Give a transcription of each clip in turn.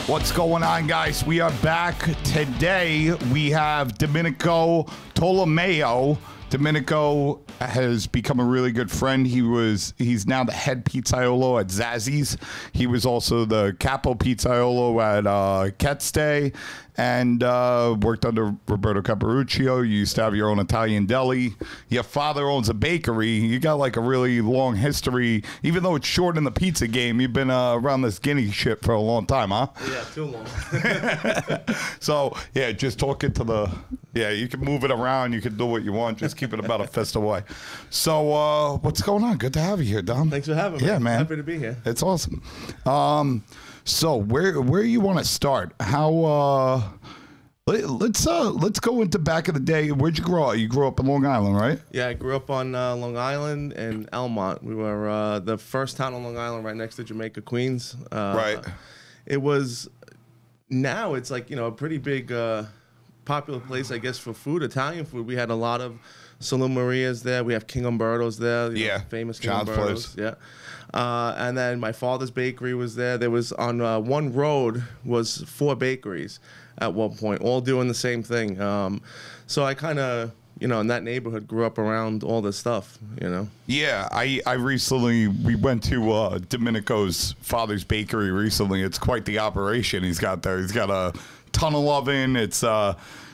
What's going on, guys? We are back. Today we have Domenico Tolomeo. Domenico has become a really good friend. He's now the head pizzaiolo at Zazzy's. He was also the capo pizzaiolo at Ketste, and worked under Roberto Caparuccio. You used to have your own Italian deli. Your father owns a bakery. You got like a really long history. Even though it's short in the pizza game, you've been around this Guinea shit for a long time, huh? Yeah, too long. So, yeah, just talking to the... Yeah, you can move it around. You can do what you want. Just keep it about a fist away. So, what's going on? Good to have you here, Dom. Thanks for having me. Yeah, man. Happy to be here. It's awesome. So where you want to start? How? Let's go into back in the day. Where'd you grow up? You grew up in Long Island, right? Yeah, I grew up on Long Island in Elmont. We were the first town on Long Island, right next to Jamaica, Queens. Right. It was. Now it's like, you know, a pretty big. Popular place, I guess, for food, Italian food. We had a lot of Saloon Maria's there. We have King Umberto's there. Yeah, famous King John's Umberto's. place. Yeah, and then my father's bakery was there. There was on one road was 4 bakeries at one point, all doing the same thing. So I kind of, you know, in that neighborhood, grew up around all this stuff. You know. Yeah, I recently we went to Domenico's father's bakery recently. It's quite the operation he's got there. He's got a tunnel oven. It's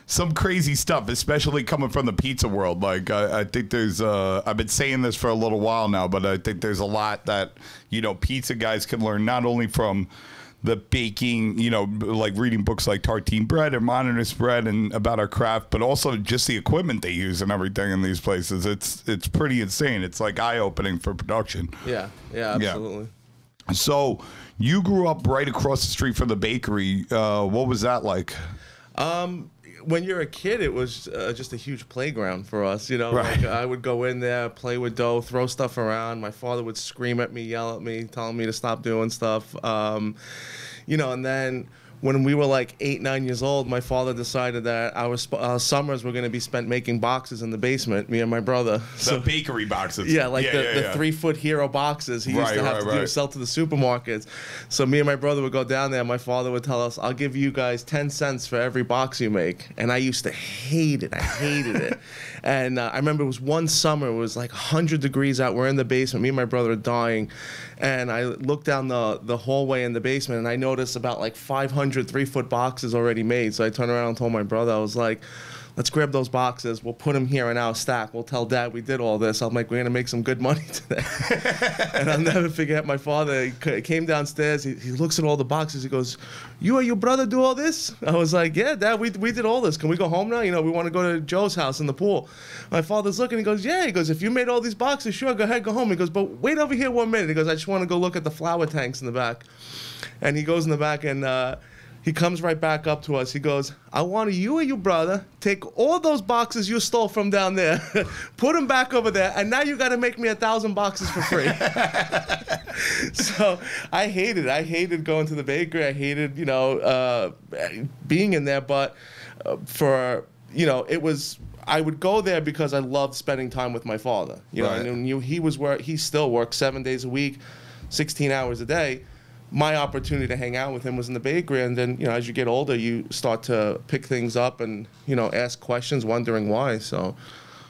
some crazy stuff, especially coming from the pizza world. Like I think there's I've been saying this for a little while now, but I think there's a lot that, you know, pizza guys can learn, not only from the baking, you know, like reading books like Tartine Bread or Modernist Bread and about our craft, but also just the equipment they use and everything in these places. It's pretty insane. It's like eye-opening for production. Yeah, absolutely. Yeah. So you grew up right across the street from the bakery. What was that like? When you're a kid, it was just a huge playground for us. You know, right. Like I would go in there, play with dough, throw stuff around. My father would scream at me, yell at me, telling me to stop doing stuff. You know, and then when we were like 8, 9 years old, my father decided that our summers were going to be spent making boxes in the basement, me and my brother. The bakery boxes. Yeah, like the 3-foot hero boxes he used to have to sell to the supermarkets. So me and my brother would go down there. My father would tell us, I'll give you guys 10 cents for every box you make. And I used to hate it. I hated it. And I remember it was one summer, it was like 100 degrees out. We're in the basement. Me and my brother are dying. And I looked down the hallway in the basement, and I noticed about like 500 3-foot boxes already made. So I turned around and told my brother, I was like, let's grab those boxes. We'll put them here in our stack. We'll tell Dad we did all this. I'm like, we're going to make some good money today. And I'll never forget my father. He came downstairs. He looks at all the boxes. He goes, you and your brother do all this? I was like, yeah, Dad, we did all this. Can we go home now? You know, we want to go to Joe's house in the pool. My father's looking. He goes, yeah. He goes, if you made all these boxes, sure, go ahead, go home. He goes, but wait over here 1 minute. He goes, I just want to go look at the flour tanks in the back. And he goes in the back, and he comes right back up to us. He goes, I want you and your brother take all those boxes you stole from down there, put them back over there, and now you got to make me 1,000 boxes for free. So I hated it. I hated going to the bakery. I hated, you know, being in there. But for, you know, it was, I would go there because I loved spending time with my father. You know, and he still works 7 days a week, 16 hours a day. My opportunity to hang out with him was in the bakery, and then, you know, as you get older, you start to pick things up and, you know, ask questions, wondering why. So,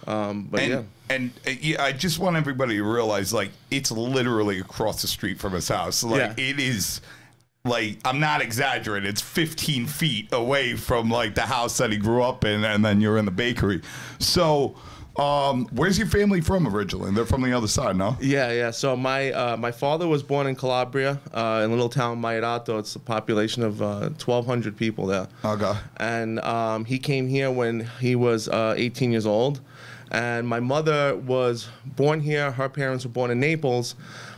yeah. And I just want everybody to realize, like, it's literally across the street from his house. Like, It is, like, I'm not exaggerating. It's 15 feet away from, like, the house that he grew up in, and then you're in the bakery. So, where's your family from originally? They're from the other side, no? Yeah. So my father was born in Calabria, in a little town, Mairato. It's a population of 1,200 people there. Okay. And he came here when he was 18 years old. And my mother was born here. Her parents were born in Naples.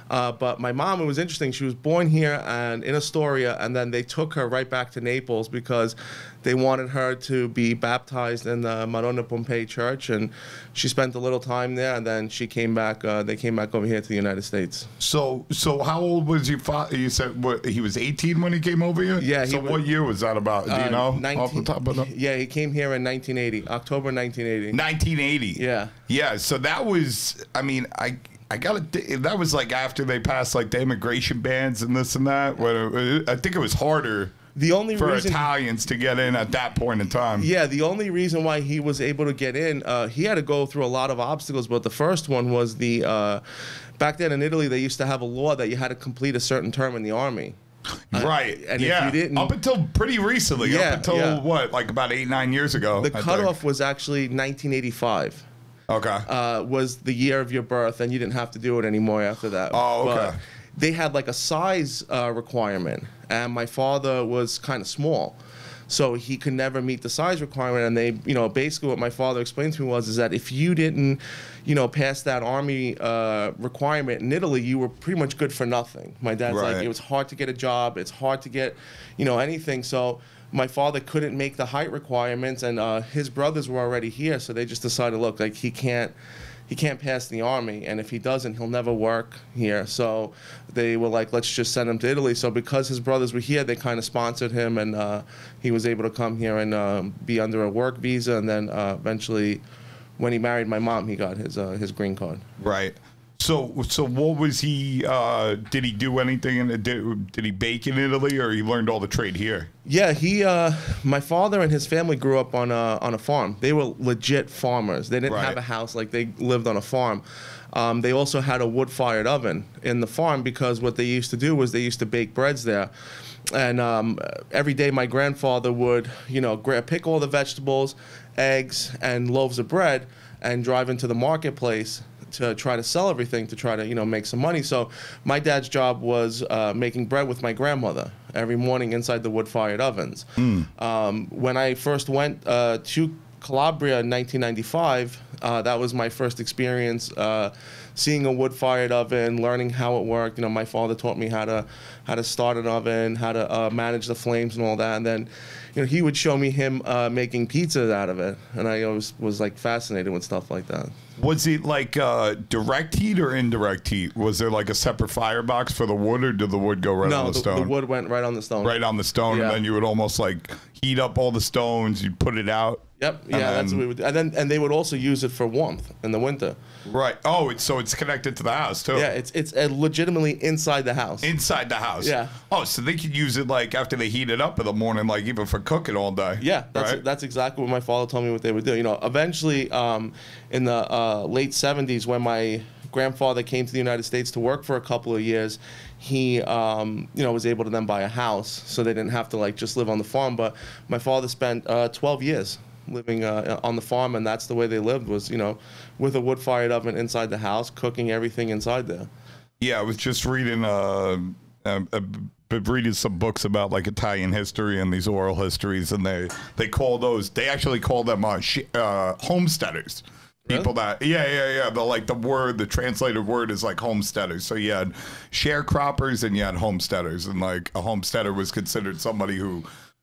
But my mom, it was interesting. She was born here and in Astoria, and then they took her right back to Naples because they wanted her to be baptized in the Madonna Pompei Church, and she spent a little time there, and then she came back. They came back over here to the United States. So how old was your father? You said he was 18 when he came over here? Yeah. So what year was that about? Do you know? Off the top of the... Yeah, he came here in 1980, October 1980. 1980. Yeah. Yeah. So that was, I mean, that was like after they passed like the immigration bans and this and that. Where I think it was harder The only for reason Italians to get in at that point in time. Yeah, the only reason why he was able to get in, he had to go through a lot of obstacles, but the first one was back then in Italy, they used to have a law that you had to complete a certain term in the army. Right. And if you didn't, up until pretty recently, up until what, like about 8-9 years ago. The cutoff was actually 1985. Okay. Was the year of your birth, and you didn't have to do it anymore after that. Oh, okay. But they had like a size requirement, and my father was kind of small, so he could never meet the size requirement. And they, basically what my father explained to me is that if you didn't, pass that army requirement in Italy, you were pretty much good for nothing. My dad's like, it was hard to get a job, it's hard to get, anything. So my father couldn't make the height requirements, and his brothers were already here, so they just decided, look, like he can't pass the army, and if he doesn't, he'll never work here. So they were like, let's just send him to Italy. So because his brothers were here, they kind of sponsored him, and he was able to come here and be under a work visa, and then eventually, when he married my mom, he got his green card. Right. So what was he? Did he do anything? Did he bake in Italy, or he learned all the trade here? Yeah, my father and his family grew up on a farm. They were legit farmers. They didn't have a house, like they lived on a farm. They also had a wood-fired oven in the farm, because what they used to do was they used to bake breads there. And every day my grandfather would, pick all the vegetables, eggs, and loaves of bread, and drive into the marketplace to try to sell everything, to try to make some money. So my dad's job was making bread with my grandmother every morning inside the wood-fired ovens. When I first went to Calabria in 1995, that was my first experience seeing a wood-fired oven, learning how it worked. My father taught me how to start an oven, how to manage the flames and all that. And then he would show me him making pizzas out of it, and I always was like fascinated with stuff like that. Was it like direct heat or indirect heat? Was there like a separate firebox for the wood, or did the wood go right on the stone? No, the wood went right on the stone. Right on the stone, and then you would almost like heat up all the stones, you'd put it out. Yep, yeah, that's what we would do. And they would also use it for warmth in the winter. Right. Oh, so it's connected to the house too. Yeah, it's legitimately inside the house. Inside the house. Yeah. Oh, so they could use it like after they heat it up in the morning, like even for cooking all day. Yeah, that's exactly what my father told me what they would do. Eventually, in the late 70s, when my grandfather came to the United States to work for a couple of years, he was able to then buy a house, so they didn't have to like just live on the farm. But my father spent 12 years living on the farm, and that's the way they lived, was with a wood-fired oven inside the house, cooking everything inside there. Yeah, I was just reading reading some books about like Italian history and these oral histories, and they actually call them homesteaders. People that the translated word is like homesteaders. So you had sharecroppers and you had homesteaders, and like a homesteader was considered somebody who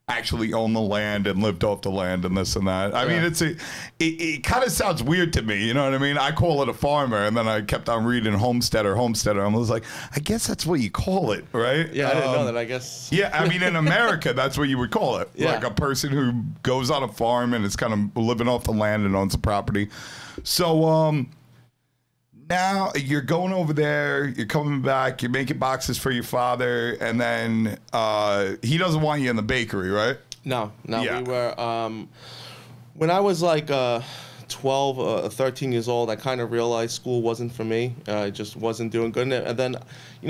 actually owned the land and lived off the land and this and that. I mean, it kind of sounds weird to me, you know what I mean? I call it a farmer, and then I kept on reading homesteader. I was like, I guess that's what you call it, right? Yeah, I didn't know that, I guess. Yeah, I mean, in America, that's what you would call it. Yeah. Like a person who goes on a farm and is kind of living off the land and owns the property. So, now you're going over there, you're coming back, you're making boxes for your father, and then he doesn't want you in the bakery, right? No, Yeah. We were, when I was like 12, 13 years old, I kind of realized school wasn't for me. I just wasn't doing good in it. And then,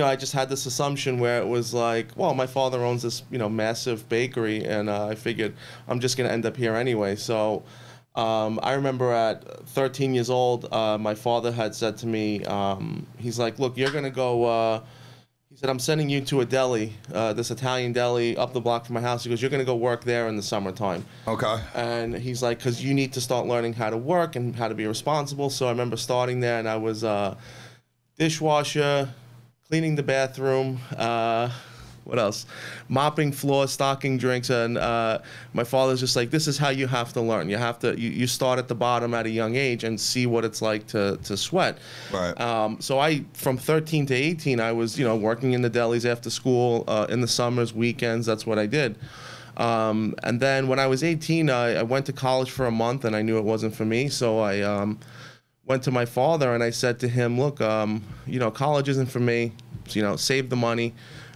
I just had this assumption where it was like, well, my father owns this, massive bakery, and I figured I'm just going to end up here anyway. So I remember at 13 years old, my father had said to me, he's like, look, you're going to go, he said, I'm sending you to a deli, this Italian deli up the block from my house. He goes, you're going to go work there in the summertime. Okay. And he's like, because you need to start learning how to work and how to be responsible. So I remember starting there, and I was dishwasher, cleaning the bathroom, what else? Mopping floors, stocking drinks, and my father's just like, this is how you have to learn. You have to, you start at the bottom at a young age and see what it's like to sweat. Right. So from 13 to 18, I was, working in the delis after school, in the summers, weekends. That's what I did. And then when I was 18, I went to college for a month, and I knew it wasn't for me. So I went to my father, and I said to him, look, college isn't for me. Save the money.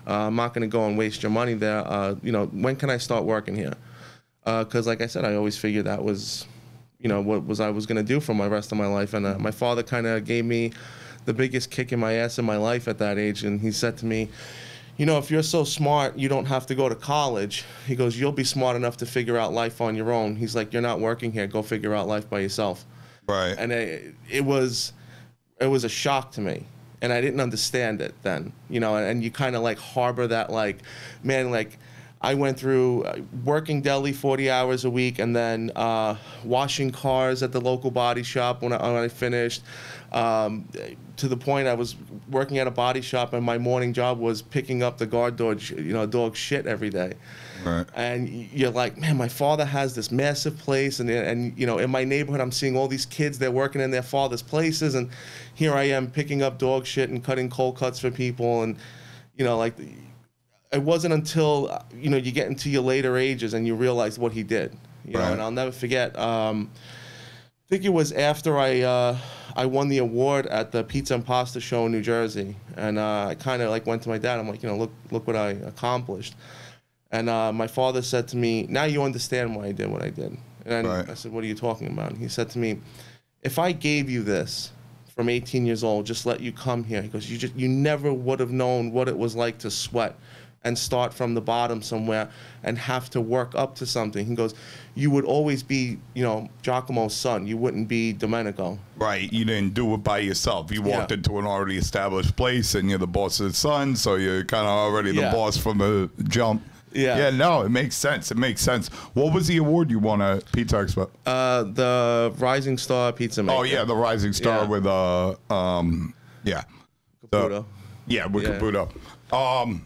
I'm not going to go and waste your money there. You know, when can I start working here? Because like I said, I always figured that was, you know, what I was going to do for my rest of my life. And my father kind of gave me the biggest kick in my ass in my life at that age. And he said to me, you know, if you're so smart, you don't have to go to college. He goes, you'll be smart enough to figure out life on your own. He's like, you're not working here. Go figure out life by yourself. Right. And it was a shock to me. And I didn't understand it then, you know, and you kind of like harbor that, like, man, like, I went through working deli 40 hours a week, and then washing cars at the local body shop when I finished, to the point I was working at a body shop, and my morning job was picking up the guard dog, you know, dog shit every day. Right. And you're like, man, my father has this massive place, and you know, in my neighborhood, I'm seeing all these kids, they're working in their father's places, and here I am picking up dog shit and cutting cold cuts for people, and you know, like, it wasn't until, you know, you get into your later ages and you realize what he did, you know. And I'll never forget, I think it was after I won the award at the Pizza and Pasta Show in New Jersey, and I kind of like went to my dad. I'm like, you know, look what I accomplished. And my father said to me, now you understand why I did what I did. And I said, what are you talking about? And he said to me, if I gave you this from 18 years old, just let you come here, he goes, you never would have known what it was like to sweat and start from the bottom somewhere and have to work up to something. He goes, you would always be, you know, Giacomo's son. You wouldn't be Domenico. Right. You didn't do it by yourself. You walked into an already established place, and you're the boss's son, so you're kind of already the boss from the jump. Yeah. Yeah, no, it makes sense. It makes sense. What was the award you won at Pizza Expo? The Rising Star Pizza Maker. Oh, yeah, the Rising Star with, Caputo. With Caputo.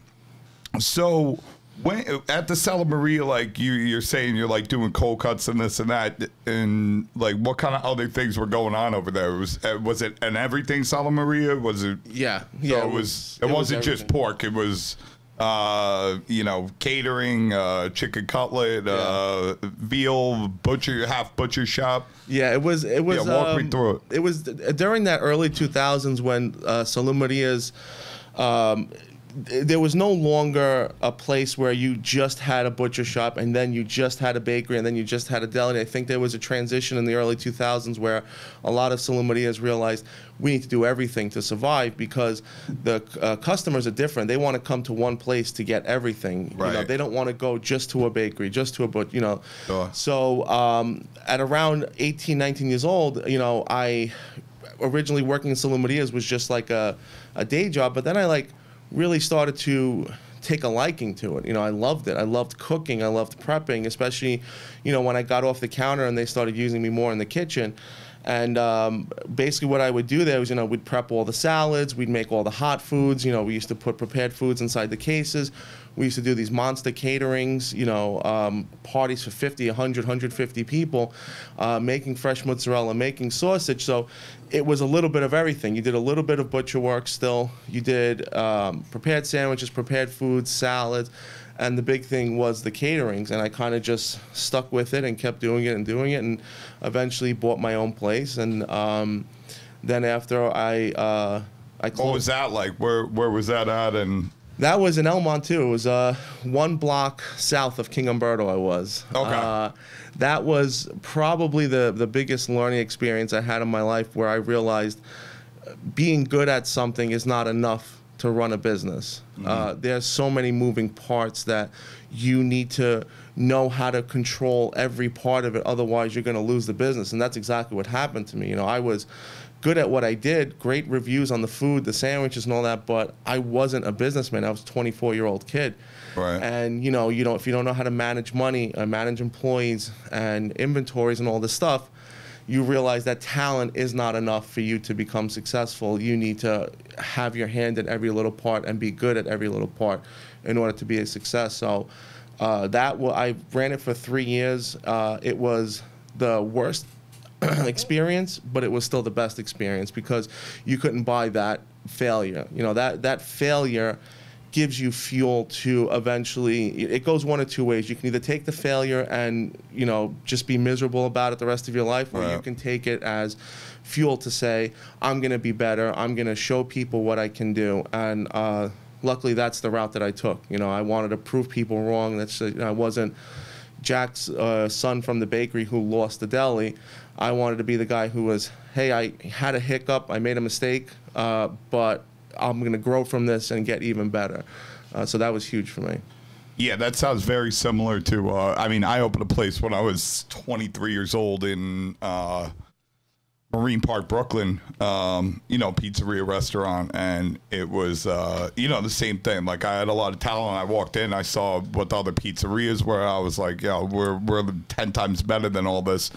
So when at the Sala Maria, like you're saying, you're like doing cold cuts and this and that, and like what kind of other things were going on over there? Was it an everything Sala Maria? Was it? Yeah. So it wasn't just pork. It was you know, catering, chicken cutlet, veal, half butcher shop. Yeah, it was. Yeah, walk me through it. It was during that early 2000s when Salumaria's. There was no longer a place where you just had a butcher shop and then you just had a bakery and then you just had a deli. I think there was a transition in the early 2000s where a lot of Salumarias realized we need to do everything to survive, because the customers are different. They want to come to one place to get everything. Right. You know, they don't want to go just to a bakery, just to a butcher, you know. Sure. So at around 18, 19 years old, you know, I originally working in Salumarias was just like a day job, but then I really started to take a liking to it. You know, I loved it. I loved cooking. I loved prepping, especially, you know, when I got off the counter and they started using me more in the kitchen. And basically what I would do there was, you know, we'd prep all the salads, we'd make all the hot foods. You know, we used to put prepared foods inside the cases. We used to do these monster caterings, you know, parties for 50, 100, 150 people, making fresh mozzarella, making sausage. So it was a little bit of everything. You did a little bit of butcher work still. You did prepared sandwiches, prepared foods, salads. And the big thing was the caterings, and I kind of just stuck with it and kept doing it, and eventually bought my own place. And then after I closed. What was that like? Where was that at? And that was in Elmont too. It was 1 block south of King Umberto. I was. Okay. That was probably the biggest learning experience I had in my life, where I realized being good at something is not enough to run a business. There's so many moving parts that you need to know how to control every part of it, otherwise you're going to lose the business. And that's exactly what happened to me. You know, I was good at what I did, great reviews on the food, the sandwiches and all that, but I wasn't a businessman. I was a 24-year-old kid. Right. And you know, if you don't know how to manage money, manage employees and inventories and all this stuff, you realize that talent is not enough for you to become successful. You need to have your hand in every little part and be good at every little part in order to be a success. So I ran it for 3 years. It was the worst experience, but it was still the best experience, because you couldn't buy that failure. You know, that failure gives you fuel to eventually, it goes one of two ways. You can either take the failure and, you know, just be miserable about it the rest of your life, or you can take it as fuel to say, I'm going to be better. I'm going to show people what I can do. And luckily that's the route that I took. You know, I wanted to prove people wrong. That's I wasn't Jack's son from the bakery who lost the deli. I wanted to be the guy who was, hey, I had a hiccup, I made a mistake, but I'm going to grow from this and get even better. So that was huge for me. Yeah, that sounds very similar to, I mean, I opened a place when I was 23 years old in Marine Park, Brooklyn, you know, pizzeria restaurant, and it was, you know, the same thing. Like, I had a lot of talent. I walked in, I saw what the other pizzerias were. I was like, yeah, we're 10 times better than all this.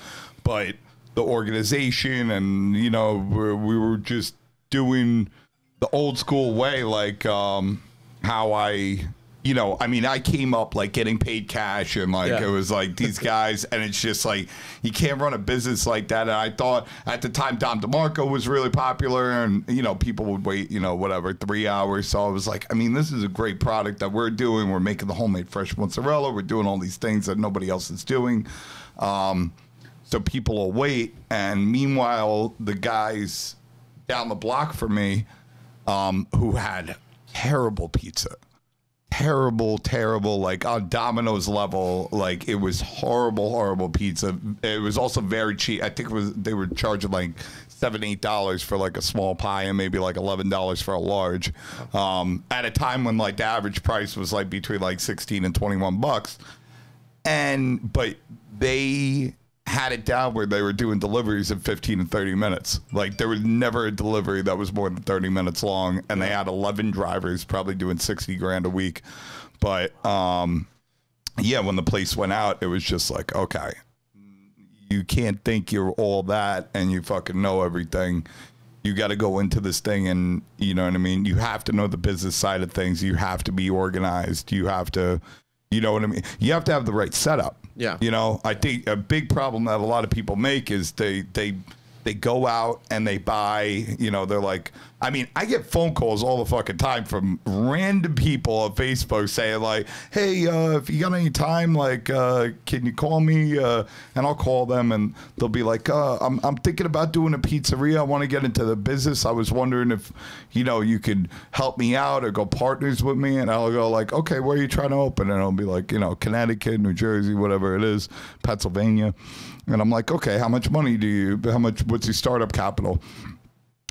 But the organization and, you know, we were just doing the old school way, like how I... You know, I mean, I came up like getting paid cash and like it was like these guys, and it's just like you can't run a business like that. And I thought at the time Dom DeMarco was really popular, and you know, people would wait, you know, whatever, 3 hours. So I was like, I mean, this is a great product that we're doing. We're making the homemade fresh mozzarella. We're doing all these things that nobody else is doing. So people will wait, and meanwhile, the guys down the block from me, who had terrible pizza. Terrible, like on Domino's level, like it was horrible pizza. It was also very cheap. I think they were charging like $7-8 for like a small pie and maybe like $11 for a large. At a time when like the average price was like between like 16 and 21 bucks. But they had it down where they were doing deliveries in 15 and 30 minutes. Like there was never a delivery that was more than 30 minutes long, and they had 11 drivers probably doing 60 grand a week. But yeah, when the place went out, it was just like, okay, you can't think you're all that and you fucking know everything. You got to go into this thing, and you know what I mean? You have to know the business side of things. You have to be organized. You have to, you know what I mean? You have to have the right setup. Yeah. You know, I think a big problem that a lot of people make is they go out and they buy, you know, they're like, I mean, I get phone calls all the fucking time from random people on Facebook saying like, hey, if you got any time, like, can you call me? And I'll call them and they'll be like, I'm thinking about doing a pizzeria. I want to get into the business. I was wondering if, you know, you could help me out or go partners with me. And I'll go like, okay, where are you trying to open? And I'll be like, you know, Connecticut, New Jersey, whatever it is, Pennsylvania. And I'm like, okay, how much money what's your startup capital?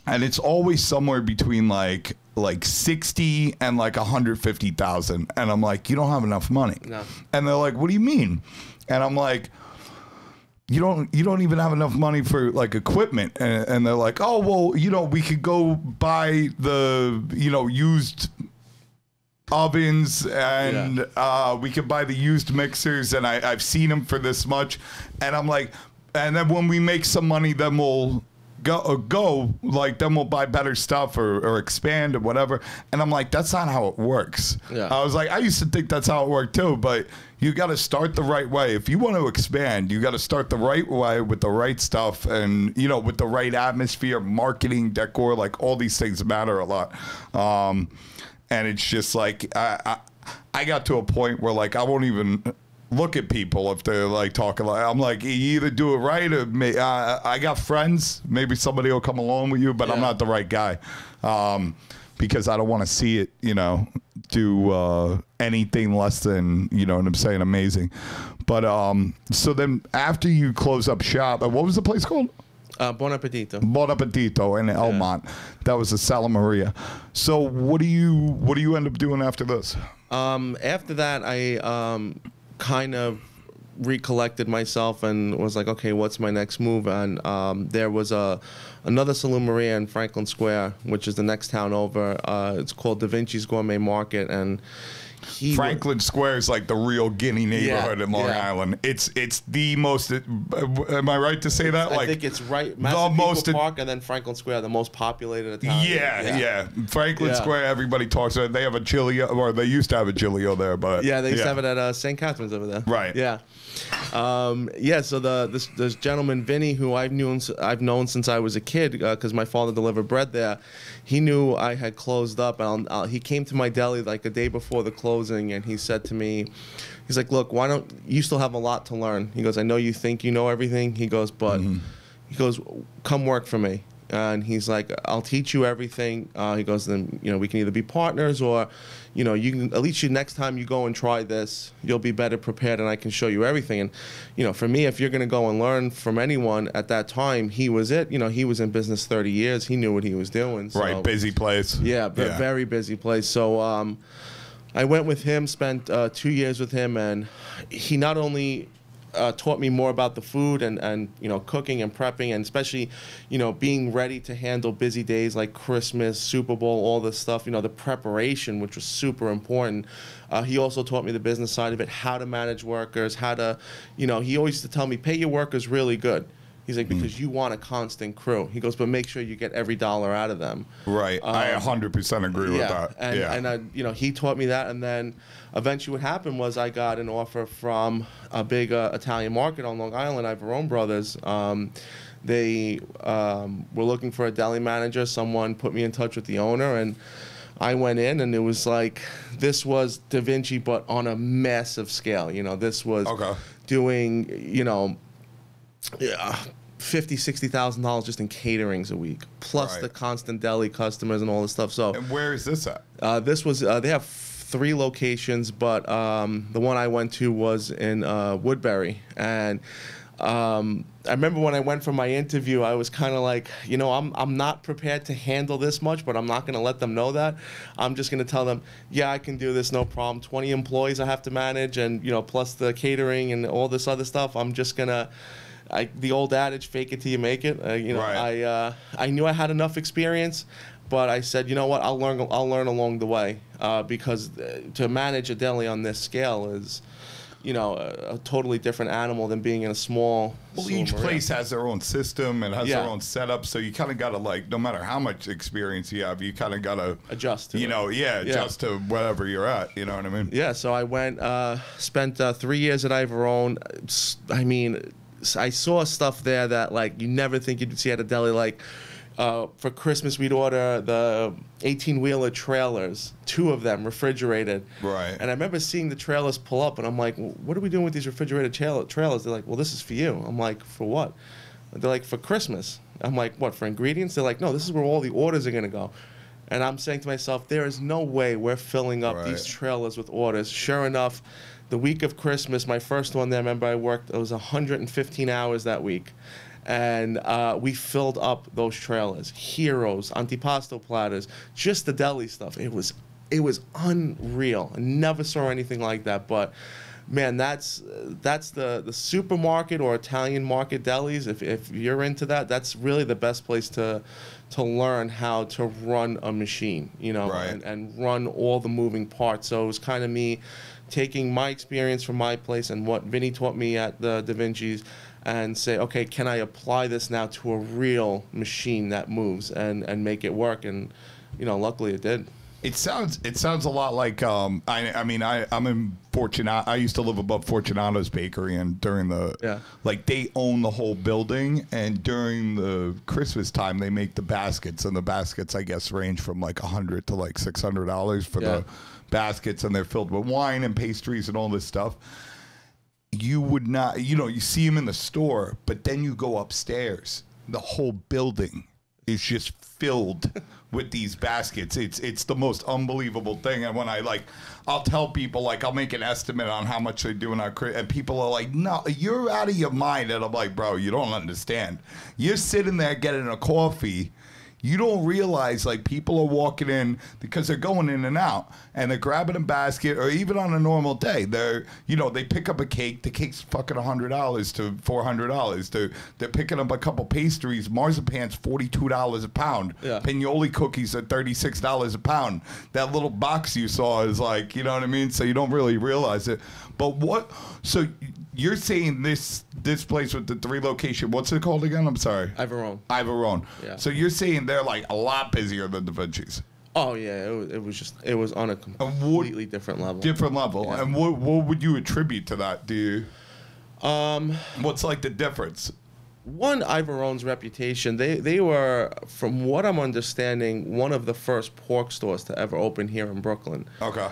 And it's always somewhere between like 60 and like 150,000. And I'm like, you don't have enough money. No. And they're like, what do you mean? And I'm like, you don't even have enough money for like equipment. And they're like, oh, well, you know, we could go buy the, you know, used ovens, and we could buy the used mixers, and I've seen them for this much. And I'm like, and then when we make some money, then we'll go like, then we'll buy better stuff or expand or whatever. And I'm like, that's not how it works. I was like, I used to think that's how it worked too, but you got to start the right way. If you want to expand, you got to start the right way with the right stuff, and you know, with the right atmosphere, marketing, decor, like all these things matter a lot. And it's just like, I got to a point where like I won't even look at people if they're like talking like, I'm like, you either do it right or I got friends, maybe somebody will come along with you, but I'm not the right guy, because I don't want to see it, you know, do anything less than, you know what I'm saying, amazing. But so then after you close up shop, what was the place called? Buon Appetito. Buon Appetito in Elmont. That was a Sala Maria. So what do you end up doing after this? After that, I kind of recollected myself and was like, okay, what's my next move? And there was another Saloon Maria in Franklin Square, which is the next town over. It's called Da Vinci's Gourmet Market, and Franklin Square is like the real Guinea neighborhood in Long Island. It's the most. Am I right to say that? I think it's right. Massapequa Park and then Franklin Square, the most populated town. Yeah. Franklin Square, everybody talks about. They have a Chilio, or they used to have a Chilio there, but they used to have it at St. Catherine's over there. Right. Yeah. So this gentleman Vinny, who I've known since I was a kid, because my father delivered bread there. He knew I had closed up, and he came to my deli like the day before the closing, and he said to me, he's like, look, why don't you still have a lot to learn? He goes, I know you think you know everything. He goes, but he goes, come work for me. And he's like, I'll teach you everything. He goes, then, you know, we can either be partners or, you know, you can, at least next time you go and try this, you'll be better prepared and I can show you everything. And, you know, for me, if you're going to go and learn from anyone at that time, he was it. You know, he was in business 30 years. He knew what he was doing. So, right, busy place. Yeah, very busy place. So I went with him, spent 2 years with him, and he not only taught me more about the food and you know, cooking and prepping, and especially, you know, being ready to handle busy days like Christmas, Super Bowl, all this stuff, you know, the preparation, which was super important. He also taught me the business side of it, how to manage workers, how to, you know, he always used to tell me, pay your workers really good. He's like, because you want a constant crew. He goes, but make sure you get every dollar out of them. Right. I 100% agree with that. And you know, he taught me that. And then eventually what happened was I got an offer from a big Italian market on Long Island, Ivorone Brothers. They were looking for a deli manager. Someone put me in touch with the owner, and I went in, and it was like, this was Da Vinci, but on a massive scale. You know, this was doing, you know, $50,000-$60,000 just in caterings a week, plus the constant deli customers and all this stuff. So, and where is this at? This was they have 3 locations, but the one I went to was in Woodbury. And I remember when I went for my interview, I was kind of like, you know, I'm not prepared to handle this much, but I'm not going to let them know that. I'm just going to tell them, yeah, I can do this, no problem. 20 employees I have to manage, and, you know, plus the catering and all this other stuff. I'm just going to, the old adage, fake it till you make it. You know, I knew I had enough experience, but I said, you know what, I'll learn along the way, because to manage a deli on this scale is, you know, a totally different animal than being in a small. Well, each place has their own system and has their own setup, so you kind of got to, like, no matter how much experience you have, you kind of got to adjust to adjust to whatever you're at. You know what I mean? Yeah. So I went, spent 3 years at Ivorone. I mean, I saw stuff there that, like, you never think you'd see at a deli. Like, for Christmas, we'd order the 18-wheeler trailers, 2 of them refrigerated. Right. And I remember seeing the trailers pull up, and I'm like, what are we doing with these refrigerated trailers? They're like, well, this is for you. I'm like, for what? They're like, for Christmas. I'm like, what, for ingredients? They're like, no, this is where all the orders are going to go. And I'm saying to myself, there is no way we're filling up these trailers with orders. Sure enough, the week of Christmas, my first one there, I remember I worked, it was 115 hours that week. And we filled up those trailers, heroes, antipasto platters, just the deli stuff. It was unreal. I never saw anything like that. But man, that's the supermarket or Italian market delis. If you're into that, that's really the best place to learn how to run a machine, you know, and run all the moving parts. So it was kind of me taking my experience from my place and what Vinny taught me at the Da Vinci's, and say, okay, can I apply this now to a real machine that moves and make it work? And, you know, luckily it did. It sounds a lot like I'm in Fortunato. I used to live above Fortunato's Bakery, and during the like, they own the whole building, and during the Christmas time they make the baskets, and the baskets, I guess, range from like $100 to like $600 for the baskets, and they're filled with wine and pastries and all this stuff. You would not, you know, you see them in the store, but then you go upstairs, the whole building is just filled with these baskets. It's the most unbelievable thing. And when I'll tell people, like, I'll make an estimate on how much they do in our and people are like, no, you're out of your mind. And I'm like, bro, you don't understand. You're sitting there getting a coffee. You don't realize, like, people are walking in because they're going in and out, and they're grabbing a basket, or even on a normal day, they pick up a cake. The cake's fucking $100 to $400. They're picking up a couple pastries. Marzipan's $42 a pound. Yeah. Pinoli cookies are $36 a pound. That little box you saw is like, you know what I mean? So you don't really realize it. But so you're saying this place with the 3 location, what's it called again? I'm sorry. Ivorone. Yeah. So you're saying they're like a lot busier than Da Vinci's. Oh yeah, it was on a completely different level. Different level. Yeah. And what would you attribute to that? Do you? What's like the difference? One, Ivorone's reputation. They were, from what I'm understanding, one of the first pork stores to ever open here in Brooklyn. Okay.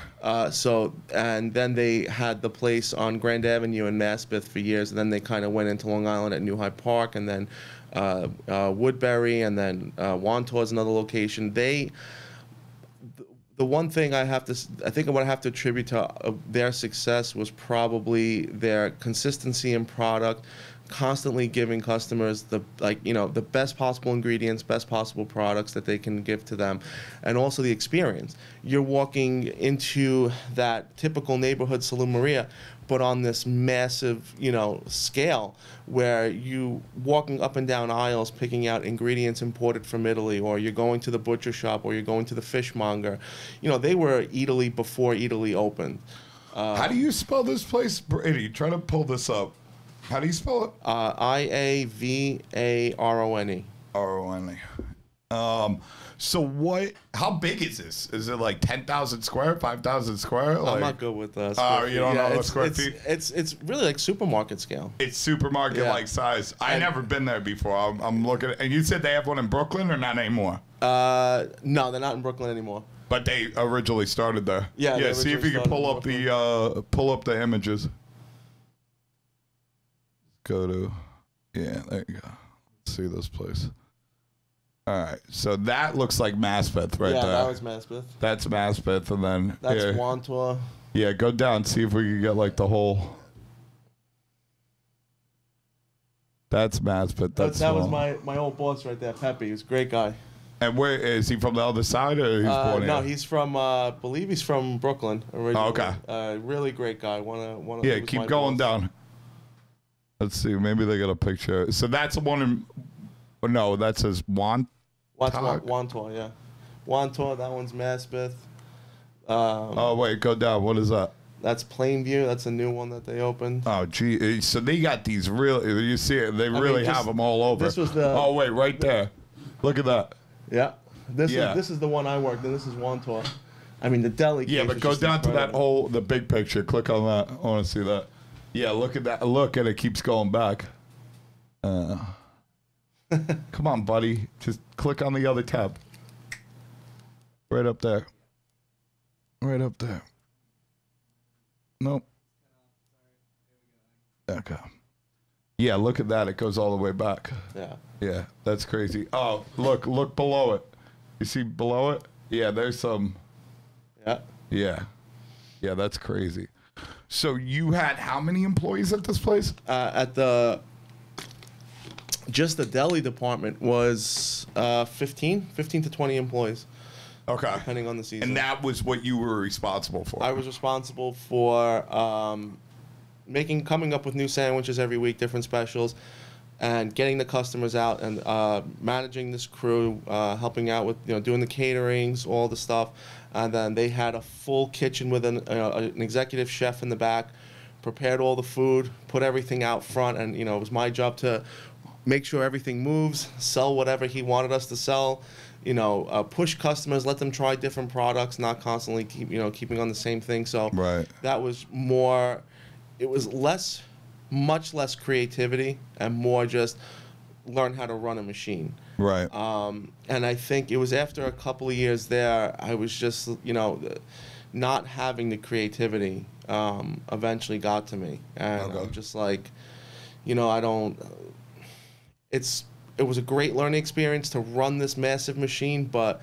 And then they had the place on Grand Avenue in Maspeth for years, and then they kind of went into Long Island at New Hyde Park, and then Woodbury, and then Wantor is another location. The one thing I think what I have to attribute to their success was probably their consistency in product, constantly giving customers the best possible ingredients, best possible products that they can give to them, and also the experience. You're walking into that typical neighborhood Salumeria, but on this massive, scale, where you walking up and down aisles picking out ingredients imported from Italy, or you're going to the butcher shop, or you're going to the fishmonger. They were Italy before Italy opened. How do you spell this place, Brady? Try to pull this up. How do you spell it? Iavarone. RONE. So what? How big is this? Is it like 10,000 square, 5,000 square? I'm not good with you don't know the square feet? It's really like supermarket scale. It's supermarket like size. I never been there before. I'm looking at, and you said they have one in Brooklyn, or not anymore? No, they're not in Brooklyn anymore. But they originally started there. Yeah. Yeah. See if you can pull up the images. Go to, there you go. Let's see this place. All right, so that looks like Maspeth right there. Yeah, that was Maspeth. That's Maspeth, and then that's Wantor. Yeah, go down, see if we can get like the whole. That's Maspeth. That was my old boss right there, Pepe. He was a great guy. And where is he from? The other side, or he's born here? No, he's from. Believe he's from Brooklyn originally. Oh, okay. Really great guy. Yeah, keep going down. Let's see. Maybe they got a picture. So that's the one in. No, that says Wantor, yeah. Wantor, that one's Maspeth. Oh, wait, go down. What is that? That's Plainview. That's a new one that they opened. Oh, gee. So they got these real. You see it. They really have them all over. This was the. Oh, wait, right there. Look at that. Yeah. This is the one I worked in. This is Wantor. I mean, the deli. Yeah, but go down to that the big picture. Click on that. I want to see that. Yeah, look at that. Look, and it keeps going back. Come on, buddy. Just click on the other tab. Right up there. Right up there. Nope. Okay. Yeah, look at that. It goes all the way back. Yeah. Yeah, that's crazy. Oh, look below it. You see below it? Yeah, there's some. Yeah. Yeah. Yeah, that's crazy. So you had how many employees at this place? Just the deli department was 15 to 20 employees. Okay. Depending on the season. And that was what you were responsible for? I was responsible for coming up with new sandwiches every week, different specials, and getting the customers out, and managing this crew, helping out with doing the caterings, all the stuff. And then they had a full kitchen with an executive chef in the back, prepared all the food, put everything out front, and it was my job to make sure everything moves, sell whatever he wanted us to sell, push customers, let them try different products, not constantly keeping on the same thing. So that was more, it was much less creativity and more just learn how to run a machine. Right. And I think it was after a couple of years there, I was just, not having the creativity eventually got to me. And I'm just like, I don't... It was a great learning experience to run this massive machine, but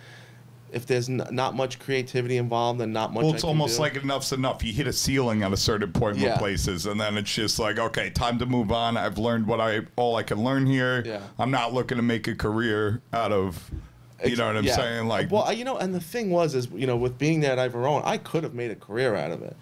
if there's not much creativity involved and not much, it's almost like enough's enough. You hit a ceiling at a certain point with places, and then it's just like, okay, time to move on. I've learned all I can learn here. Yeah. I'm not looking to make a career out of, you know what I'm saying? Like, well, and the thing was, with being there at Ivarone, I could have made a career out of it.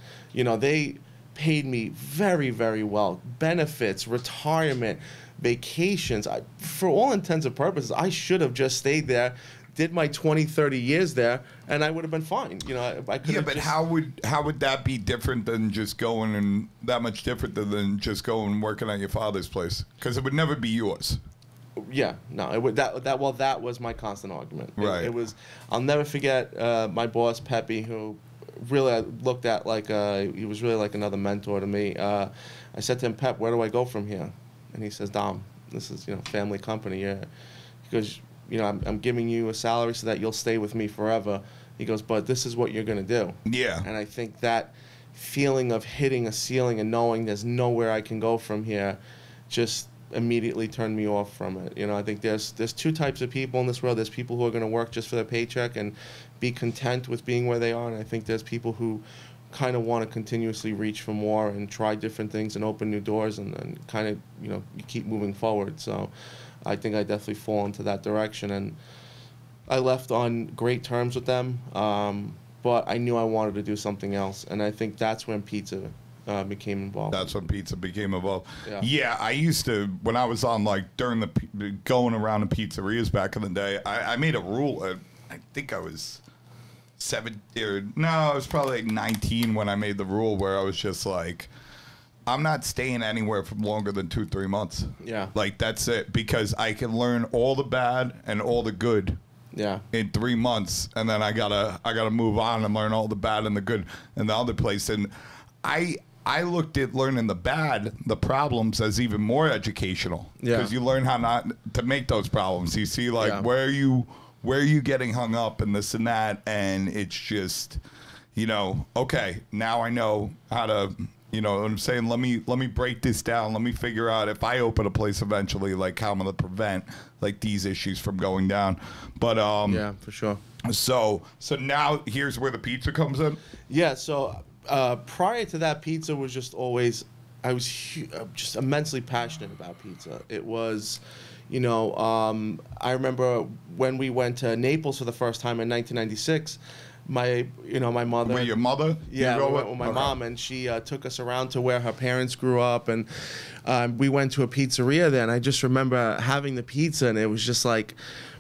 They paid me very, very well. Benefits, retirement, vacations. For all intents and purposes, I should have just stayed there, did my 20, 30 years there, and I would have been fine. I could. Yeah, but how would that be different than just going and that much different than just going and working at your father's place? Because it would never be yours. Yeah, no, it would that was my constant argument. Right. It was. I'll never forget my boss Pepe, who really I looked at like he was really like another mentor to me. I said to him, Pep, where do I go from here? And he says, Dom, this is family company. Yeah, because I'm giving you a salary so that you'll stay with me forever. He goes, but this is what you're gonna do. Yeah. And I think that feeling of hitting a ceiling and knowing there's nowhere I can go from here, just immediately turned me off from it. You know, I think there's two types of people in this world. There's people who are going to work just for their paycheck and be content with being where they are, and I think there's people who kind of want to continuously reach for more and try different things and open new doors, and kind of, you know, you keep moving forward. So I think I definitely fall into that direction, and I left on great terms with them, but I knew I wanted to do something else, and I think that's when pizza became involved. That's when pizza became involved. Yeah, I used to, when I was on, like, during the, going around the pizzerias back in the day, I made a rule. I think I was 7, or no, I was probably like 19 when I made the rule where I was just like, I'm not staying anywhere for longer than 2-3 months. Yeah. Like, that's it, because I can learn all the bad and all the good. Yeah. In 3 months, and then I gotta move on and learn all the bad and the good in the other place. And I looked at learning the bad, the problems, as even more educational. Yeah. Because you learn how not to make those problems. You see, like, where are you getting hung up and this and that, and it's just, you know, okay, now I know how to, you know what I'm saying, let me break this down. Let me figure out, if I open a place eventually, like, how I'm gonna prevent, like, these issues from going down. But yeah, for sure. So now here's where the pizza comes in. Yeah, so prior to that, pizza was just always, I was just immensely passionate about pizza. It was, you know, I remember when we went to Naples for the first time in 1996, my mother. Wait, your mother? Yeah, we went with my mom, and she took us around to where her parents grew up, and we went to a pizzeria there, and I just remember having the pizza, and it was just like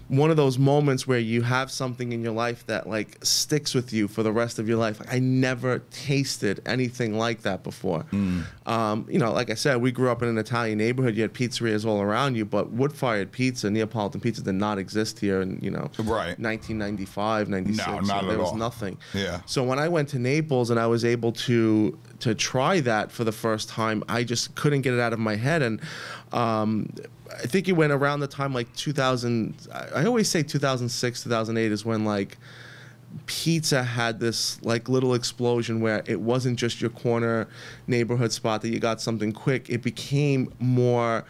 one of those moments where you have something in your life that, like, sticks with you for the rest of your life. Like, I never tasted anything like that before. You know, like I said, we grew up in an Italian neighborhood. You had pizzerias all around you, but wood-fired pizza, Neapolitan pizza, did not exist here in, you know, 1995, 96. No, not there at was all. nothing. Yeah. So when I went to Naples and I was able to try that for the first time, I just couldn't get it out of my head. And I think it went around the time, like, 2000. I always say 2006, 2008 is when, like, pizza had this, like, little explosion where it wasn't just your corner neighborhood spot that you got something quick. It became more,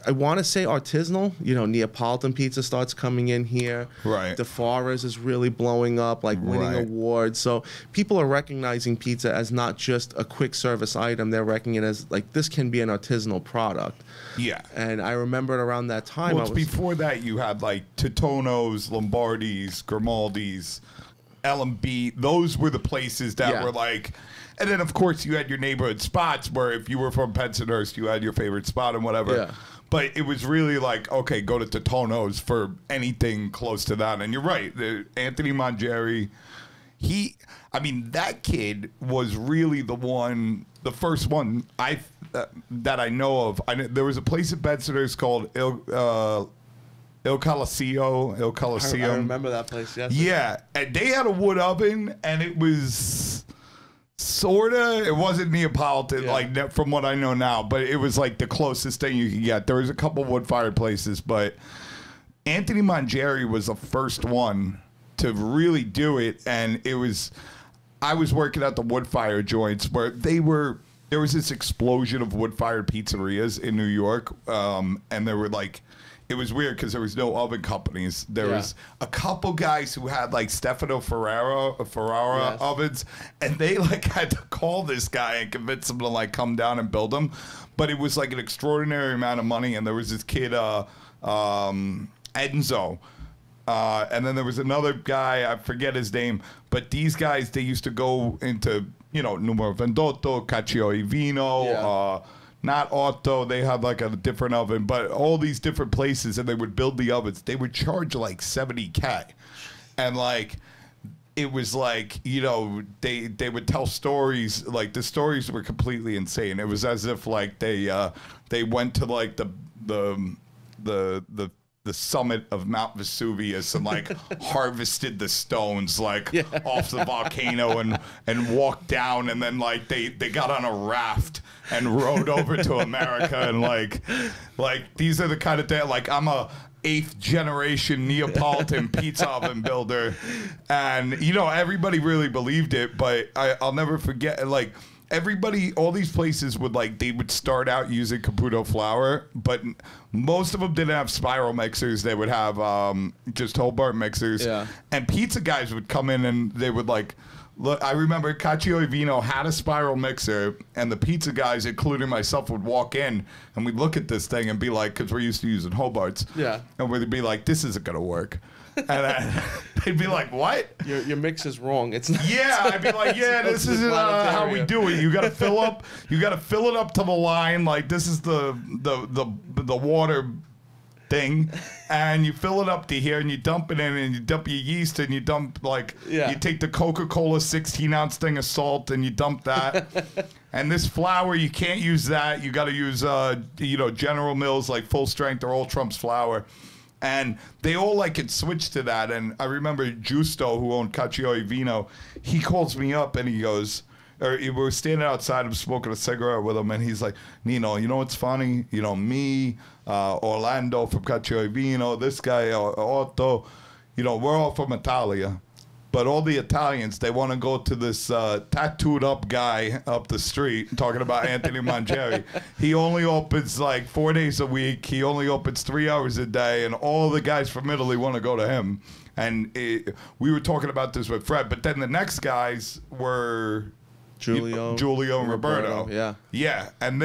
I want to say, artisanal. You know, Neapolitan pizza starts coming in here. Right. DeFara's is really blowing up, like, winning awards. So people are recognizing pizza as not just a quick service item. They're recognizing it as, like, this can be an artisanal product. Yeah. And I remembered around that time. Well, before that, you had, like, Titono's, Lombardi's, Grimaldi's, L&B. Those were the places that were, like... And then, of course, you had your neighborhood spots where if you were from Bensonhurst, you had your favorite spot and whatever. Yeah. But it was really like, okay, go to Titono's for anything close to that. And you're right. Anthony Mangieri, I mean, that kid was really the first one that I know of. There was a place in Bensonhurst called Il Coliseum. I remember that place, yes. Yeah. And they had a wood oven, and it was... Sorta, it wasn't Neapolitan, like, from what I know now, but it was like the closest thing you could get. There was a couple wood-fired places, but Anthony Mangieri was the first one to really do it, and it was. I was working at the wood-fired joints where there was this explosion of wood-fired pizzerias in New York, and there were like. It was weird because there was no oven companies. There was a couple guys who had like Stefano Ferrara ovens, and they like had to call this guy and convince him to like come down and build them. But it was like an extraordinary amount of money, and there was this kid, Enzo. And then there was another guy, I forget his name, but these guys, they used to go into, you know, Numero Vendotto, Cacio e Vino, not Otto, they had like a different oven, but all these different places, and they would build the ovens. They would charge like $70K. And like, it was like, you know, they would tell stories, like the stories were completely insane. It was as if like they went to like the summit of Mount Vesuvius and like harvested the stones like off the volcano and walked down, and then like they got on a raft and rowed over to America, and like these are the kind of things, like I'm a 8th generation Neapolitan pizza oven builder, and you know everybody really believed it, but I'll never forget, like everybody, all these places would like, they would start out using Caputo flour, but most of them didn't have spiral mixers. They would have just Hobart mixers. Yeah. And pizza guys would come in and they would like, look, I remember Cacio e Vino had a spiral mixer, and the pizza guys, including myself, would walk in and we'd look at this thing and be like, because we're used to using Hobarts. Yeah. And we'd be like, this isn't going to work. And they'd be like, "What? Your mix is wrong. It's not." Yeah, I'd be like, "Yeah, this isn't how we do it. You got to fill up. You got to fill it up to the line. Like this is the water thing, and you fill it up to here, and you dump it in, and you dump your yeast, and you dump you take the Coca-Cola 16-ounce thing of salt, and you dump that." And this flour, you can't use that. You got to use General Mills, like full strength or Old Trump's flour. And they all like had switched to that. And I remember Giusto, who owned Cacio e Vino, he calls me up and he goes, or we were standing outside, I'm smoking a cigarette with him, and he's like, Nino, you know what's funny? You know, me, Orlando from Cacio e Vino, this guy, Otto, we're all from Italia. But all the Italians, they want to go to this tattooed up guy up the street talking about Anthony Mangieri. He only opens like 4 days a week. He only opens 3 hours a day. And all the guys from Italy want to go to him. And we were talking about this with Fred. But then the next guys were Julio and Roberto. Yeah. Yeah. And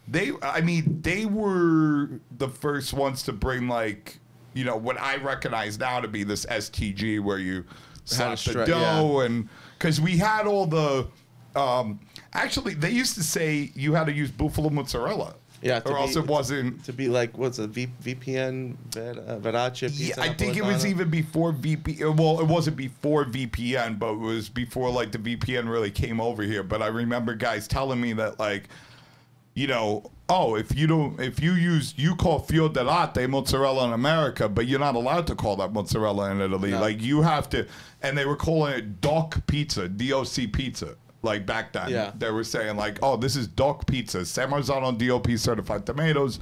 they were the first ones to bring like, what I recognize now to be this STG where you slap the dough, and because we had all the actually they used to say you had to use buffalo mozzarella, or else it wasn't to be like what's a VPN Verace pizza. Yeah, I think it was even before VPN. Well, it wasn't before VPN, but it was before like the VPN really came over here. But I remember guys telling me that like, if you call Fior di Latte mozzarella in America, but you're not allowed to call that mozzarella in Italy. No. Like you have to, and they were calling it DOC pizza, DOC pizza. Like back then, they were saying like, oh, this is DOC pizza, San Marzano DOP certified tomatoes,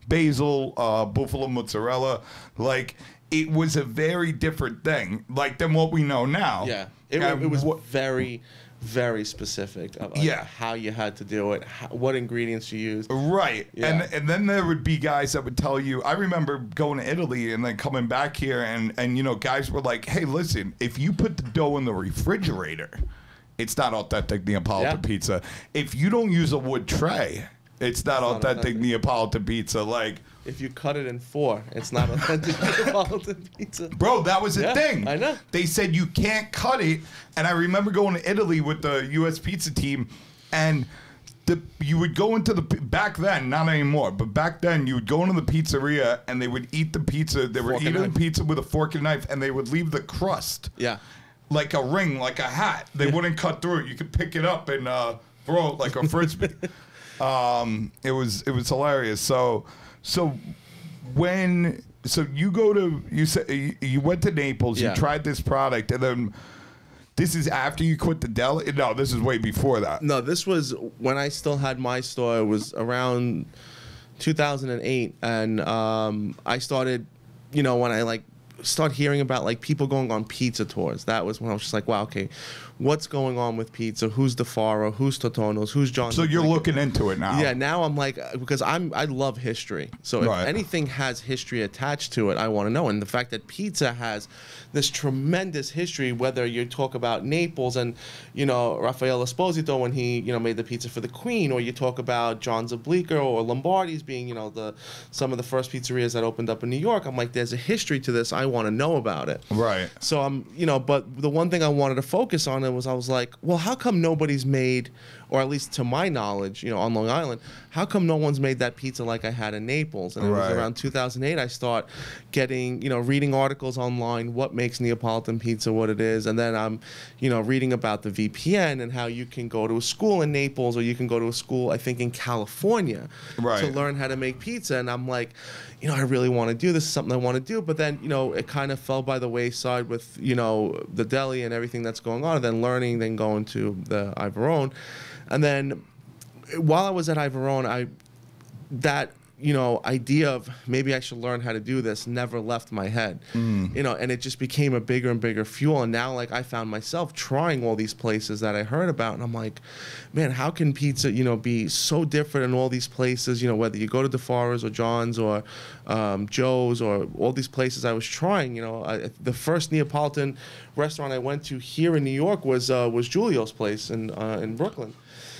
basil, buffalo mozzarella. Like it was a very different thing, like than what we know now. Yeah, it was very. Very specific of how you had to do it, what ingredients you used. Right. Yeah. And then there would be guys that would tell you, I remember going to Italy and then coming back here and guys were like, hey, listen, if you put the dough in the refrigerator, it's not authentic Neapolitan pizza. If you don't use a wood tray, it's not authentic Neapolitan pizza. Like, if you cut it in 4, it's not authentic Neapolitan pizza. Bro, that was a thing. I know. They said you can't cut it. And I remember going to Italy with the U.S. pizza team, and you would go into back then, not anymore, but back then you would go into the pizzeria and they would eat the pizza. They were eating the pizza with a fork and knife, and they would leave the crust. Yeah. Like a ring, like a hat. They wouldn't cut through it. You could pick it up and throw it like a frisbee. It was hilarious. So you said you went to Naples, you tried this product, and then this is after you quit the deli? No, this is way before that. No, this was when I still had my store. It was around 2008, and I started, when I start hearing about like people going on pizza tours. That was when I was just like, wow, okay, what's going on with pizza? Who's DeFaro? Who's Totono's? Who's John? So you're looking into it now. Yeah, now I'm like, because I love history. So if anything has history attached to it, I want to know. And the fact that pizza has this tremendous history, whether you talk about Naples and, Raffaele Esposito when he, made the pizza for the Queen, or you talk about John Zablica or Lombardi's being, some of the first pizzerias that opened up in New York. I'm like, there's a history to this. I want to know about it. Right. So I'm, but the one thing I wanted to focus on was I was like, well, how come nobody's made, or at least to my knowledge, on Long Island, how come no one's made that pizza like I had in Naples? And it was around 2008 I start getting, reading articles online, what makes Neapolitan pizza what it is. And then I'm, reading about the VPN and how you can go to a school in Naples, or you can go to a school, I think, in California to learn how to make pizza. And I'm like, I really want to do this. Is something I want to do. But then, it kind of fell by the wayside with, the deli and everything that's going on. And then learning, then going to the Ivorone. And then while I was at Ivorone, that idea of maybe I should learn how to do this never left my head. And it just became a bigger and bigger fuel. And now, like, I found myself trying all these places that I heard about, and I'm like, man, how can pizza, be so different in all these places? Whether you go to DeFara's or John's or Joe's or all these places I was trying. The first Neapolitan restaurant I went to here in New York was Giulio's place in Brooklyn.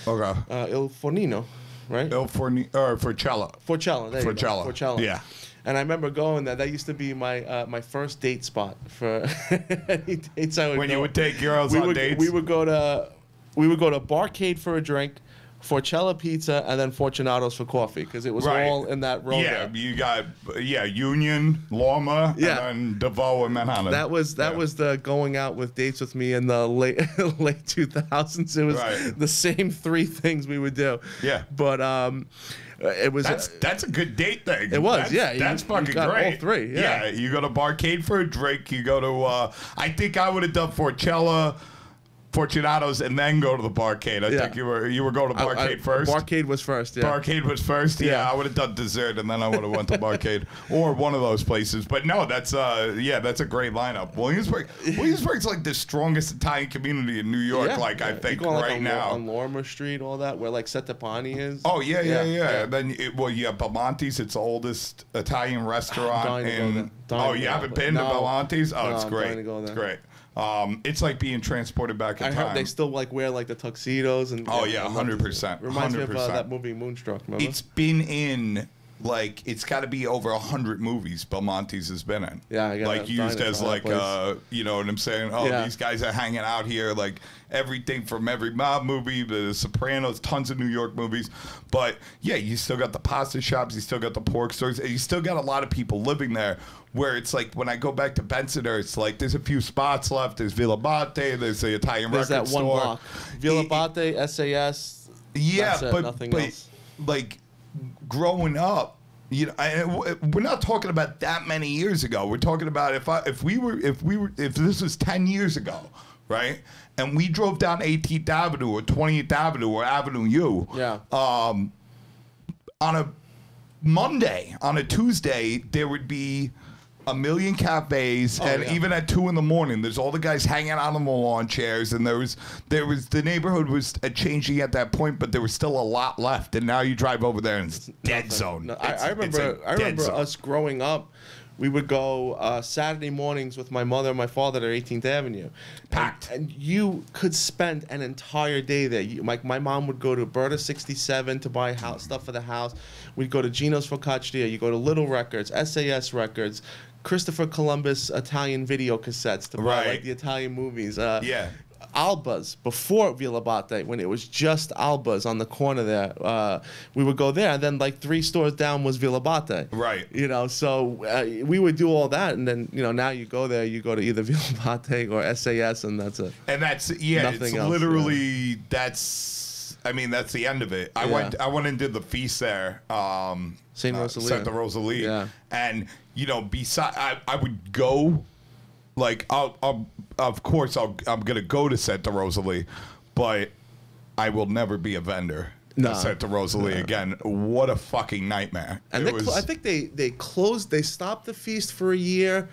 Okay. Il Fornino. Right? Or Forcella. Forcella. There you go. Forcella. Yeah. And I remember going there. That used to be my first date spot for any dates I would go. When you would take girls on dates? We would go to Barcade for a drink, Forcella Pizza, and then Fortunato's for coffee, because it was all in that row. Yeah, there. you got Union, Loma, and then DeVoe and Manhattan. That was the going out with dates with me in the late 2000s. It was the same three things we would do. Yeah, but it was that's a good date thing. It was, that's fucking great. All three, yeah. You go to Barcade for a drink. You go to I think I would have done Forcella, Fortunato's, and then go to the Barcade. I think you were going to Barcade first. Barcade was first. Yeah. Barcade was first. Yeah, I would have done dessert, and then I would have went to Barcade or one of those places. But no, that's a great lineup. Williamsburg's like the strongest Italian community in New York. I think right now on Lorimer Street, all that where like Settepani is. Oh yeah. And then you have Belmonte's. It's the oldest Italian restaurant. You haven't been to Belmonte's? Oh, it's great. It's great. It's like being transported back in time. I heard they still like wear like the tuxedos and. Oh yeah, 100%. Reminds me of that movie Moonstruck. Remember? It's been in it's got to be over 100 movies Belmonte's has been in. Yeah, I got used as you know what I'm saying? Oh, these guys are hanging out here, like everything from every mob movie, The Sopranos, tons of New York movies. But yeah, you still got the pasta shops, you still got the pork stores, and you still got a lot of people living there. Where it's like when I go back to Bensonhurst, it's like there's a few spots left. There's Villa Bate, there's the Italian record store. There's that one block. Villa Bate, SAS. Yeah, but nothing else. Like growing up, we're not talking about that many years ago. We're talking about if this was 10 years ago, right? And we drove down 18th Avenue or 20th Avenue or Avenue U. Yeah. On a Monday, on a Tuesday, there would be a million cafes, even at 2 a.m, there's all the guys hanging out on the lawn chairs, and there was the neighborhood was changing at that point, but there was still a lot left, and now you drive over there and it's dead zone. No, I remember us growing up. We would go Saturday mornings with my mother and my father to 18th Avenue. Packed. And you could spend an entire day there. My mom would go to Berta 67 to buy stuff for the house. We'd go to Gino's Focaccia. You go to Little Records, SAS Records, Christopher Columbus Italian video cassettes to buy like the Italian movies. Alba's before Villa Bate, when it was just Alba's on the corner there. We would go there, and then like 3 stores down was Villa Bate. Right. So we would do all that, and then now you go there, you go to either Villa Bate or SAS, and that's it. And that's it's else, literally that's the end of it. I went and did the feast there. Santa Rosalia. Yeah. And beside I would go. Like of course I'm gonna go to Santa Rosalie, but I will never be a vendor at Santa Rosalie again. What a fucking nightmare! And I think they closed. They stopped the feast for a year,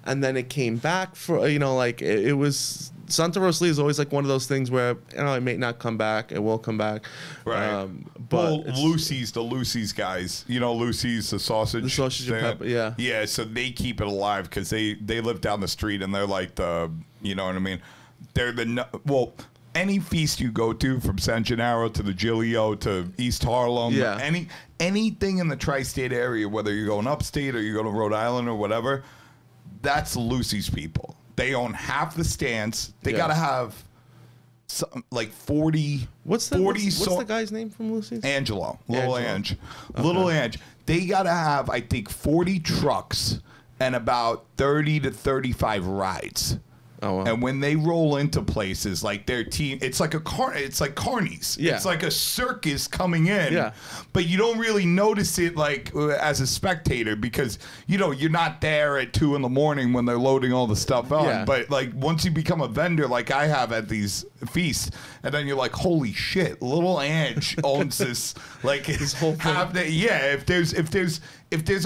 and then it came back for it was. Santa Rosalie is always like one of those things where it may not come back, it will come back. Right. But Lucy's, the Lucy's guys, Lucy's, the sausage and pepper, yeah. Yeah, so they keep it alive because they live down the street and they're like you know what I mean? They're any feast you go to, from San Gennaro to the Giglio to East Harlem, anything in the tri-state area, whether you're going upstate or you go to Rhode Island or whatever, that's Lucy's people. They own half the stands. They gotta have like 40. What's the guy's name from Lucy's? Angelo, Little Ange, Little Ange. They gotta have, I think, 40 trucks and about 30 to 35 rides. Oh, wow. And when they roll into places, like their team, it's like it's like carnies. Yeah. It's like a circus coming in. Yeah. But you don't really notice it like as a spectator because, you know, you're not there at 2 in the morning when they're loading all the stuff on. Yeah. But like once you become a vendor like I have at these feasts, and then you're like, holy shit, little Ange owns this like this whole thing. Yeah, if there's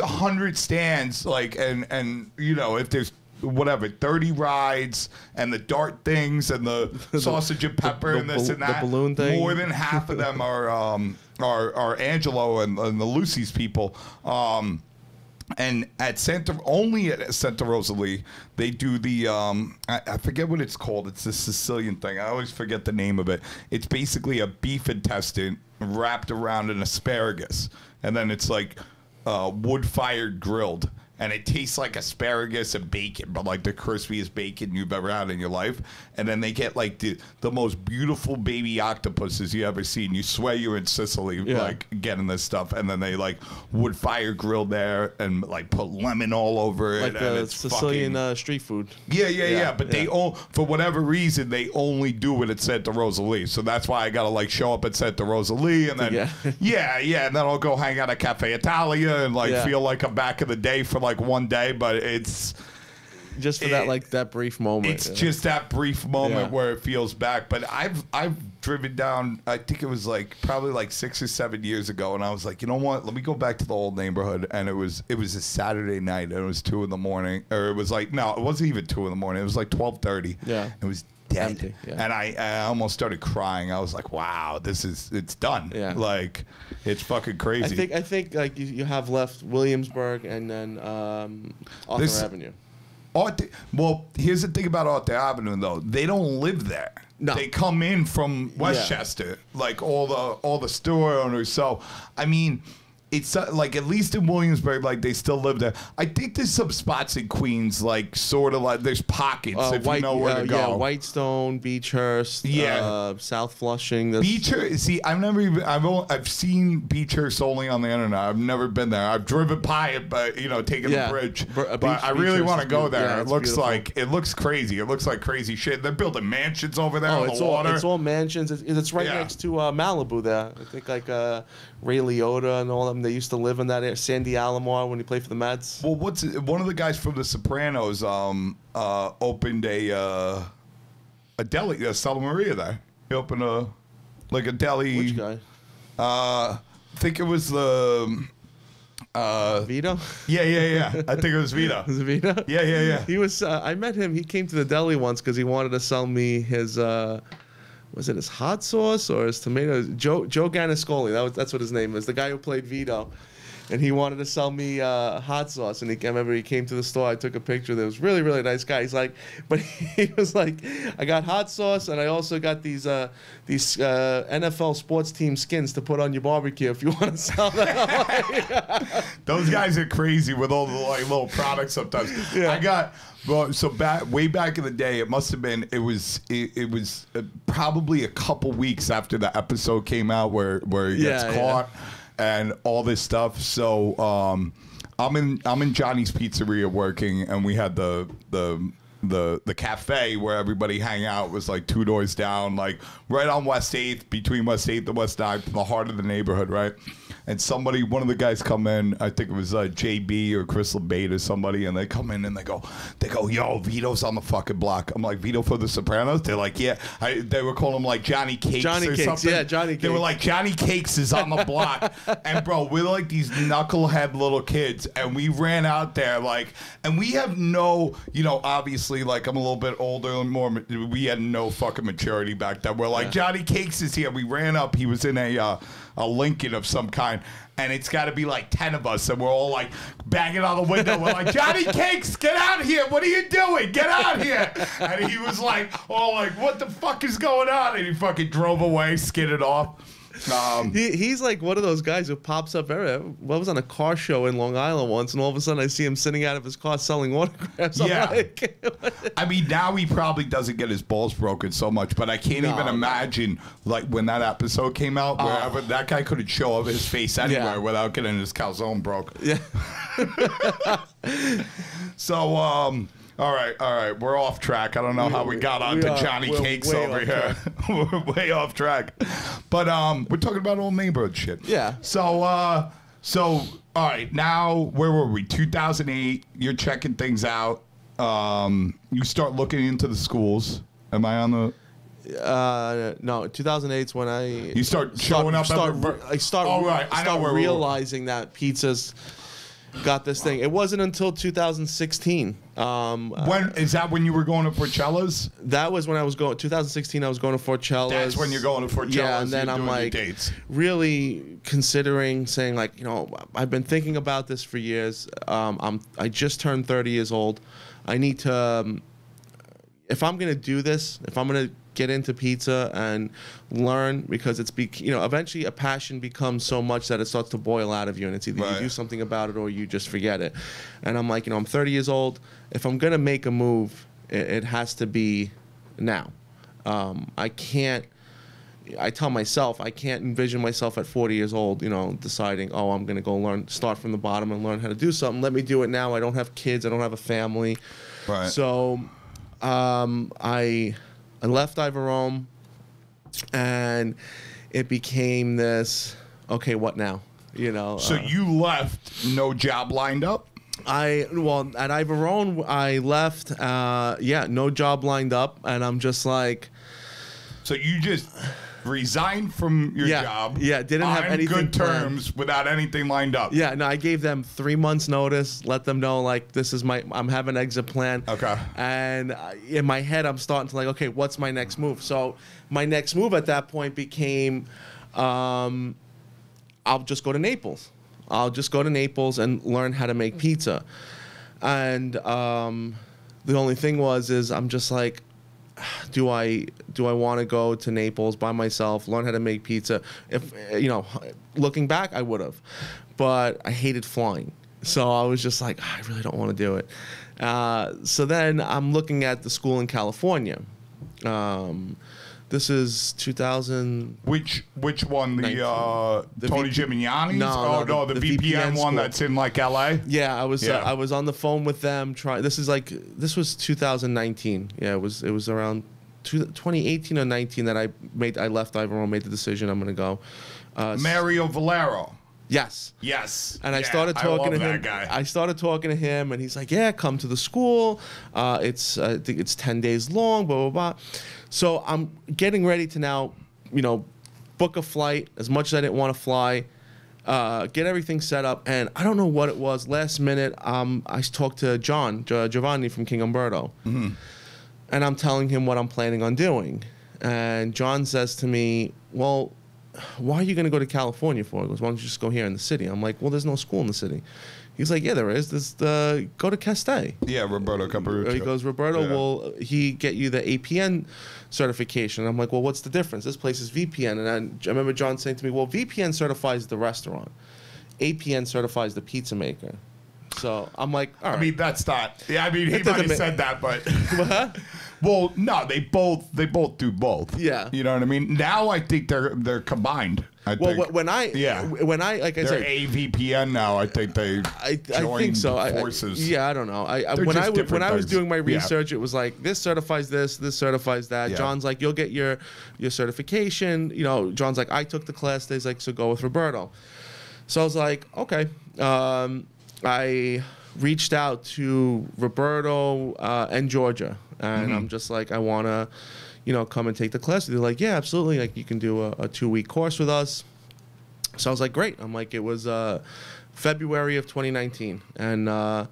100 stands, like and you know, if there's whatever 30 rides and the dart things and the sausage and pepper and this and that, the balloon thing. more than half of them are Angelo and the Lucy's people. And at Santa Rosalie, they do the I forget what it's called. It's the Sicilian thing. I always forget the name of it. It's basically a beef intestine wrapped around an asparagus, and then it's like wood-fired grilled. And it tastes like asparagus and bacon, but like the crispiest bacon you've ever had in your life. And then they get like the most beautiful baby octopuses you ever seen. You swear you're in Sicily, like getting this stuff. And then they like wood fire grill there and like put lemon all over it. Like and it's Sicilian street food. Yeah. But they for whatever reason, they only do it at Santa Rosalie. So that's why I gotta like show up at Santa Rosalie and then and then I'll go hang out at Cafe Italia and like feel like I'm back in the day for like one day, but it's just for that brief moment. It's just that brief moment where it feels back. But I've driven down, I think it was like probably like 6 or 7 years ago, and I was like, you know what? Let me go back to the old neighborhood. And it was a Saturday night, and it was 2 in the morning, or it was like no, it wasn't even 2 in the morning. It was like 12:30. Yeah, it was dead. Empty, and I almost started crying. I was like, wow, it's done. Yeah. Like it's fucking crazy. I think like you have left Williamsburg and then Arthur Avenue. Well, here's the thing about Arthur Avenue though. They don't live there. No. They come in from Westchester, like all the store owners. So I mean, it's like at least in Williamsburg, like they still live there. I think there's some spots in Queens, like sort of like there's pockets if you know where to go. Yeah, Whitestone, Beechhurst, South Flushing. Beechhurst. See, I've seen Beechhurst only on the internet. I've never been there. I've driven by it, but you know, taking the bridge. But I really want to go there. It looks crazy. It looks like crazy shit. They're building mansions over there on the water. It's all mansions. It's right next to Malibu there. I think like Ray Liotta and all them. They used to live in that area. Sandy Alomar when he played for the Mets. Well, one of the guys from The Sopranos opened a deli, Santa Maria there. He opened a deli. Which guy? I think it was the Vito? Yeah. I think it was Vito. Was it Vito? Yeah. He was. I met him. He came to the deli once because he wanted to sell me his. Was it his hot sauce or his tomatoes? Joe Ganascoli. That's what his name is. The guy who played Vito. And he wanted to sell me hot sauce. And I remember he came to the store. I took a picture. There was really, really nice guy. He's like, but he was like, I got hot sauce and I also got these NFL sports team skins to put on your barbecue if you want to sell them. Those guys are crazy with all the like little products sometimes. Yeah. I got. Well, so way back in the day, it must have been. It was probably a couple weeks after the episode came out where he gets caught and all this stuff. So I'm in Johnny's Pizzeria working, and we had the cafe where everybody hang out was like 2 doors down, like right on West 8th, between West 8th and West 9th, in the heart of the neighborhood, right? And one of the guys come in, I think it was JB or Chris LeBate or somebody, and they come in and they go, yo, Vito's on the fucking block. I'm like, Vito for The Sopranos? They're like, yeah. They were calling him like Johnny Cakes or something. Yeah, Johnny Cakes. They were like, Johnny Cakes is on the block. And bro, we're like these knucklehead little kids, and we ran out there like, and we have no, you know, obviously like I'm a little bit older and more, we had no fucking maturity back then. We're like, Johnny Cakes is here. We ran up. He was in a Lincoln of some kind, and it's got to be like 10 of us, and we're all like banging on the window. We're like, Johnny Cakes, get out here! What are you doing? Get out here! And he was like, all like, what the fuck is going on? And he fucking drove away, skidded off. He's like one of those guys who pops up everywhere. I was on a car show in Long Island once, and all of a sudden I see him sitting out of his car selling autographs. I'm like, I mean, now he probably doesn't get his balls broken so much, but I can't even imagine like when that episode came out, wherever that guy couldn't show up his face anywhere without getting his calzone broke. Yeah. So All right. We're off track. I don't know how we got on to Johnny Cakes over here. We're way off track. But we're talking about old neighborhood shit. Yeah. So all right, now where were we? 2008. You're checking things out. You start looking into the schools. Am I on the? No, 2008 is when you start showing up. I start realizing that pizzas got this thing. It wasn't until 2016. When is that? When you were going to Porcella's? That was when I was going. 2016, I was going to Porcella's. That's when you're going to Porcella's. Yeah, and then I'm like really considering saying like, you know, I've been thinking about this for years. I just turned 30 years old. I need to. If I'm gonna do this, if I'm gonna get into pizza and learn, because it's eventually a passion becomes so much that it starts to boil out of you, and it's either you do something about it or you just forget it. And I'm like, I'm 30 years old. If I'm gonna make a move, it has to be now. I tell myself I can't envision myself at 40 years old, deciding, oh, I'm gonna go start from the bottom and learn how to do something. Let me do it now. I don't have kids. I don't have a family. Right. So I left Ivorome, and it became this, okay, what now? So you left, no job lined up? At Ivorome, I left, no job lined up, and I'm just like... So you just resigned from your job. Yeah, didn't have anything good terms planned. Without anything lined up. Yeah, no, I gave them 3 months notice, let them know like this is I'm having an exit plan. Okay. And in my head, I'm starting to like, okay, what's my next move? So my next move at that point became, I'll just go to Naples. I'll just go to Naples and learn how to make pizza. And the only thing is I'm just like, do I want to go to Naples by myself, learn how to make pizza? If looking back, I would have, but I hated flying, so I was just like, I really don't want to do it. So then I'm looking at the school in California. This is 2000. Which one? The Tony Gimignani's? No, the VPN one that's in like LA. Yeah, I was on the phone with them. This was 2019. Yeah, it was around 2018 or 19 that I left Ivorome, made the decision I'm going to go. Mario Valero. Yes. And I started talking to him. I started talking to him, and he's like, "Yeah, come to the school. I think it's 10 days long. Blah blah blah." So I'm getting ready to now, book a flight. As much as I didn't want to fly, get everything set up, and I don't know what it was. Last minute, I talked to Giovanni from King Umberto, and I'm telling him what I'm planning on doing, and John says to me, "Well, why are you going to go to California for?" He goes, "Why don't you just go here in the city?" I'm like, "Well, there's no school in the city." He's like, "Yeah, there is. Go to Castell." Yeah, Roberto Caparuccio. He goes, "Roberto will get you the APN certification." I'm like, "Well, what's the difference? This place is VPN." And I remember John saying to me, "Well, VPN certifies the restaurant. APN certifies the pizza maker." So I'm like, all right. I mean, that's not. Yeah, I mean, he might have said that, but. What? Well, no, they both do both. Yeah. You know what I mean? Now I think they're combined. When I like I they're said, AVPN now. I think they I think so. Forces. I don't know. When I was doing my research, it was like this certifies this certifies that. Yeah. John's like, you'll get your certification. John's like, I took the class. He's like, so go with Roberto. So I was like, okay. I reached out to Roberto and Georgia, and I'm just like, I want to, come and take the class. They're like, yeah, absolutely. Like, you can do a 2-week course with us. So I was like, great. I'm like, it was February of 2019, and I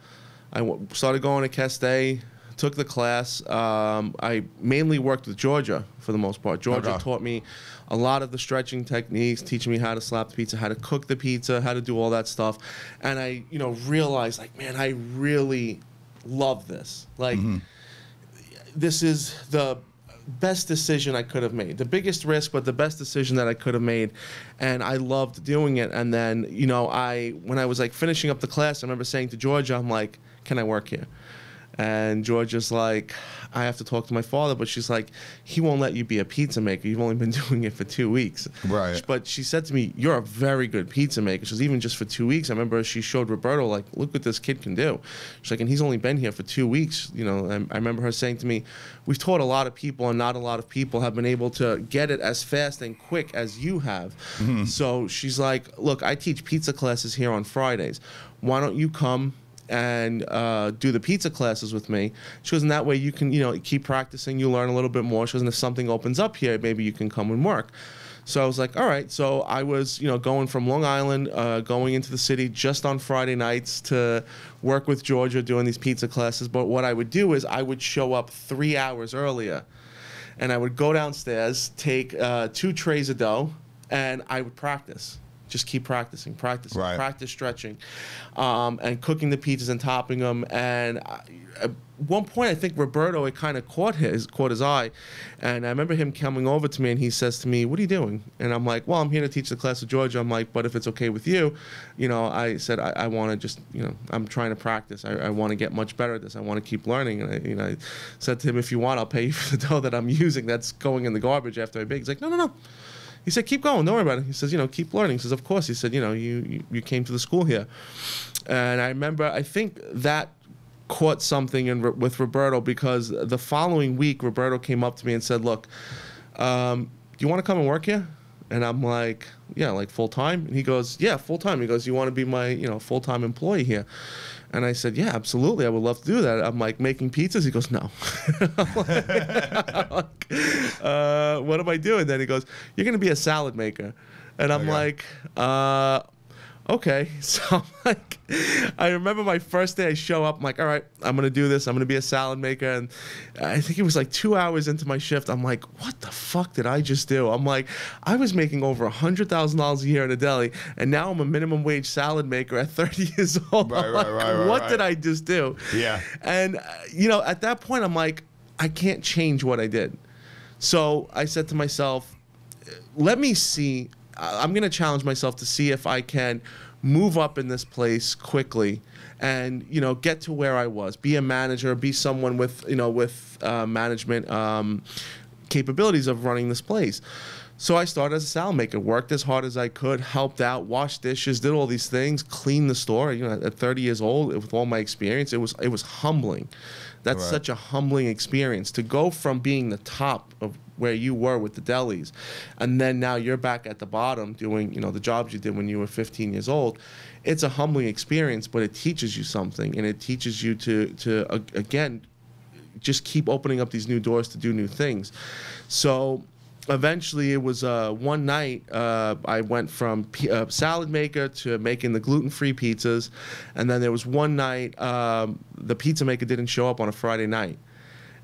started going to Castell, took the class. I mainly worked with Georgia for the most part. Georgia taught me a lot of the stretching techniques, teaching me how to slap the pizza, how to cook the pizza, how to do all that stuff. And I, realized, like, man, I really love this. Like, this is the best decision I could have made. The biggest risk, but the best decision that I could have made. And I loved doing it. And then, when I was like finishing up the class, I remember saying to Georgia, I'm like, can I work here? And Georgia's like, I have to talk to my father, but she's like, he won't let you be a pizza maker. You've only been doing it for 2 weeks. Right. But she said to me, you're a very good pizza maker. She says, even just for 2 weeks. I remember she showed Roberto, like, look what this kid can do. She's like, and he's only been here for 2 weeks. You know, and I remember her saying to me, we've taught a lot of people, and not a lot of people have been able to get it as fast and quick as you have. Mm-hmm. So she's like, look, I teach pizza classes here on Fridays. Why don't you come and do the pizza classes with me? She goes, and that way you can, you know, keep practicing, you learn a little bit more. She goes, and if something opens up here, maybe you can come and work. So I was like, all right. So I was, you know, going from Long Island, going into the city just on Friday nights to work with Georgia doing these pizza classes. But what I would do is I would show up 3 hours earlier, and I would go downstairs, take 2 trays of dough, and I would practice. Just keep practicing, right. Practice stretching, and cooking the pizzas and topping them. And at one point, I think Roberto, it kind of caught his eye. And I remember him coming over to me, and he says to me, what are you doing? And I'm like, well, I'm here to teach the class of Georgia. I'm like, but if it's okay with you, you know, I said, I want to just, you know, I'm trying to practice. I want to get much better at this. I want to keep learning. And I said to him, if you want, I'll pay you for the dough that I'm using that's going in the garbage after I bake. He's like, no. He said, keep going, don't worry about it. He says, you know, keep learning. He says, of course. He said, you know, you came to the school here. And I remember, I think that caught something with Roberto, because the following week, Roberto came up to me and said, look, do you want to come and work here? And I'm like, yeah, like full-time? And he goes, yeah, full-time. He goes, you want to be my, you know, full-time employee here? And I said, yeah, absolutely. I would love to do that. I'm like, making pizzas? He goes, no. I'm like, what am I doing then? He goes, you're going to be a salad maker. And I'm like, okay. So I'm like, I remember my first day I show up, I'm like, all right, I'm going to do this. I'm going to be a salad maker. And I think it was like 2 hours into my shift. I'm like, what the fuck did I just do? I'm like, I was making over $100,000 a year in a deli, and now I'm a minimum wage salad maker at 30 years old. Right, what did I just do? Yeah. And, you know, at that point, I'm like, I can't change what I did. So I said to myself, let me see. I'm going to challenge myself to see if I can move up in this place quickly and, you know, get to where I was, be a manager, be someone with, you know, with management capabilities of running this place. So I started as a salad maker, worked as hard as I could, helped out, washed dishes, did all these things, cleaned the store. You know, at 30 years old, with all my experience, it was humbling. That's right. Such a humbling experience to go from being the top of where you were with the delis, and then now you're back at the bottom doing, you know, the jobs you did when you were 15 years old. It's a humbling experience, but it teaches you something, and it teaches you to again, just keep opening up these new doors to do new things. So eventually it was one night I went from salad maker to making the gluten-free pizzas, and then there was one night the pizza maker didn't show up on a Friday night.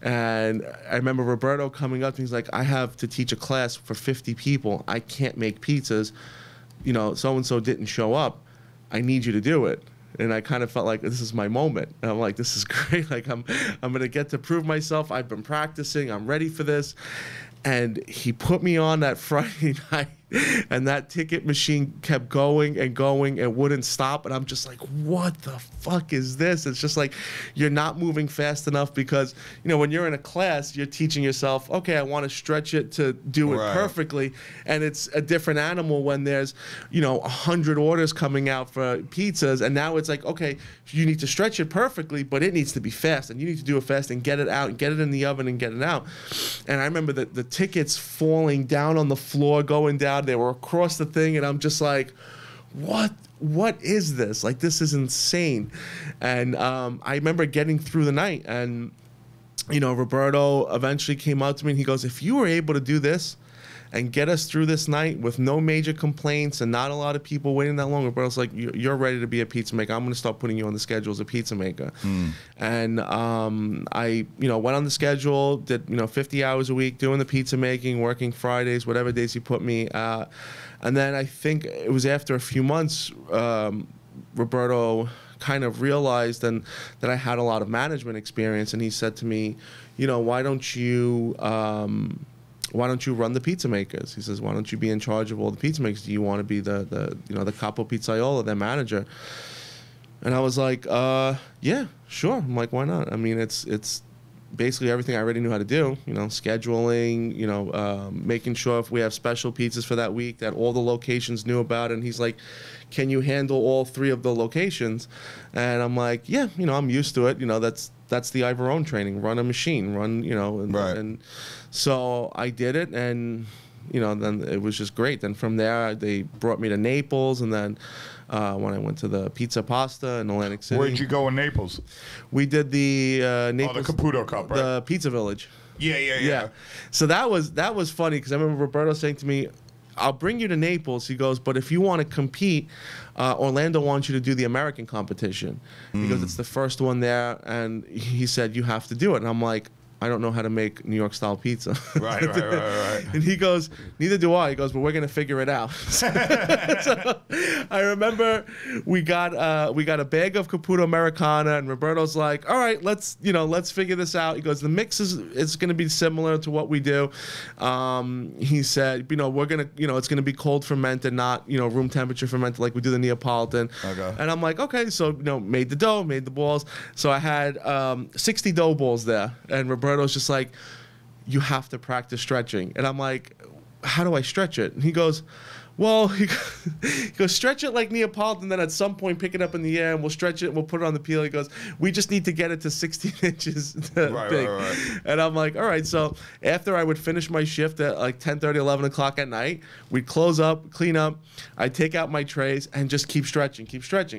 And I remember Roberto coming up to me, he's like, I have to teach a class for 50 people. I can't make pizzas. You know, so-and-so didn't show up. I need you to do it. And I kind of felt like this is my moment. And I'm like, this is great. Like, I'm going to get to prove myself. I've been practicing. I'm ready for this. And he put me on that Friday night, and that ticket machine kept going and going and wouldn't stop. And I'm just like, what the fuck is this? It's just like, you're not moving fast enough, because, you know, when you're in a class, you're teaching yourself, okay, I want to stretch it to do it perfectly. And it's a different animal when there's, you know, 100 orders coming out for pizzas. And now it's like, okay, you need to stretch it perfectly, but it needs to be fast, and you need to do it fast and get it out and get it in the oven and get it out. And I remember that the tickets falling down on the floor, going down. They were across the thing, and I'm just like, what is this? Like, this is insane. And I remember getting through the night, and, you know, Roberto eventually came out to me, and he goes, if you were able to do this and get us through this night with no major complaints and not a lot of people waiting that long, Roberto's like, you're ready to be a pizza maker. I'm going to start putting you on the schedule as a pizza maker. And I, you know, went on the schedule, did, you know, 50 hours a week doing the pizza making, working Fridays, whatever days he put me. And then I think it was after a few months, Roberto kind of realized that I had a lot of management experience, and he said to me, you know, why don't you run the pizza makers? He says, why don't you be in charge of all the pizza makers? Do you want to be the you know, the capo pizzaiolo, their manager? And I was like, yeah, sure. I'm like, why not? I mean, it's basically everything I already knew how to do, you know, scheduling, you know, making sure if we have special pizzas for that week that all the locations knew about it. And he's like, can you handle all 3 of the locations? And I'm like, yeah, you know, I'm used to it. You know, that's the Ivorone training, run a machine, you know. And so I did it, and, you know, then it was just great. Then from there, they brought me to Naples, and then when I went to the Pizza Pasta in Atlantic City. Where'd you go in Naples? We did the Naples, the Caputo Cup, right? The Pizza Village. Yeah. So that was funny, because I remember Roberto saying to me, I'll bring you to Naples. He goes, but if you want to compete, Orlando wants you to do the American competition because it's the first one there. And he said, you have to do it. And I'm like, I don't know how to make New York style pizza. Right. And he goes, neither do I. He goes, but we're gonna figure it out. So I remember we got a bag of Caputo Americana, and Roberto's like, all right, let's figure this out. He goes, the mix is gonna be similar to what we do. He said, you know, we're gonna, you know, it's gonna be cold fermented, not, you know, room temperature fermented like we do the Neapolitan. Okay. And I'm like, okay, so, you know, made the dough, made the balls. So I had 60 dough balls there, and Roberto's just like, you have to practice stretching. And I'm like, how do I stretch it? And he goes, well, he goes, stretch it like Neapolitan, then at some point pick it up in the air, and we'll stretch it and we'll put it on the peel. He goes, we just need to get it to 16 inches big. Right. And I'm like, all right. So after I would finish my shift at like 10:30, 11 o'clock at night, we'd close up, clean up, I'd take out my trays and just keep stretching.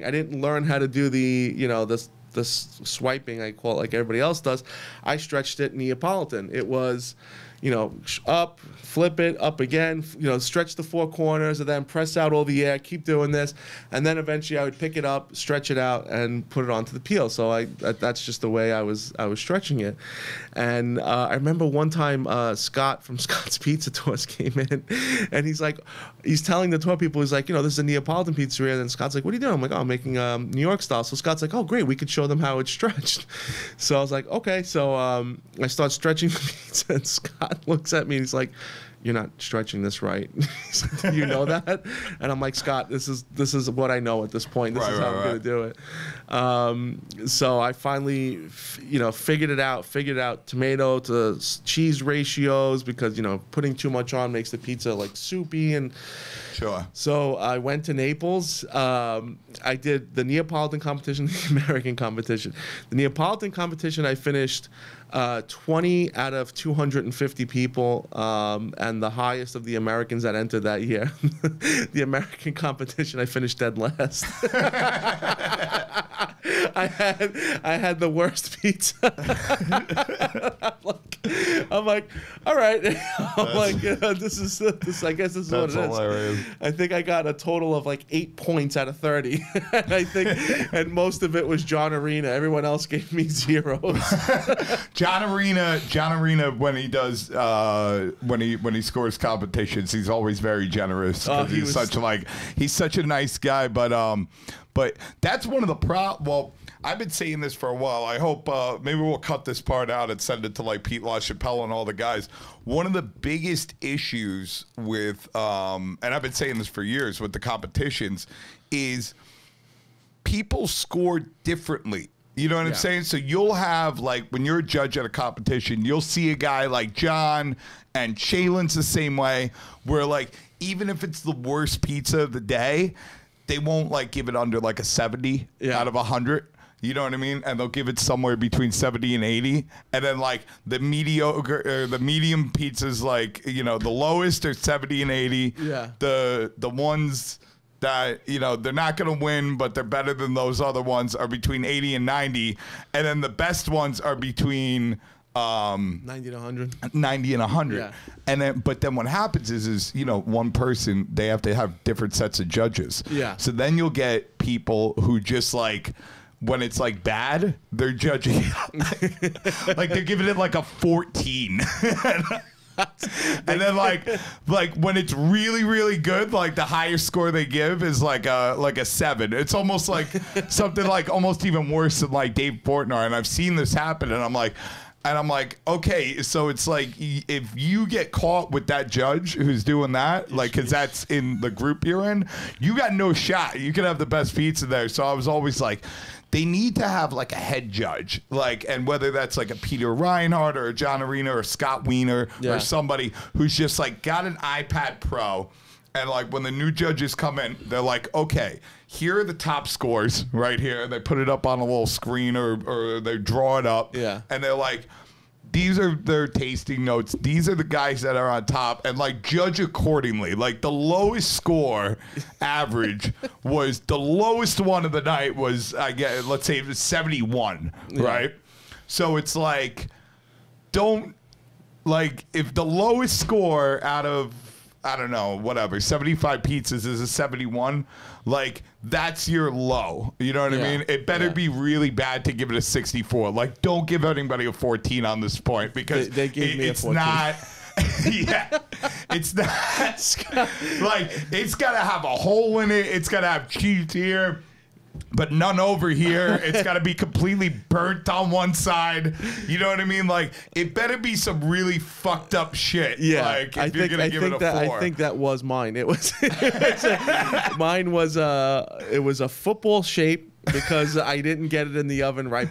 I didn't learn how to do the, you know, this swiping, I call it, like everybody else does. I stretched it Neapolitan. It was, you know, up, flip it, up again, you know, stretch the 4 corners, and then press out all the air, keep doing this, and then eventually I would pick it up, stretch it out, and put it onto the peel. So that's just the way I was stretching it. And I remember one time Scott from Scott's Pizza Tours came in, and he's telling the tour people, he's like, you know, this is a Neapolitan pizzeria, and then Scott's like, what are you doing? I'm like, oh, I'm making New York style. So Scott's like, oh, great, we could show them how it's stretched. So I was like, okay. So I start stretching the pizza, and Scott looks at me and he's like, you're not stretching this right. Do you know that? And I'm like, Scott, this is what I know at this point. This is how I'm going to do it. So I finally, you know, figured it out tomato to cheese ratios, because, you know, putting too much on makes the pizza like soupy. And sure. So I went to Naples. I did the Neapolitan competition, the American competition. The Neapolitan competition, I finished 20 out of 250 people, and the highest of the Americans that entered that year. The American competition, I finished dead last. I had the worst pizza. I'm like, all right. I'm like, this. I guess this is what it is. Hilarious. I think I got a total of like 8 points out of 30. And most of it was John Arena. Everyone else gave me zeros. John Arena, when he does when he scores competitions, he's always very generous. He's such a nice guy. But that's one of the well, I've been saying this for a while. I hope maybe we'll cut this part out and send it to like Pete LaChapelle and all the guys. One of the biggest issues with and I've been saying this for years with the competitions is people score differently. You know what I'm saying? So you'll have, like, when you're a judge at a competition, you'll see a guy like John, and Shaylin's the same way, where, like, even if it's the worst pizza of the day, they won't, like, give it under, like, a 70 out of 100. You know what I mean? And they'll give it somewhere between 70 and 80. And then, like, the mediocre, or the medium pizzas, like, you know, the lowest are 70 and 80. Yeah. The ones that, you know, they're not going to win, but they're better than those other ones, are between 80 and 90. And then the best ones are between 90 to 100. 90 and 100. Yeah. And then, but then what happens is, you know, one person, they have to have different sets of judges. Yeah. So then you'll get people who just, like, when it's like bad, they're judging it. Like they're giving it like a 14. And then like when it's really, really good, like the highest score they give is like a 7. It's almost like something like almost even worse than like Dave Portnoy. And I've seen this happen, and I'm like, And I'm like, okay, so it's like if you get caught with that judge who's doing that, like, because that's in the group you're in, you got no shot. You could have the best pizza there. So I was always like, they need to have like a head judge, like, and whether that's like a Peter Reinhardt or a John Arena or Scott Wiener or somebody who's just like got an iPad Pro. And like when the new judges come in, they're like, okay, here are the top scores right here. They put it up on a little screen or they draw it up. Yeah. And they're like, these are their tasting notes. These are the guys that are on top, and like judge accordingly. Like the lowest score average was the lowest one of the night was, I guess, let's say it was 71, right? So it's like, don't, like, if the lowest score out of, I don't know, whatever, 75 pizzas is a 71, like, that's your low. You know what I mean? It better be really bad to give it a 64. Like, don't give anybody a 14 on this point because they gave me a 14. Not... yeah, it's not... like, it's got to have a hole in it. It's got to have cheese here, but none over here. It's got to be completely burnt on one side. You know what I mean? Like, it better be some really fucked up shit. Yeah, like, if you're gonna give it a 4. I think that was mine. It was mine was it was a football shape because I didn't get it in the oven right.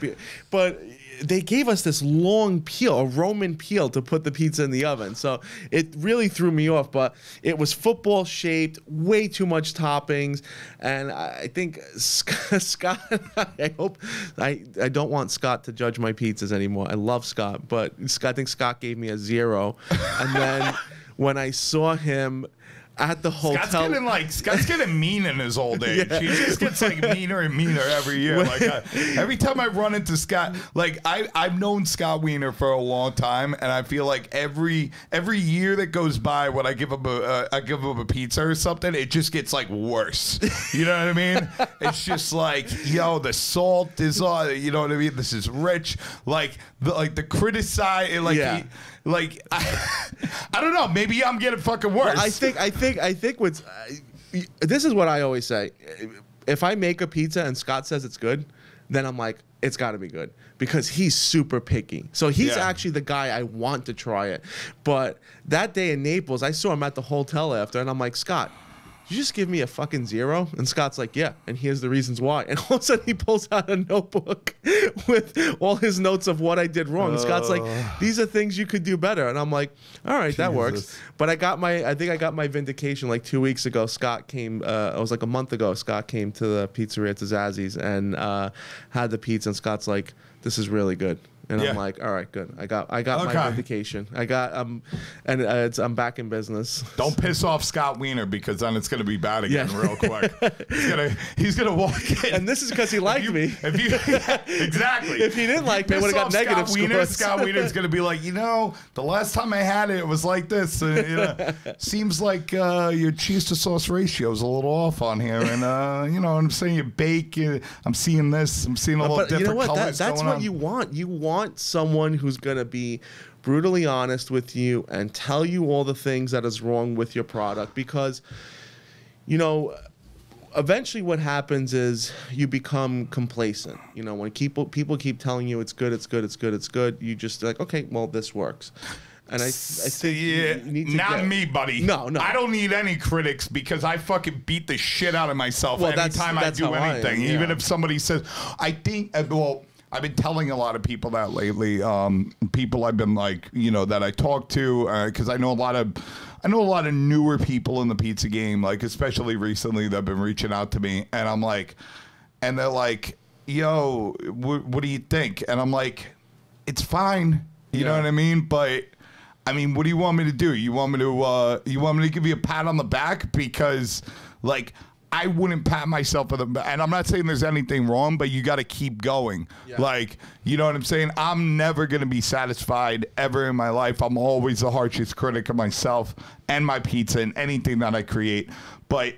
But they gave us this long peel, a Roman peel, to put the pizza in the oven. So it really threw me off, but it was football shaped, way too much toppings. And I think Scott, I don't want Scott to judge my pizzas anymore. I love Scott, but I think Scott gave me a 0. And then when I saw him at the hotel, Scott's getting mean in his old age. He just gets like meaner and meaner every year. Like every time I run into Scott, like I've known Scott Wiener for a long time, and I feel like every year that goes by when I give him a pizza or something, it just gets like worse. You know what I mean? It's just like, yo, the salt is on. You know what I mean? This is rich. Like the criticize like I don't know. Maybe I'm getting fucking worse. Well, I think what's this is what I always say. If I make a pizza and Scott says it's good, then I'm like, it's got to be good because he's super picky. So he's actually the guy I want to try it. But that day in Naples, I saw him at the hotel after, and I'm like, Scott, you just give me a fucking 0? And Scott's like, yeah, and here's the reasons why. And all of a sudden he pulls out a notebook with all his notes of what I did wrong. And Scott's like, these are things you could do better. And I'm like, all right, that works. But I think I got my vindication like 2 weeks ago. Scott came, it was like a month ago, Scott came to the pizzeria to Zazzy's and had the pizza, and Scott's like, this is really good. And I'm like, all right, good. I got my vindication. I'm back in business. Don't piss off Scott Wiener because then it's gonna be bad again real quick. He's gonna walk in. And this is because he liked me. Exactly. If he didn't like me, I would have got negative scores. Scott Wiener's gonna be like, the last time I had it, it was like this. Seems like your cheese to sauce ratio is a little off on here, and I'm saying you bake. I'm seeing this. I'm seeing a little different colors. That's what you want. You want someone who's going to be brutally honest with you and tell you all the things that is wrong with your product, because eventually what happens is you become complacent. When people keep telling you it's good, you just like, okay, well, this works. And I think you need to not me, buddy. No. I don't need any critics because I fucking beat the shit out of myself anytime I do anything. Even if somebody says, I think, I've been telling a lot of people that lately. People I've been like, that I talk to, because I know a lot of newer people in the pizza game, like especially recently, that've been reaching out to me, and I'm like, and they're like, yo, what do you think? And I'm like, it's fine, you know what I mean? But I mean, what do you want me to do? You want me to give you a pat on the back because, like, I wouldn't pat myself on the back. And I'm not saying there's anything wrong, but you got to keep going. Yeah. Like, you know what I'm saying? I'm never going to be satisfied ever in my life. I'm always the harshest critic of myself and my pizza and anything that I create. But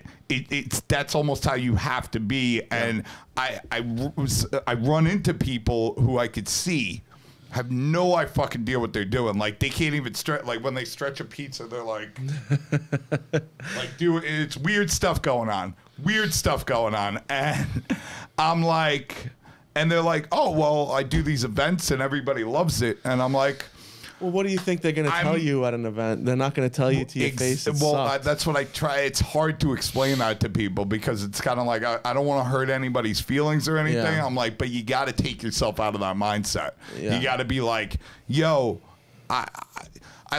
that's almost how you have to be. Yeah. And I run into people who I could see have no fucking idea what they're doing. Like, they can't even stretch. Like, when they stretch a pizza, they're like, dude, it's weird stuff going on. And I'm like, And they're like, oh, well, I do these events and everybody loves it. And I'm like, well, what do you think they're going to tell you at an event? They're not going to tell you to your face. Well, that's what I try. It's hard to explain that to people because it's kind of like I don't want to hurt anybody's feelings or anything. Yeah. I'm like, but you got to take yourself out of that mindset. Yeah. You got to be like, yo, I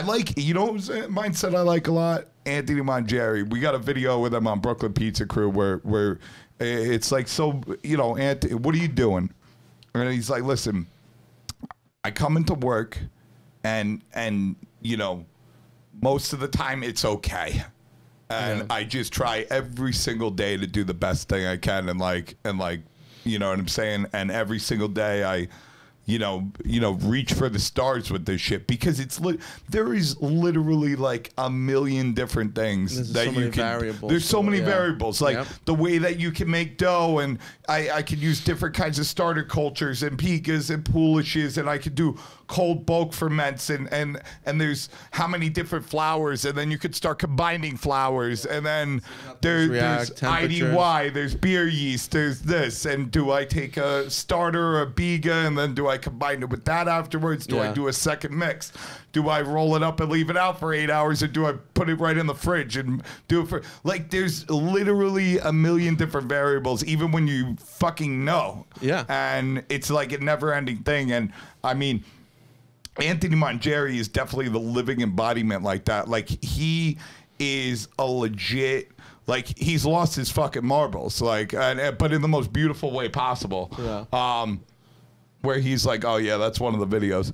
like, you know, mindset I like a lot? Anthony Mangieri. We got a video with him on Brooklyn Pizza Crew where it's like, so, you know, Anthony, what are you doing? And he's like, listen, I come into work and you know, most of the time it's okay. And I just try every single day to do the best thing I can and like, you know what I'm saying? And every single day I, you know, reach for the stars with this shit because there is literally like a million different things that you can. Variables. There's so many variables, like the way that you can make dough, and I could use different kinds of starter cultures and pikas and poolishes, and I could do cold bulk ferments, and there's how many different flours, and then you could start combining flours, and then there's IDY, there's beer yeast, there's this, and do I take a starter or a biga, and then do I combine it with that afterwards? Do I do a second mix? Do I roll it up and leave it out for 8 hours, or do I put it right in the fridge and do it for, like, there's literally a million different variables, even when you fucking know. Yeah. And it's like a never-ending thing, and I mean, Anthony Mangieri is definitely the living embodiment like that. Like, he is a legit, like, he's lost his fucking marbles, like, but in the most beautiful way possible. Yeah. Where he's like, oh yeah, that's one of the videos.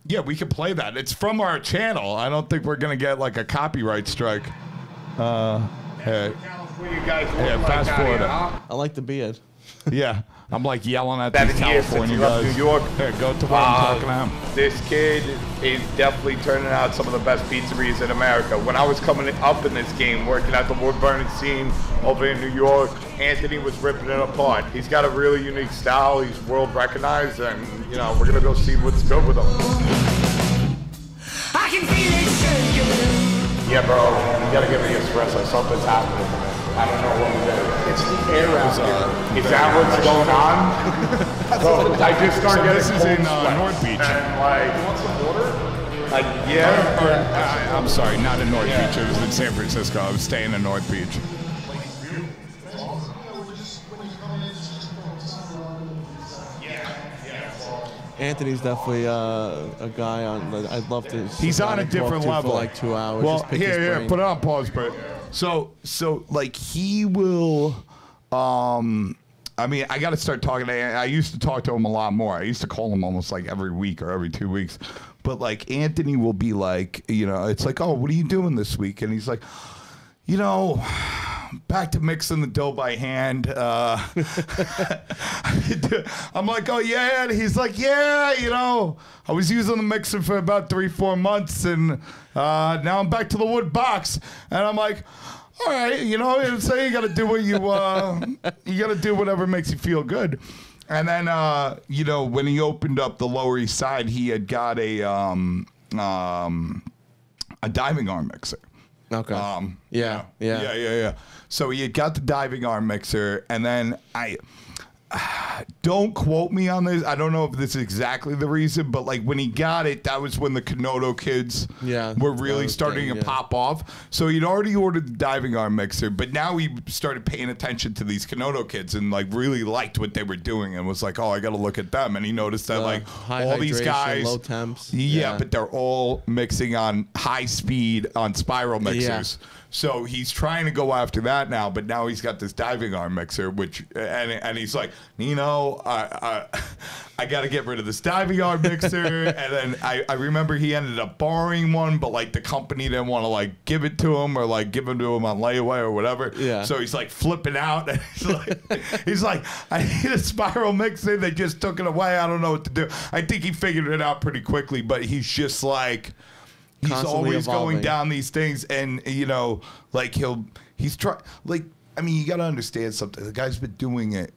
Yeah, we can play that. It's from our channel. I don't think we're gonna get like a copyright strike. Hey, fast forward. I like the beard. Yeah. I'm like yelling at these California guys. New York. Here, go to where I'm talking to him. This kid is definitely turning out some of the best pizzerias in America. When I was coming up in this game, working at the wood-burning scene over in New York, Anthony was ripping it apart. He's got a really unique style. He's world recognized, and you know we're gonna go see what's good with him. I can feel it. Yeah, bro. You gotta give me espresso. Something's happening. I don't know what it is. It's the air out here. Is that what's going on? So I just started getting this is in North Beach. And like, you want some water? Yeah. I'm sorry, not in North Beach. It was in San Francisco. I was staying in North Beach. Anthony's definitely a guy on. I'd love to. He's on a different level. For like 2 hours. Well, here, put it on pause, Bert. So like he will. I mean, I got to start talking to him. I used to talk to him a lot more. I used to call him almost like every week or every 2 weeks. But like Anthony will be like, you know, it's like, oh, what are you doing this week? And he's like, you know, back to mixing the dough by hand. I'm like, oh yeah. And he's like, yeah, you know, I was using the mixer for about 3-4 months, and now I'm back to the wood box. And I'm like, all right, you know, so you got to do what you got to do whatever makes you feel good. And then, you know, when he opened up the Lower East Side, he had got a diving arm mixer. Okay. Yeah. So he had got the diving arm mixer, and then don't quote me on this. I don't know if this is exactly the reason, but like when he got it, that was when the Kenoto kids were really starting to pop off. So he'd already ordered the diving arm mixer, but now he started paying attention to these Kenoto kids and like really liked what they were doing and was like, oh, I got to look at them. And he noticed that like all these guys, low temps. Yeah, but they're all mixing on high speed on spiral mixers. Yeah. So he's trying to go after that now, but now he's got this diving arm mixer, which and he's like, you know, I got to get rid of this diving arm mixer. And then I remember he ended up borrowing one, but like the company didn't want to like give it to him or like give it to him on layaway or whatever. Yeah. So he's like flipping out. And he's like, I need a spiral mixer. They just took it away. I don't know what to do. I think he figured it out pretty quickly, but he's just like, he's always going down these things, and you know, like he's trying. Like, I mean, you got to understand something. The guy's been doing it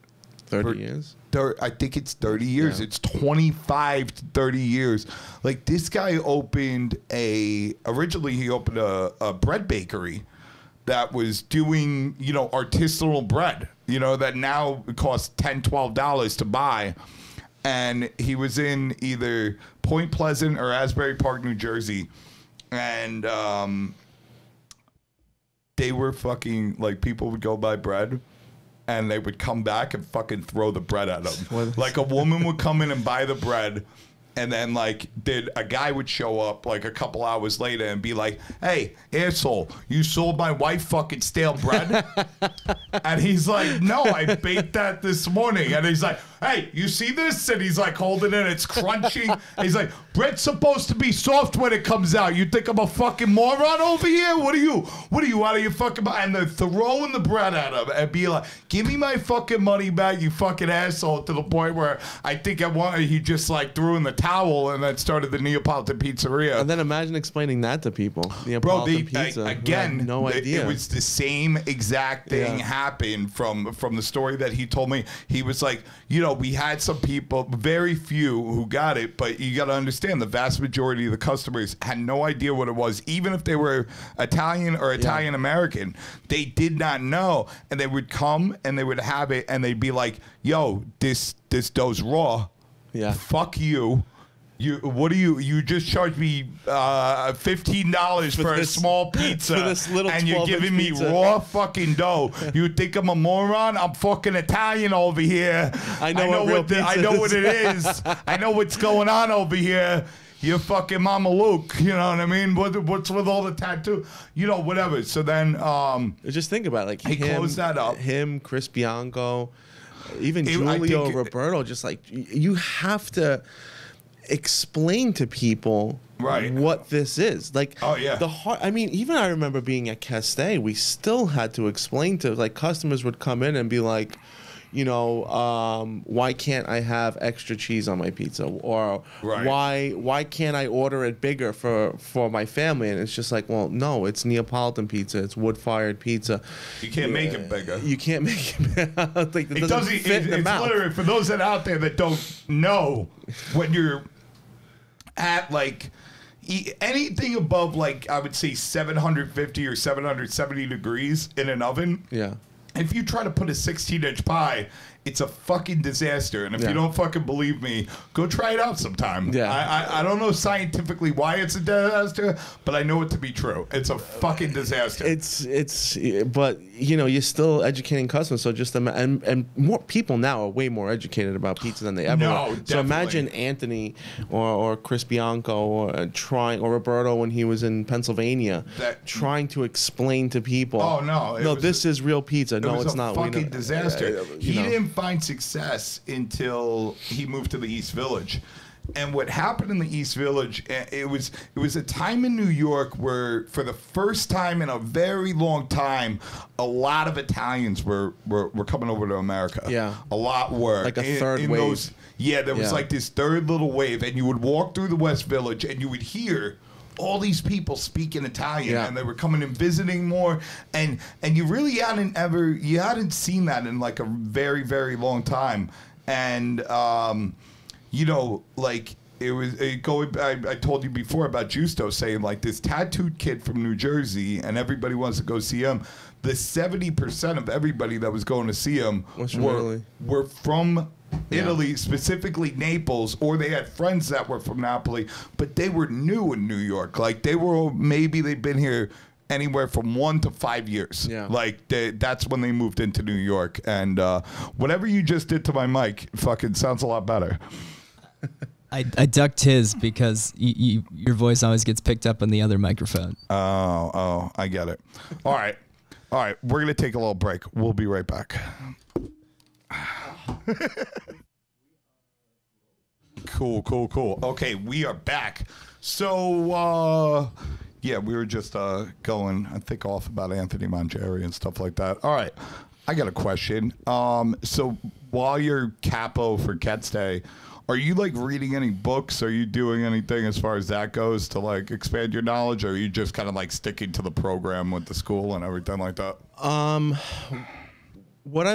30 years. I think it's 30 years. Yeah. It's 25 to 30 years. Like this guy opened originally he opened a bread bakery that was doing, you know, artisanal bread, you know, that now costs $10, $12 to buy. And he was in either Point Pleasant or Asbury Park, New Jersey. And they were fucking, like, people would go buy bread and they would come back and fucking throw the bread at them. Like, a woman would come in and buy the bread. And then, like, a guy would show up, like, a couple hours later and be like, hey, asshole, you sold my wife fucking stale bread? And he's like, no, I baked that this morning. And he's like, hey, you see this? And he's like holding it, it's crunchy. And he's like, bread's supposed to be soft when it comes out. You think I'm a fucking moron over here? What are you out of your fucking mind? And they're throwing the bread at him and be like, give me my fucking money back, you fucking asshole, to the point where I think he just, like, threw in the towel and then started the Neapolitan Pizzeria. And then imagine explaining that to people. Neapolitan Pizza. Again, no idea. It was the same exact thing happened from the story that he told me. He was like, you know, we had some people, very few, who got it, but you got to understand the vast majority of the customers had no idea what it was, even if they were Italian or Italian American. They did not know, and they would come and they would have it, and they'd be like, "Yo, this dough's raw. Yeah, fuck you." You just charged me $15 for a small pizza, for this little, and you're giving me raw fucking dough. You think I'm a moron? I'm fucking Italian over here. I know what it is. I know what's going on over here. You're fucking Mama Luke, you know what I mean? What's with all the tattoo? You know, whatever. So then, just think about it, like he closed that up. Him, Chris Bianco, even Giulio Roberto. Just like you have to explain to people what this is. Like, I mean, even I remember being at Castell, we still had to explain to, like, customers would come in and be like, you know, why can't I have extra cheese on my pizza? Or why can't I order it bigger for my family? And it's just like, well, no, it's Neapolitan pizza. It's wood-fired pizza. You can't make it bigger. You can't make it like, it doesn't fit in the mouth. Literally, for those that are out there that don't know, when you're at, like, anything above, like, I would say 750 or 770 degrees in an oven. Yeah. If you try to put a 16-inch pie, it's a fucking disaster. And if you don't fucking believe me, go try it out sometime. Yeah. I don't know scientifically why it's a disaster, but I know it to be true. It's a fucking disaster. But, you know, you're still educating customers. So just and more people now are way more educated about pizza than they ever were. Definitely. So imagine Anthony or Chris Bianco or Roberto when he was in Pennsylvania trying to explain to people. Oh no! This is real pizza. No, it's not. It was a fucking disaster. He didn't find success until he moved to the East Village. And what happened in the East Village, it was a time in New York where, for the first time in a very long time, a lot of Italians were coming over to America. Yeah. A lot were. Like a third wave. There was like this third little wave, and you would walk through the West Village and you would hear all these people speaking Italian, and they were coming and visiting more, and you really hadn't seen that in, like, a very, very long time. And you know, like, I told you before about Justo saying, like, this tattooed kid from New Jersey, and everybody wants to go see him. The 70% of everybody that was going to see him were from Italy, specifically Naples, or they had friends that were from Napoli, but they were new in New York. Like, they've been here anywhere from 1 to 5 years. Yeah. Like, that's when they moved into New York. And whatever you just did to my mic fucking sounds a lot better. I ducked his because your voice always gets picked up on the other microphone. Oh, I get it. All right, we're going to take a little break. We'll be right back. Cool. Okay, we are back. So, we were just going, I think, off about Anthony Mangieri and stuff like that. All right, I got a question. So while you're capo for Cats Day, are you, like, reading any books? Are you doing anything as far as that goes to, like, expand your knowledge? Or are you just kind of, like, sticking to the program with the school and everything like that? I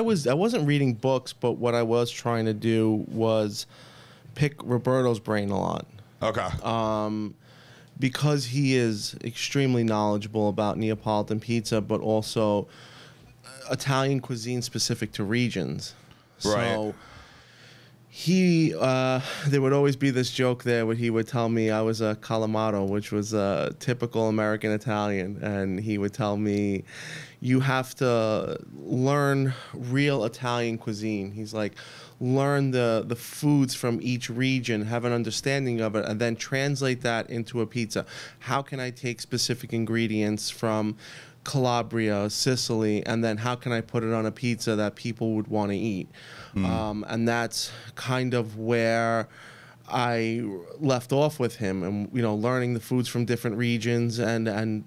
wasn't reading books, but what I was trying to do was pick Roberto's brain a lot. Okay. because he is extremely knowledgeable about Neapolitan pizza, but also Italian cuisine specific to regions. Right. So there would always be this joke there where he would tell me I was a calamato, which was a typical American Italian, and he would tell me, you have to learn real Italian cuisine. He's like, learn the foods from each region, have an understanding of it, and then translate that into a pizza. How can I take specific ingredients from Calabria, Sicily, and then how can I put it on a pizza that people would want to eat? And that's kind of where I left off with him, and learning the foods from different regions, and I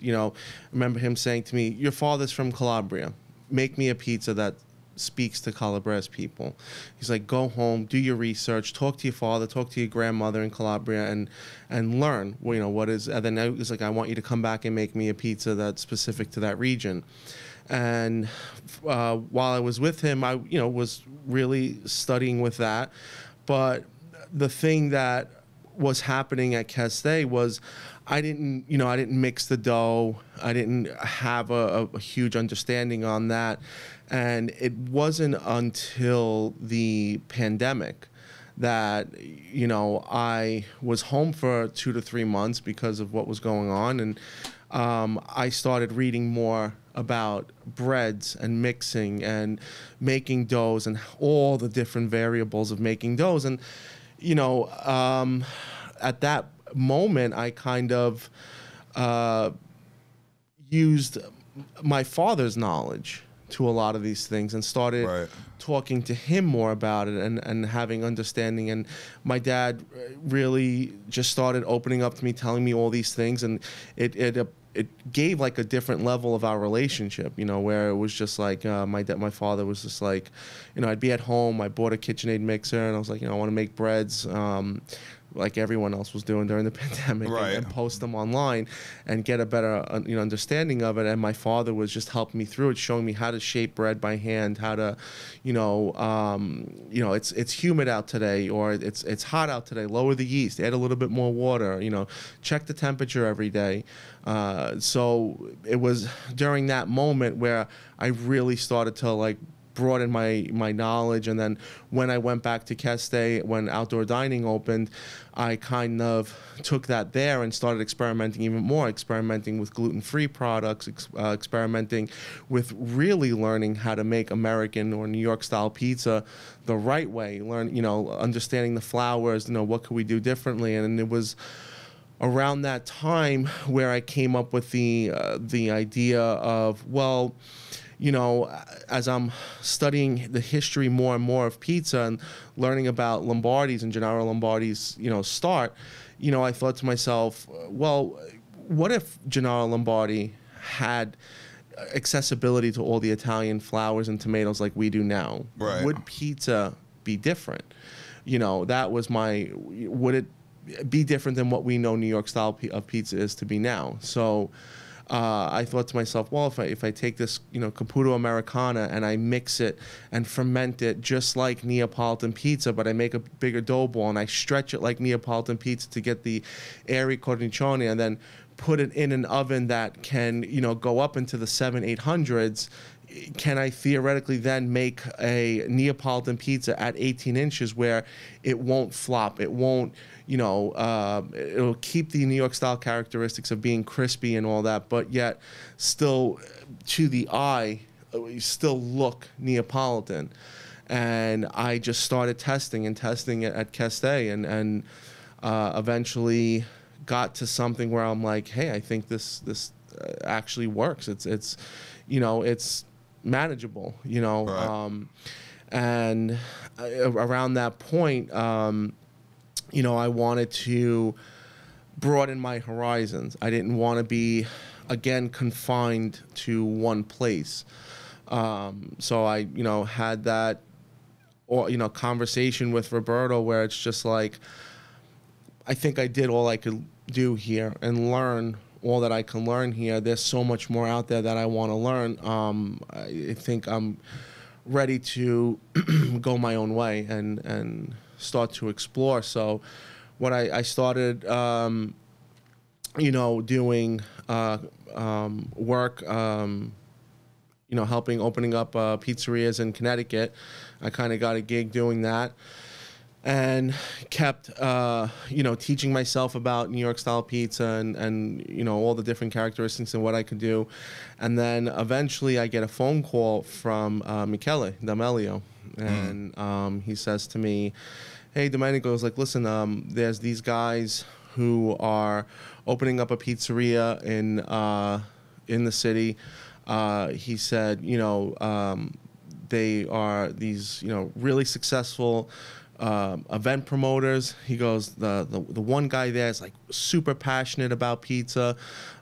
remember him saying to me, your father's from Calabria, make me a pizza that speaks to Calabrese people. He's like, go home, do your research, talk to your father, talk to your grandmother in Calabria, and learn what is. And then I was like, I want you to come back and make me a pizza that's specific to that region. And while I was with him, I was really studying with that. But the thing that was happening at Castell was I didn't mix the dough. I didn't have a huge understanding on that. And it wasn't until the pandemic that I was home for 2 to 3 months because of what was going on, and I started reading more about breads and mixing and making doughs and all the different variables of making doughs. And at that moment, I kind of used my father's knowledge to a lot of these things and started talking to him more about it and having understanding. And my dad really just started opening up to me, telling me all these things, and it gave like a different level of our relationship, where it was just like my father was just like, I'd be at home, I bought a KitchenAid mixer, and I was like, I want to make breads, like everyone else was doing during the pandemic, and post them online and get a better understanding of it. And my father was just helping me through it, showing me how to shape bread by hand, how to it's humid out today, or it's hot out today, lower the yeast, add a little bit more water, check the temperature every day. So it was during that moment where I really started to broaden my knowledge. And then when I went back to Castell, when outdoor dining opened, I kind of took that there and started experimenting even more, experimenting with gluten-free products, experimenting with really learning how to make American or New York style pizza the right way, understanding the flours, what could we do differently. And it was around that time where I came up with the idea of, well, as I'm studying the history more and more of pizza and learning about Lombardi's and Gennaro Lombardi's, start, I thought to myself, well, what if Gennaro Lombardi had accessibility to all the Italian flours and tomatoes like we do now? Right. Would pizza be different? That was would it be different than what we know New York style of pizza is to be now? So I thought to myself, well, if I take this, Caputo Americana and I mix it and ferment it just like Neapolitan pizza, but I make a bigger dough ball and I stretch it like Neapolitan pizza to get the airy cornicione, and then put it in an oven that can, go up into the 700-800s, can I theoretically then make a Neapolitan pizza at 18 inches where it won't flop, it won't, it'll keep the New York style characteristics of being crispy and all that, but yet still to the eye, still look Neapolitan. And I just started testing it at Castell, and eventually got to something where I'm like, hey, I think this actually works. It's manageable, Right. And around that point, I wanted to broaden my horizons. I didn't want to be, again, confined to one place. So I, had that, conversation with Roberto where it's just like, I think I did all I could do here and learn all that I can learn here. There's so much more out there that I want to learn. I think I'm ready to go my own way and start to explore. So what I started you know, doing work, you know, helping opening up pizzerias in Connecticut. I kind of got a gig doing that, and kept, you know, teaching myself about New York style pizza and, you know, all the different characteristics and what I could do. And then eventually I get a phone call from Michele D'Amelio, and he says to me, hey, Domenico, is like, listen, there's these guys who are opening up a pizzeria in the city. He said, you know, they are these, you know, really successful event promoters. He goes, the one guy there is like super passionate about pizza,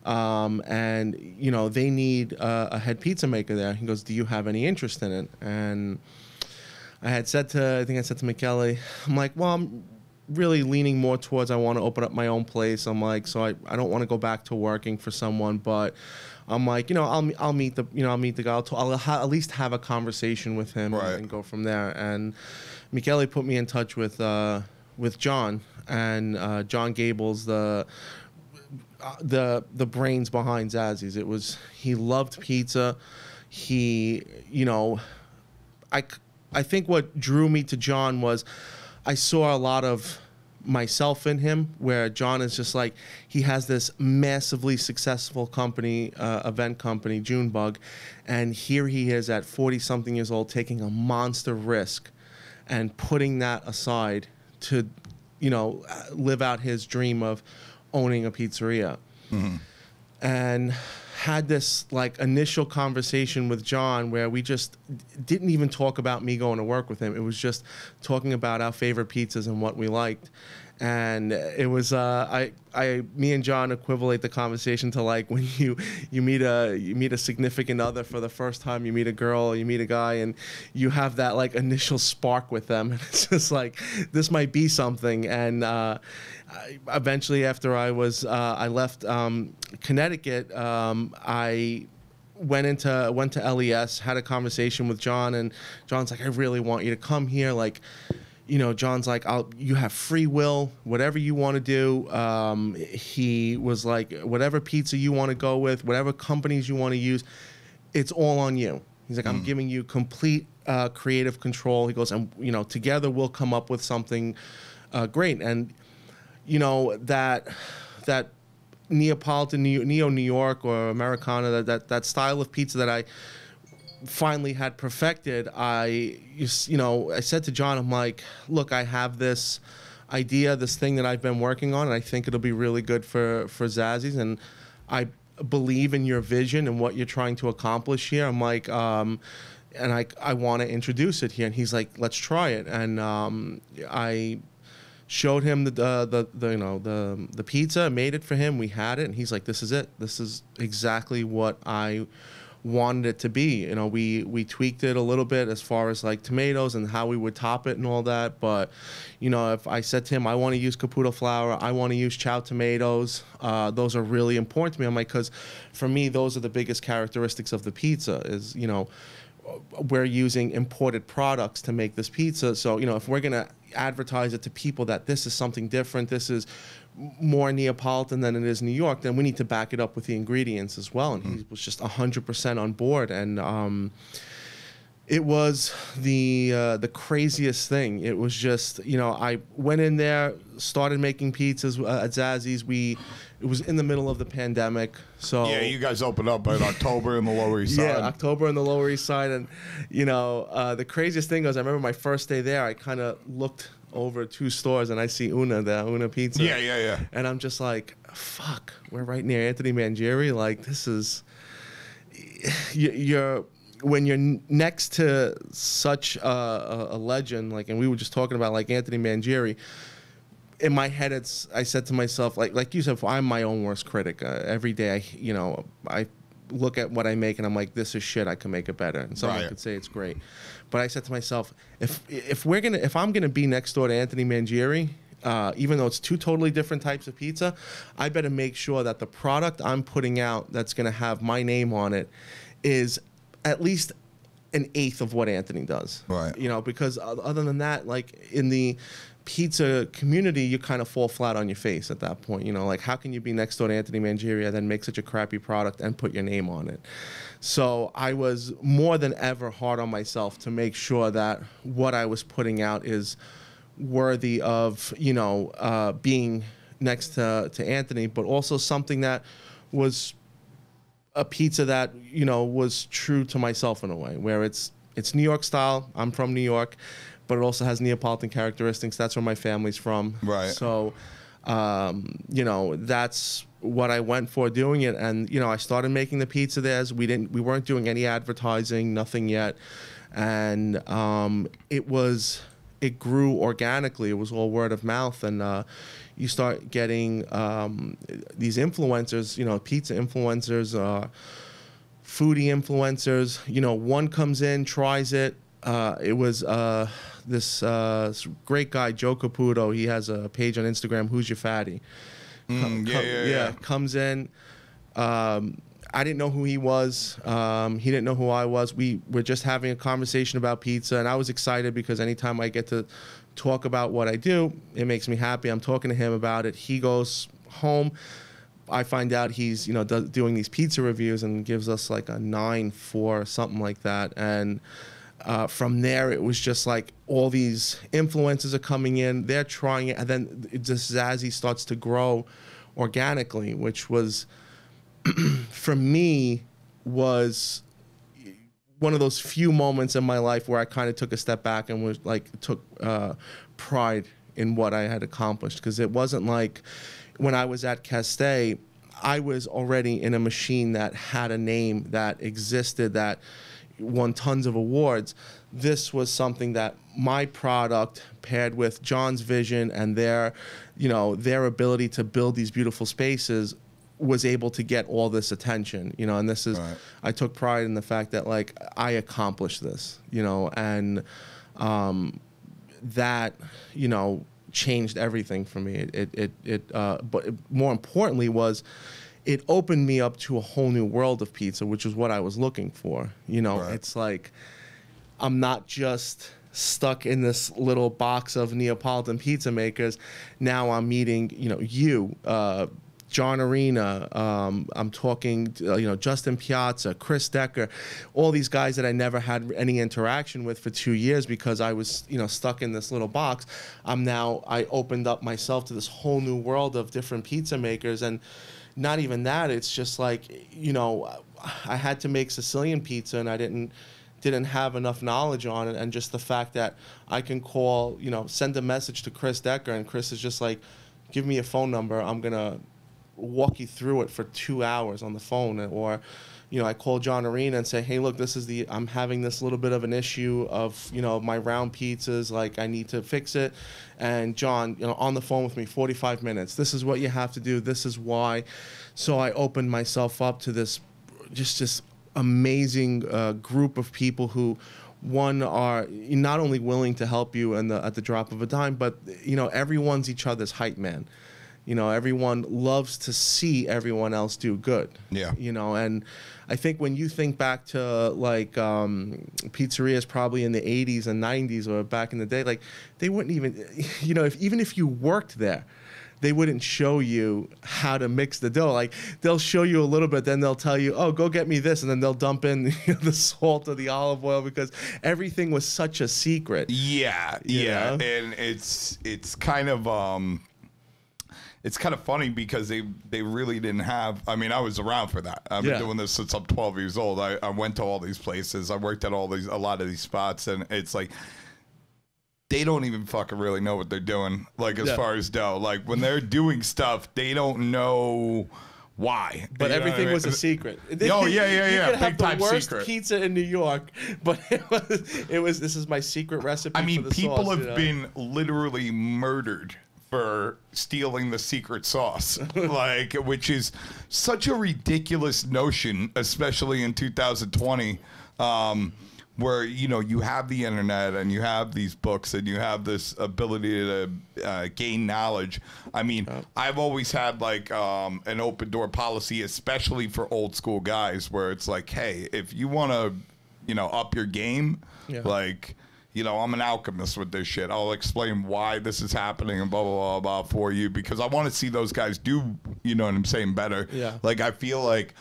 and you know, they need a head pizza maker there. He goes, do you have any interest in it? And I think I said to Michele, I'm like, well, I'm really leaning more towards I want to open up my own place. I'm like, so I don't want to go back to working for someone, but I'm like, you know, I'll meet the guy. I'll at least have a conversation with him, right, and go from there. And Michele put me in touch with John, and John Gable's the brains behind Zazzy's. He loved pizza. He, you know, I think what drew me to John was I saw a lot of myself in him, where John is just like, he has this massively successful company, event company, Junebug, and here he is at 40-something years old taking a monster risk and putting that aside to, you know, live out his dream of owning a pizzeria. Mm-hmm. And had this like initial conversation with John where we just didn't even talk about me going to work with him. It was just talking about our favorite pizzas and what we liked. And it was me and John equivalent the conversation to like when you meet a significant other for the first time. You meet a girl, you meet a guy, and you have that like initial spark with them, and it's just like, this might be something. And eventually, after I left Connecticut, I went to LES, had a conversation with John, and John's like, I really want you to come here, like, you know, John's like, you have free will, whatever you want to do. He was like, whatever pizza you want to go with, whatever companies you want to use, it's all on you. He's like, I'm giving you complete creative control. He goes, and, you know, together we'll come up with something great. And, you know, that Neapolitan, New York or Americana, that style of pizza that I finally had perfected, I said to John, I'm like, look, I have this idea, this thing that I've been working on, and I think it'll be really good for Zazzy's, and I believe in your vision and what you're trying to accomplish here. I'm like, and I want to introduce it here. And he's like, let's try it. And I showed him the pizza, made it for him. We had it, and he's like, this is it. This is exactly what I wanted it to be. You know, we tweaked it a little bit as far as like tomatoes and how we would top it and all that. But, you know, if I said to him, I want to use Caputo flour, I want to use chow tomatoes, those are really important to me. I'm like, because for me, those are the biggest characteristics of the pizza is, you know, we're using imported products to make this pizza. So, you know, if we're going to advertise it to people that this is something different, this is more Neapolitan than it is New York, then we need to back it up with the ingredients as well. And he was just 100% on board. And it was the craziest thing. It was just, you know, I went in there, started making pizzas at Zazzy's. It was in the middle of the pandemic. So yeah, you guys opened up in October in the Lower East Side. Yeah, October in the Lower East Side. And, you know, the craziest thing was I remember my first day there, I kind of looked over 2 stores and I see Una Pizza. Yeah. And I'm just like, fuck, we're right near Anthony Mangieri. Like, this is, when you're next to such a legend, like, and we were just talking about like Anthony Mangieri, in my head, I said to myself, like you said, I'm my own worst critic. Every day, I look at what I make and I'm like, this is shit. I can make it better. And someone could say it's great, but I said to myself, if I'm gonna be next door to Anthony Mangieri, even though it's 2 totally different types of pizza, I better make sure that the product I'm putting out that's gonna have my name on it is at least an eighth of what Anthony does. Right. You know, because other than that, like in the pizza community, you kind of fall flat on your face at that point. You know, like, how can you be next door to Anthony Mangieri, then make such a crappy product and put your name on it? So I was more than ever hard on myself to make sure that what I was putting out is worthy of, you know, being next to Anthony, but also something that was a pizza that, you know, was true to myself in a way, where it's New York style. I'm from New York, but it also has Neapolitan characteristics. That's where my family's from. Right. So, you know, that's what I went for doing it. And, you know, I started making the pizza there. We weren't doing any advertising, nothing yet. And it grew organically. It was all word of mouth. And you start getting these influencers, you know, pizza influencers, foodie influencers. You know, one comes in, tries it. It was this great guy, Joe Caputo. He has a page on Instagram, Who's Your Fatty? Yeah. Comes in. I didn't know who he was. He didn't know who I was. We were just having a conversation about pizza, and I was excited because anytime I get to talk about what I do, it makes me happy. I'm talking to him about it. He goes home. I find out he's, you know, doing these pizza reviews and gives us like a 9.4, something like that. And from there, it was just like all these influencers are coming in, they're trying it, and then this Zazzy starts to grow organically, which was, for me, was one of those few moments in my life where I kind of took a step back and was like, took pride in what I had accomplished. Because it wasn't like when I was at Castell, I was already in a machine that had a name, that existed, that won tons of awards. This was something that my product paired with John's vision and their, you know, their ability to build these beautiful spaces was able to get all this attention, you know. And this is, right. I took pride in the fact that, like, I accomplished this, you know, and that, you know, changed everything for me. But more importantly was, it opened me up to a whole new world of pizza, which is what I was looking for. You know, right. It's like, I'm not just stuck in this little box of Neapolitan pizza makers. Now I'm meeting, you know, you, John Arena, I'm talking, you know, Justin Piazza, Chris Decker, all these guys that I never had any interaction with for 2 years because I was, you know, stuck in this little box. I opened up myself to this whole new world of different pizza makers. And not even that, it's just like, you know, I had to make Sicilian pizza and I didn't have enough knowledge on it. And just the fact that I can call, you know, send a message to Chris Decker, and Chris is just like, give me a phone number, I'm gonna walk you through it for 2 hours on the phone. Or, you know, I call John Arena and say, hey, look, I'm having this little bit of an issue of, you know, my round pizzas, like, I need to fix it. And John, you know, on the phone with me, 45 minutes. This is what you have to do. This is why. So I opened myself up to this amazing group of people who, one, are not only willing to help you at the drop of a dime, but, you know, everyone's each other's hype man. You know, everyone loves to see everyone else do good. Yeah. You know, and I think when you think back to, like, pizzerias probably in the 80s and 90s or back in the day, like, they wouldn't even, you know, even if you worked there, they wouldn't show you how to mix the dough. Like, they'll show you a little bit, then they'll tell you, oh, go get me this, and then they'll dump in, you know, the salt or the olive oil, because everything was such a secret. Yeah, yeah. Know? And it's kind of it's kind of funny because they really didn't have, I mean, I was around for that. I've been doing this since I'm 12 years old. I went to all these places. I worked at a lot of these spots, and it's like, they don't even fucking really know what they're doing, like, as far as dough. Like, when they're doing stuff, they don't know why. But everything was a secret. Oh, yeah. You could have the worst pizza in New York, but it was this is my secret recipe. I mean, for the people sauce, have been literally murdered for stealing the secret sauce, like, which is such a ridiculous notion, especially in 2020, where, you know, you have the internet and you have these books and you have this ability to gain knowledge. I mean, I've always had, like, an open door policy, especially for old school guys, where it's like, hey, if you want to, you know, up your game, like, you know, I'm an alchemist with this shit. I'll explain why this is happening and blah, blah, blah, blah for you, because I want to see those guys do, you know what I'm saying, better. Yeah. Like, I feel like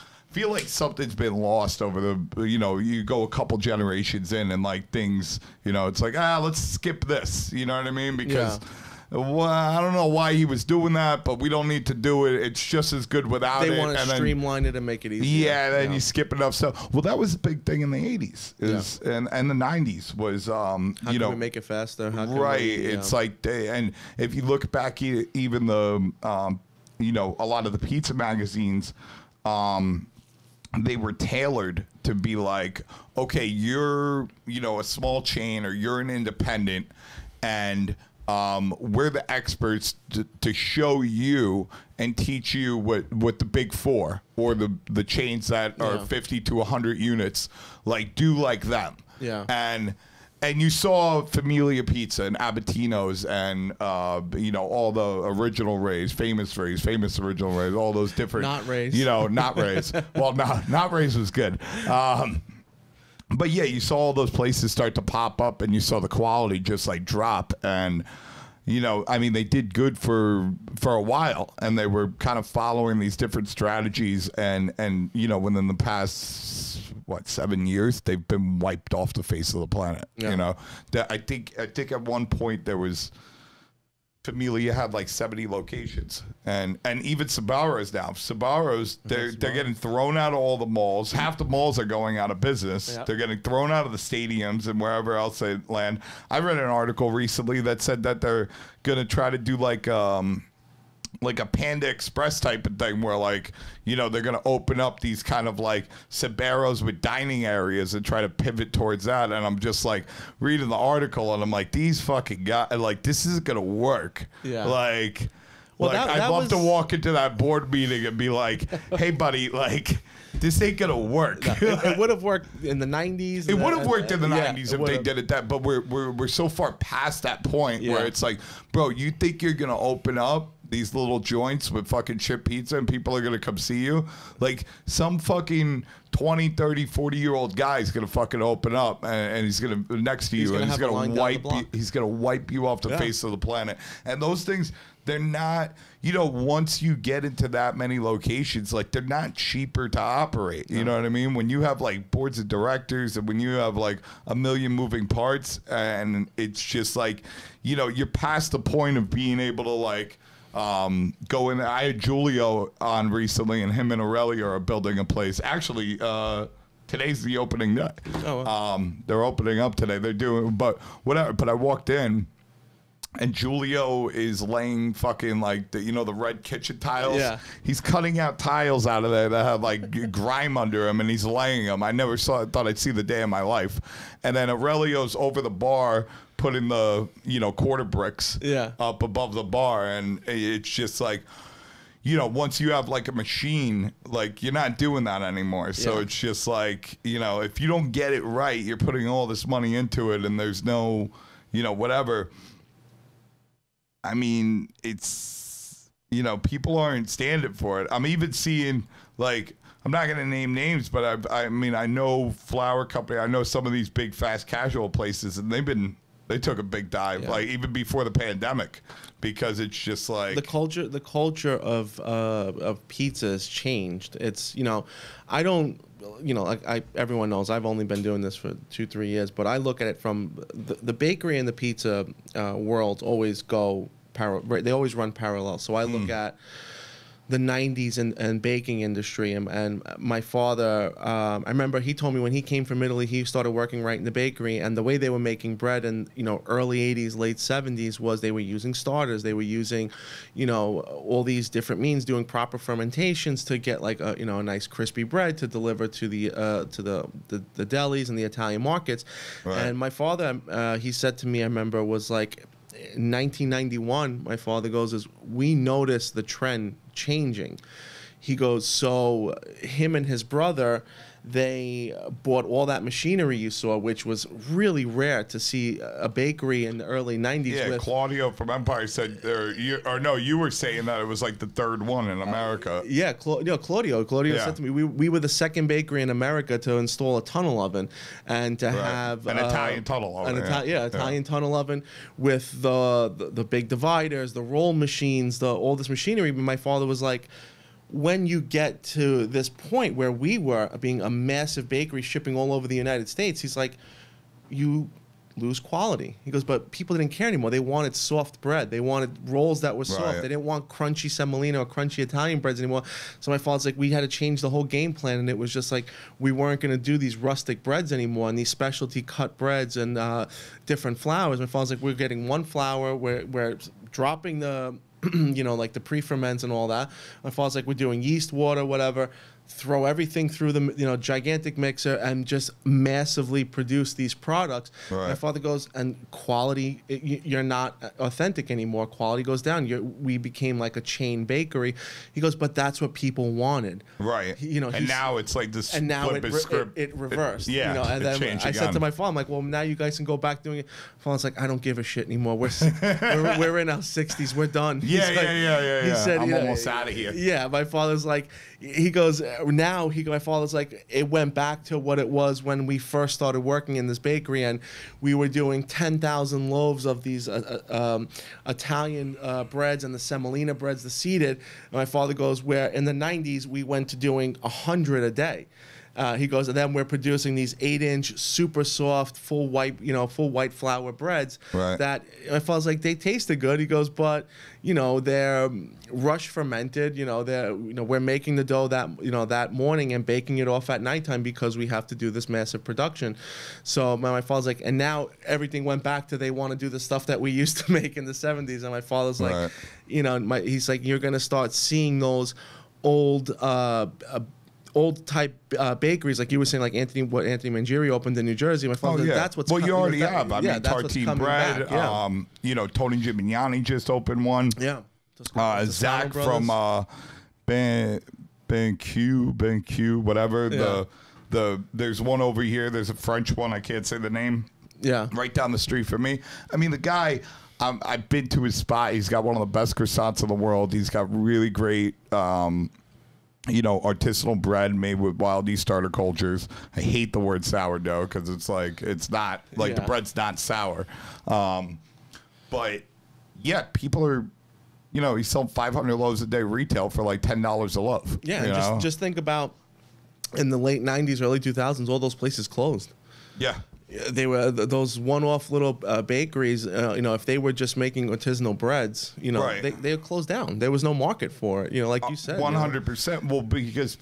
something's been lost over the, you know, you go a couple generations in and, like, things, you know, it's like, let's skip this. You know what I mean? Because... Yeah. Well, I don't know why he was doing that, but we don't need to do it. It's just as good without it. They want to streamline it and make it easier. Yeah, then you skip enough stuff. Well, that was a big thing in the 80s and the 90s was, How you can know. we make it faster? How can right. We, it's like, and if you look back, even the, you know, a lot of the pizza magazines, they were tailored to be like, okay, you're, you know, a small chain or you're an independent, and we're the experts to show you and teach you what the big four or the chains that are 50 to 100 units like do like them. Yeah. And you saw Familia Pizza and Abatino's and you know, all the original Rays, famous original Rays, all those different, not Rays, you know, not Rays. Well, not Rays was good. But yeah, you saw all those places start to pop up, and you saw the quality just like drop. And you know, I mean, they did good for a while, and they were kind of following these different strategies. And you know, within the past 7 years, they've been wiped off the face of the planet. Yeah. You know, I think at one point there was. Familia had like 70 locations, and even Sbarro's now. Sbarro's, they're getting thrown out of all the malls. Half the malls are going out of business. Yep. They're getting thrown out of the stadiums and wherever else they land. I read an article recently that said that they're gonna try to do like a Panda Express type of thing where, like, you know, they're going to open up these kind of like Sbarro's with dining areas and try to pivot towards that. And I'm just like reading the article and I'm like, these fucking guys, like, this isn't going to work. Yeah. Like, well, I'd love to walk into that board meeting and be like, hey, buddy, like, this ain't going to work. No, it would have worked in the 90s. It would have worked in the 90s if they did it that, but we're so far past that point where it's like, bro, you think you're going to open up these little joints with fucking shit pizza and people are going to come see you? Like, some fucking 20, 30, 40-year-old guy is going to fucking open up and he's going to next to you and he's going to wipe you off the face of the planet. And those things, they're not, you know, once you get into that many locations, like, they're not cheaper to operate. You know what I mean? When you have like boards of directors and when you have like a million moving parts, and it's just like, you know, you're past the point of being able to like go in. I had Julio on recently, and him and Aurelio are building a place. Actually, today's the opening day. Oh, wow. They're opening up today. They're doing, but whatever. But I walked in, and Julio is laying fucking like the, you know, the red kitchen tiles. Yeah. He's cutting out tiles out of there that have like grime under him, and he's laying them. I never thought I'd see the day of my life. And then Aurelio's over the bar putting the, you know, quarter bricks up above the bar, and it's just like, you know, once you have like a machine, like, you're not doing that anymore. So it's just like, you know, if you don't get it right, you're putting all this money into it and there's no, you know, whatever. I mean, it's, you know, people aren't standing for it. I'm even seeing, like, I'm not going to name names, but I mean, I know Flour Company, I know some of these big fast casual places, and they took a big dive, like, even before the pandemic, because it's just like the culture of pizza has changed. It's, you know, I don't, you know, like everyone knows I've only been doing this for 2-3 years, but I look at it from the bakery and the pizza world always go they always run parallel. So I look at the 90s and baking industry, and my father, I remember he told me when he came from Italy, he started working right in the bakery, and the way they were making bread in, you know, early 80s, late 70s was they were using starters, they were using, you know, all these different means, doing proper fermentations to get like a, you know, a nice crispy bread to deliver to the delis and the Italian markets. Right. And my father, he said to me, I remember, was like, in 1991, my father goes, we noticed the trend changing. He goes, so him and his brother, they bought all that machinery you saw, which was really rare to see a bakery in the early 90s. Yeah, Claudio from Empire said, you were saying that it was like the third one in America. Yeah, Claudio said to me, we were the second bakery in America to install a tunnel oven and to have an Italian tunnel oven. Italian tunnel oven with the big dividers, the roll machines, all this machinery. But my father was like, when you get to this point where we were being a massive bakery shipping all over the United States, he's like, you lose quality. He goes, but people didn't care anymore. They wanted soft bread. They wanted rolls that were soft. They didn't want crunchy semolina or crunchy Italian breads anymore. So my father's like, we had to change the whole game plan, and it was just like we weren't going to do these rustic breads anymore and these specialty cut breads and different flours. My father's like, we're getting one flour. We're dropping the like the pre-ferments and all that. My father's like, we're doing yeast, water, whatever. Throw everything through the gigantic mixer and just massively produce these products. My father goes, and quality, you're not authentic anymore. Quality goes down. We became like a chain bakery. He goes, but that's what people wanted. Right. And now it's like this. And now it reversed. And then I said to my father, I'm like, well, now you guys can go back doing it. My father's like, I don't give a shit anymore. We're in our 60s. We're done. He said, I'm almost out of here. Yeah. My father's like, he goes, my father's like, it went back to what it was when we first started working in this bakery, and we were doing 10,000 loaves of these Italian breads and the semolina breads, the seeded. And my father goes, where in the 90s we went to doing 100 a day. He goes, and then we're producing these 8-inch, super soft, full white flour breads. That my father's like, they tasted good. He goes, but they're rush fermented. We're making the dough that morning and baking it off at nighttime because we have to do this massive production. So my father's like, and now everything went back to they want to do the stuff that we used to make in the 70s. And my father's like, he's like, you're gonna start seeing those old type bakeries, like you were saying, like Anthony Mangieri opened in New Jersey. My father, that's what's you already have. I mean, Tartine Bread. Tony Gimignani just opened one. Zach from Ben Q, whatever. There's one over here. There's a French one. I can't say the name. Right down the street from me. I mean, the guy. I've been to his spot. He's got one of the best croissants in the world. He's got really great. Artisanal bread made with wild yeast starter cultures. I hate the word sourdough because it's like, it's not, like the bread's not sour. But yeah, people are, he's selling 500 loaves a day retail for like $10 a loaf. Yeah, just think about in the late 90s, early 2000s, all those places closed. Yeah. They were those one-off little bakeries. If they were just making artisanal breads, they would close down. There was no market for it. Like you said, 100%. Well, because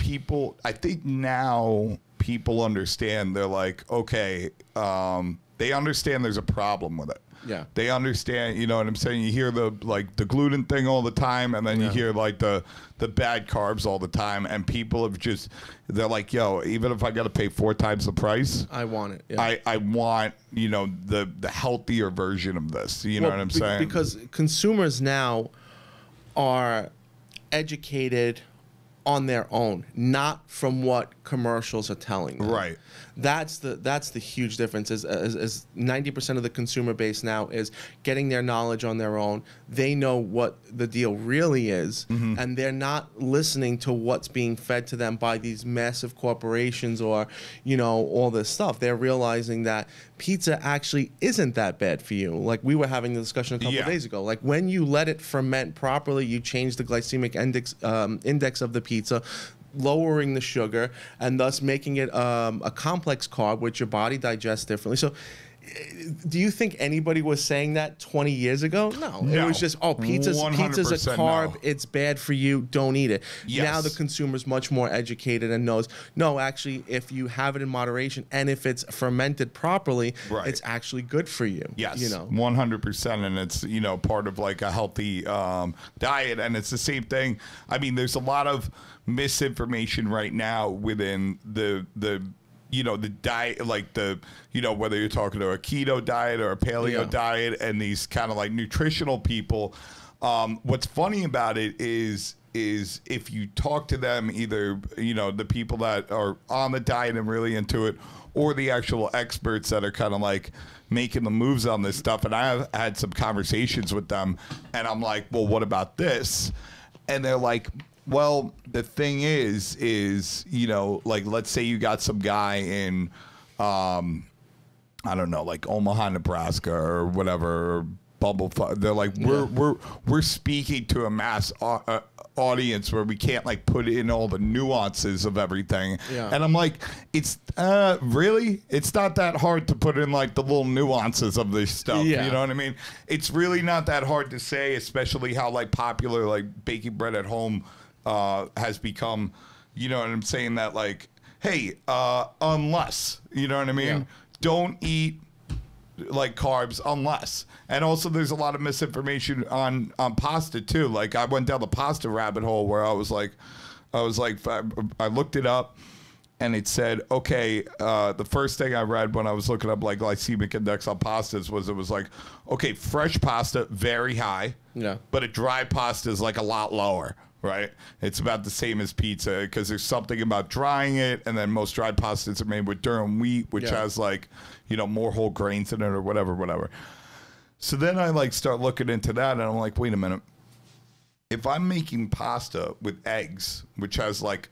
I think now people understand. They're like, okay, they understand there's a problem with it. Yeah, they understand. You know what I'm saying? You hear the gluten thing all the time, and then you hear like the bad carbs all the time, and people have they're like, yo, even if I got to pay 4 times the price, I want it. Yeah. I want the healthier version of this. You know what I'm saying? Because consumers now are educated on their own, not from what commercials are telling them. Right. That's the huge difference. Is 90% of the consumer base now is getting their knowledge on their own. They know what the deal really is, and they're not listening to what's being fed to them by these massive corporations or all this stuff. They're realizing that pizza actually isn't that bad for you. Like we were having the discussion a couple of days ago. Like when you let it ferment properly, you change the glycemic index of the pizza, lowering the sugar and thus making it a complex carb which your body digests differently. So do you think anybody was saying that 20 years ago? No. It was just, pizza's a carb. No. It's bad for you. Don't eat it. Yes. Now the consumer's much more educated and knows, no, actually, if you have it in moderation and if it's fermented properly, it's actually good for you. Yes, 100%. And it's, part of like a healthy diet. And it's the same thing. I mean, there's a lot of misinformation right now within the diet, like whether you're talking to a keto diet or a paleo diet and these kind of like nutritional people. What's funny about it is is if you talk to them, either, you know, the people that are on the diet and really into it, or the actual experts that are kind of like making the moves on this stuff. And I've had some conversations with them, and I'm like, well, what about this? And they're like, well, the thing is, you know, like, let's say you got some guy in, I don't know, like Omaha, Nebraska or whatever, or Bumblefuck. They're like, we're speaking to a mass audience where we can't like put in all the nuances of everything. Yeah. And I'm like, it's really, it's not that hard to put in like the little nuances of this stuff. Yeah. You know what I mean? It's really not that hard to say, especially how like popular like baking bread at home has become. You know what I'm saying? That like, hey, unless, you know what I mean? Yeah. Don't eat like carbs unless. And also there's a lot of misinformation on pasta too. Like I went down the pasta rabbit hole where I was like I looked it up, and it said, okay, the first thing I read when I was looking up like glycemic index on pastas was, it was like, okay, fresh pasta very high, yeah, but a dry pasta is like a lot lower. Right, it's about the same as pizza, because there's something about drying it, and then most dried pastas are made with durum wheat, which has like, you know, more whole grains in it or whatever. So then I like start looking into that, and I'm like, wait a minute, if I'm making pasta with eggs, which has like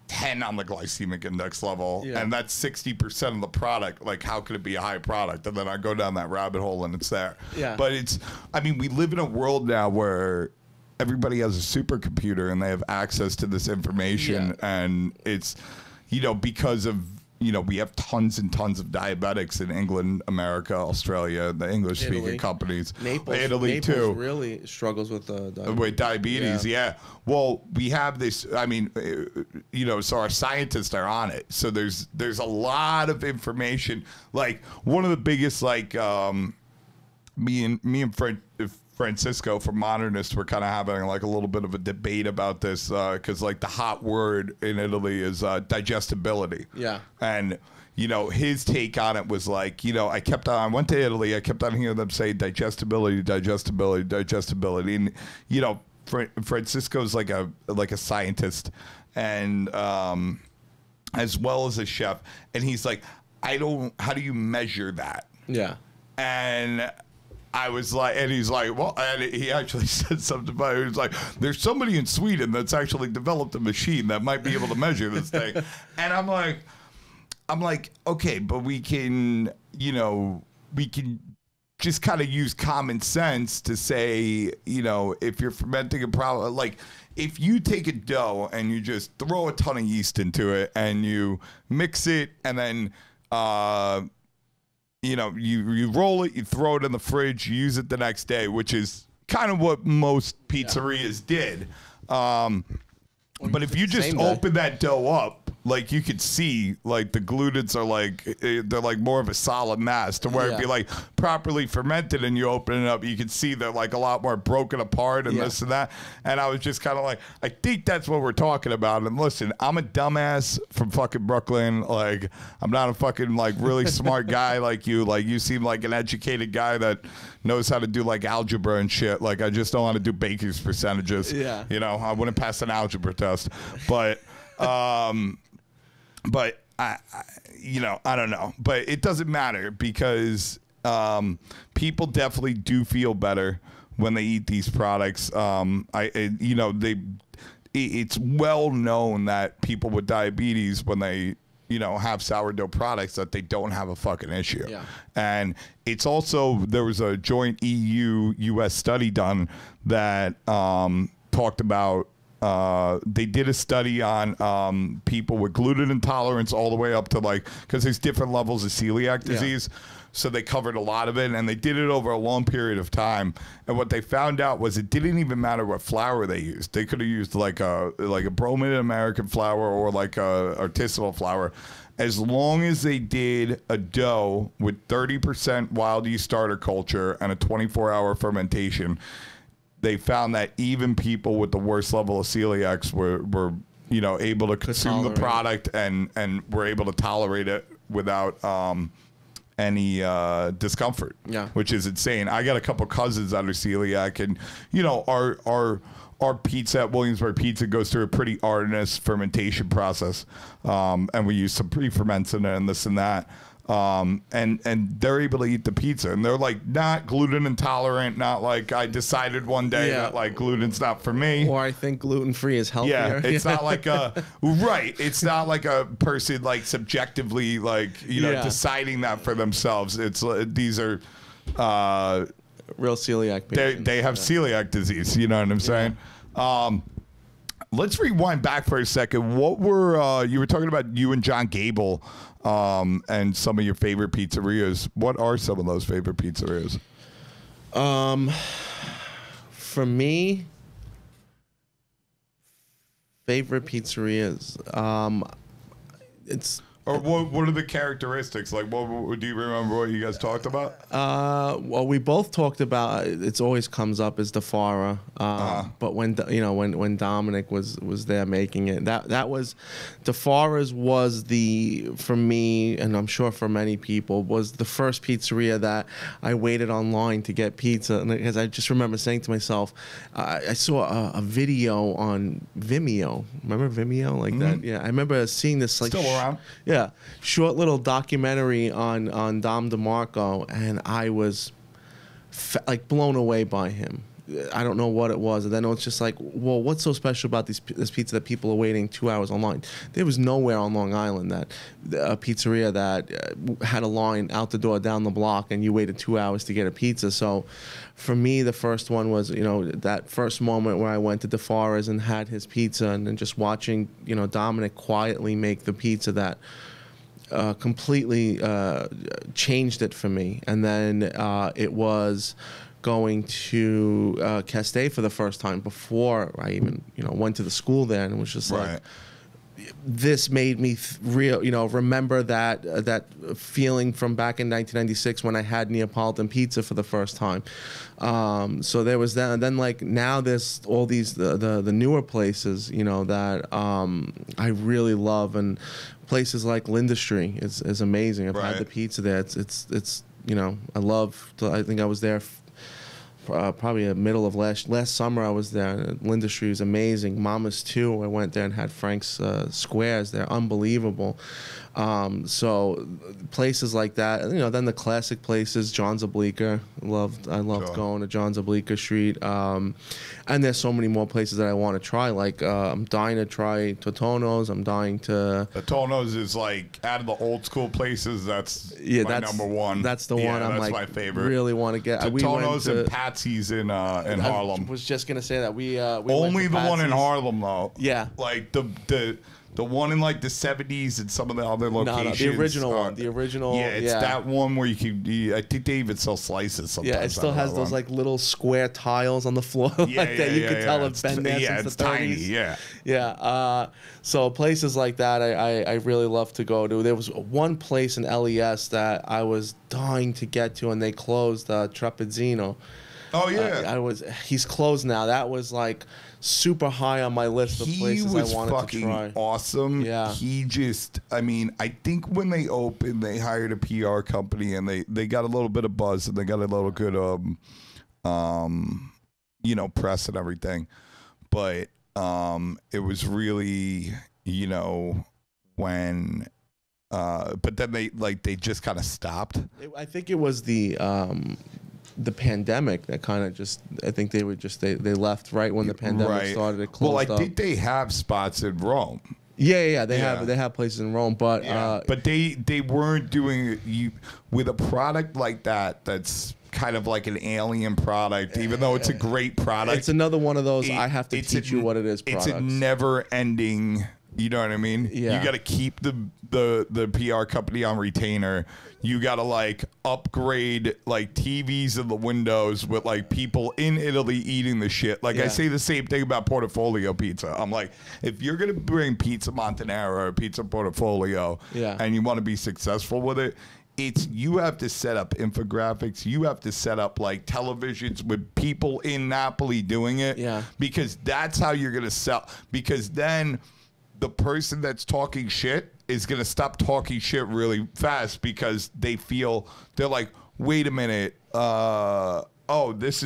10 on the glycemic index level, and that's 60% of the product, like how could it be a high product? And then I go down that rabbit hole, and it's there. Yeah, but it's, I mean, we live in a world now where everybody has a supercomputer and they have access to this information, and it's, you know, because of, you know, we have tons and tons of diabetics in England, America, Australia, the English-speaking companies. Italy too really struggles with diabetes. Yeah. Well, we have this. I mean, you know, so our scientists are on it. So there's a lot of information. Like one of the biggest, like me and Francisco from Modernist were kind of having like a little bit of a debate about this, because like the hot word in Italy is digestibility. Yeah. And, you know, his take on it was like, you know, I went to Italy, I kept on hearing them say digestibility. And, you know, Francisco's like a scientist, and as well as a chef. And he's like, how do you measure that? Yeah. And I was like, and he's like, well, and he actually said something about it. He was like, there's somebody in Sweden that's actually developed a machine that might be able to measure this thing. And I'm like, okay, but we can, you know, we can just kind of use common sense to say, you know, if you're fermenting a product, like if you take a dough and you just throw a ton of yeast into it and you mix it, and then, you know, you roll it, you throw it in the fridge, you use it the next day, which is kind of what most pizzerias did. But if you just open that dough up, like you could see, like the glutens are like, they're like more of a solid mass, to where it'd be like properly fermented, and you open it up, you can see they're like a lot more broken apart and this and that. And I was just kind of like, I think that's what we're talking about. And listen, I'm a dumbass from fucking Brooklyn. Like, I'm not a fucking like really smart guy like you. Like, you seem like an educated guy that knows how to do like algebra and shit. Like, I just don't want to do Baker's percentages. Yeah. You know, I wouldn't pass an algebra test. But I, you know, I don't know, but it doesn't matter, because people definitely do feel better when they eat these products. You know, it's well known that people with diabetes, when they, you know, have sourdough products, that they don't have a fucking issue. Yeah. And it's also, there was a joint EU-US study done that talked about, they did a study on people with gluten intolerance all the way up to like, because there's different levels of celiac disease. Yeah. So they covered a lot of it, and they did it over a long period of time. And what they found out was it didn't even matter what flour they used. They could have used like a brominated American flour or like a artisanal flour. As long as they did a dough with 30% wild yeast starter culture and a 24-hour fermentation, they found that even people with the worst level of celiacs were you know, able to consume the product and were able to tolerate it without any discomfort. Yeah, which is insane. I got a couple cousins that are celiac, and you know, our our pizza at Williamsburg Pizza goes through a pretty arduous fermentation process, and we use some pre-ferments in it and this and that. And they're able to eat the pizza, and they're like not gluten intolerant, not like I decided one day that like gluten's not for me, or I think gluten free is healthier. Yeah, it's not like a right. It's not like a person like subjectively like deciding that for themselves. It's these are real celiac patients. They have celiac disease. You know what I'm saying? Let's rewind back for a second. What were you were talking about you and John Gable and some of your favorite pizzerias? What are some of those favorite pizzerias? For me, favorite pizzerias. It's or what are the characteristics? Like, what do you remember what you guys talked about? Well, we both talked about. It's always comes up as the Fara. But when when Dominic was there making it, that was the Fara's was for me, and I'm sure for many people, was the first pizzeria that I waited online to get pizza, and because I just remember saying to myself, I saw a video on Vimeo. Remember Vimeo like that? Yeah, I remember seeing this like still around. Yeah, short little documentary on Dom DeMarco, and I was like blown away by him. I don't know what it was, and then it was just like, well, what's so special about this pizza that people are waiting 2 hours online? There was nowhere on Long Island that a pizzeria that had a line out the door down the block, and you waited 2 hours to get a pizza. So, for me, the first one was that first moment where I went to DeFara's and had his pizza, and then just watching Dominic quietly make the pizza that completely changed it for me. And then it was going to Castell for the first time before I even went to the school there, and it was just like, this made me remember that feeling from back in 1996 when I had Neapolitan Pizza for the first time. So there was that, and then like now there's all these the newer places that I really love, and places like Lindustry is amazing. I've had the pizza there. It's I think I was there probably the middle of last summer. I was there. Lindustry is amazing. Mama's too. I went there and had Frank's squares. They're unbelievable. So places like that. Then the classic places. John's Oblique. I loved going to John's Oblique Street. And there's so many more places that I want to try. Like I'm dying to try Totono's. I'm dying to. Totono's is like out of the old school places. That's my number one. That's the one. I'm that's like my favorite. Really want to get. Totono's and Patsy's in Harlem. I was just gonna say that we only the one in Harlem though. Yeah. Like the one in like the 70s and some of the other locations. No, the original one. The original. Yeah, it's that one where you can. I think they even sell slices sometimes. Yeah, it still has those like little square tiles on the floor that you can tell have been there since the 30s. Tiny. Yeah. Yeah. So places like that, I really love to go to. There was one place in LES that I was dying to get to, and they closed. Trapezzino. Oh yeah. He's closed now. That was like super high on my list of places I wanted to try. He was awesome. Yeah. I think when they opened, they hired a PR company, and they got a little bit of buzz, and they got a little good press and everything. But it was really, when but then they just kind of stopped. I think it was the pandemic that kind of just, I think they left right when the pandemic started. It closed up. Well, I think they have spots in Rome. Yeah, they have places in Rome, but but they weren't doing it with a product like that. That's kind of like an alien product, even though it's a great product. It's another one of those. I have to teach you what it is. Products. It's a never-ending. You know what I mean? Yeah. You got to keep the PR company on retainer. You got to like upgrade like TVs in the windows with like people in Italy eating the shit. Like I say the same thing about Portafolio Pizza. I'm like, if you're going to bring Pizza Montanaro or Pizza Portafolio and you want to be successful with it, you have to set up infographics. You have to set up like televisions with people in Napoli doing it. Yeah. Because that's how you're going to sell. Because then the person that's talking shit is going to stop talking shit really fast, because they're like, wait a minute. This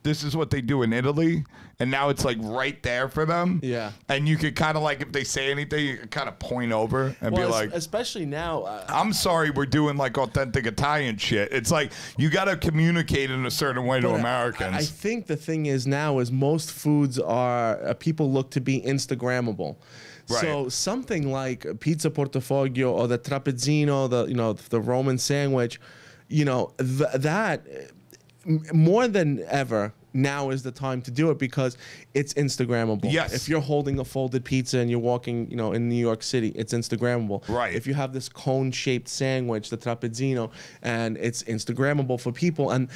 this is what they do in Italy, and now it's like right there for them. Yeah. And you could kind of like, if they say anything, you could kind of point over and be like, especially now. I'm sorry, we're doing like authentic Italian shit. It's like you got to communicate in a certain way to Americans. I think the thing is now is most foods are people look to be Instagrammable. Right. So something like pizza portafoglio or the trapezzino, the Roman sandwich, that more than ever now is the time to do it because it's Instagrammable. Yes. If you're holding a folded pizza and you're walking, in New York City, it's Instagrammable. Right. If you have this cone-shaped sandwich, the trapezzino, and it's Instagrammable for people, and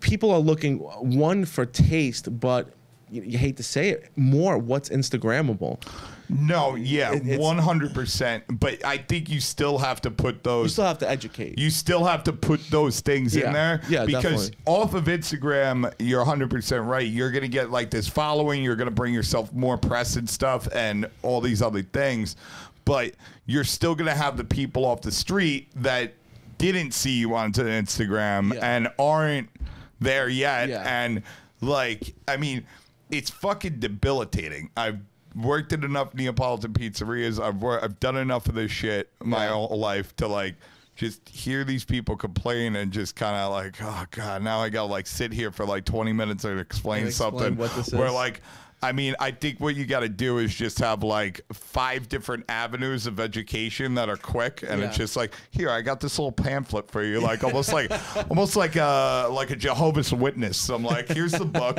people are looking, one, for taste, but you hate to say it, more what's Instagrammable. No, yeah, 100%. But I think you still have to put those. You still have to educate. You still have to put those things in there. Yeah, because definitely. Off of Instagram, you're 100% right. You're going to get like this following. You're going to bring yourself more press and stuff and all these other things. But you're still going to have the people off the street that didn't see you onto Instagram and aren't there yet. Yeah. And like, I mean, it's fucking debilitating. I've worked in enough Neapolitan pizzerias. I've done enough of this shit my whole life to like just hear these people complain and just kind of like, oh god, now I gotta like sit here for like 20 minutes and explain something. What this where is. like, I mean, I think what you got to do is just have like 5 different avenues of education that are quick, and it's just like, here, I got this little pamphlet for you, like almost like a Jehovah's Witness. I'm like, here's the book,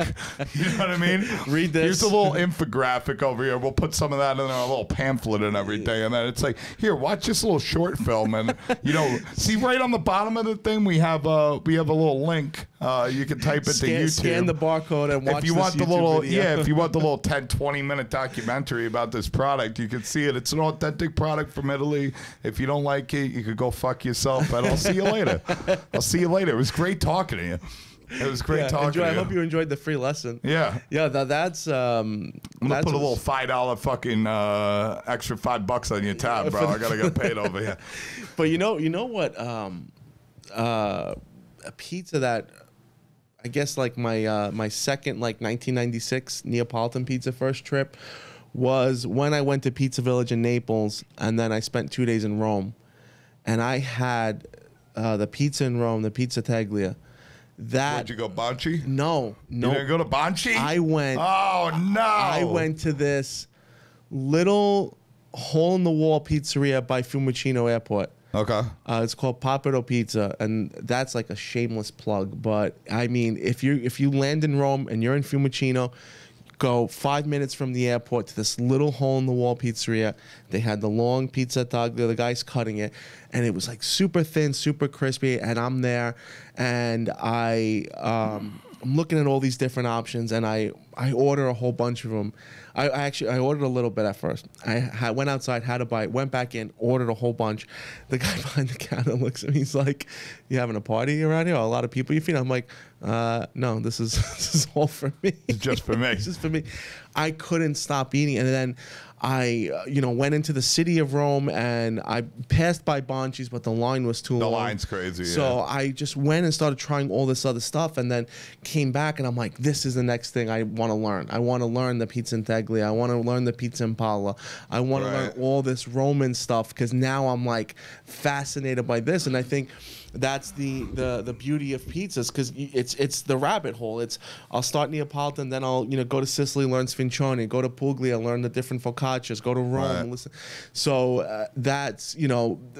you know what I mean? Read this. Here's a little infographic over here. We'll put some of that in a little pamphlet and everything, and then it's like, here, watch this little short film, and see right on the bottom of the thing we have a little link. You can type it to YouTube. Scan the barcode and watch. If you want the YouTube little, video. if you want the little 10, 20-minute documentary about this product, you can see it. It's an authentic product from Italy. If you don't like it, you could go fuck yourself, but I'll see you later. I'll see you later. It was great talking to you. It was great talking to you. I hope you enjoyed the free lesson. Yeah. Yeah, that's... I'm going to put a little $5 fucking extra $5 on your tab, bro. I got to get paid over here. But you know what? A pizza that... I guess like my second 1996 Neapolitan pizza first trip was when I went to Pizza Village in Naples, and then I spent 2 days in Rome, and I had the pizza in Rome, the pizza taglia. Where'd you go, Banchi? No. You didn't go to Banchi? I went. Oh no! I went to this little hole in the wall pizzeria by Fiumicino Airport. Okay. It's called Papero Pizza, and that's like a shameless plug. But I mean, if you land in Rome and you're in Fiumicino, go 5 minutes from the airport to this little hole in the wall pizzeria. They had the long pizza taglio. The guy's cutting it, and it was like super thin, super crispy. And I'm there, and I'm looking at all these different options, and I order a whole bunch of them. I ordered a little bit at first. I went outside, had a bite, went back in, ordered a whole bunch. The guy behind the counter looks at me. He's like, "You having a party around here? Or a lot of people you feed?" I'm like, "No, this is all for me. It's just for me. It's just for me." I couldn't stop eating, and then I went into the city of Rome, and I passed by Banci's, but the line was too long. The line's crazy. So I just went and started trying all this other stuff, and then came back, and I'm like, this is the next thing I want to learn. I want to learn the pizza in Teglia. I want to learn the pizza in Palla. I want to learn all this Roman stuff, because now I'm like fascinated by this, and I think that's the beauty of pizzas, because it's the rabbit hole. I'll start Neapolitan, then I'll go to Sicily, learn Sfincione, go to Puglia, learn the different focaccias, go to Rome, listen. So that's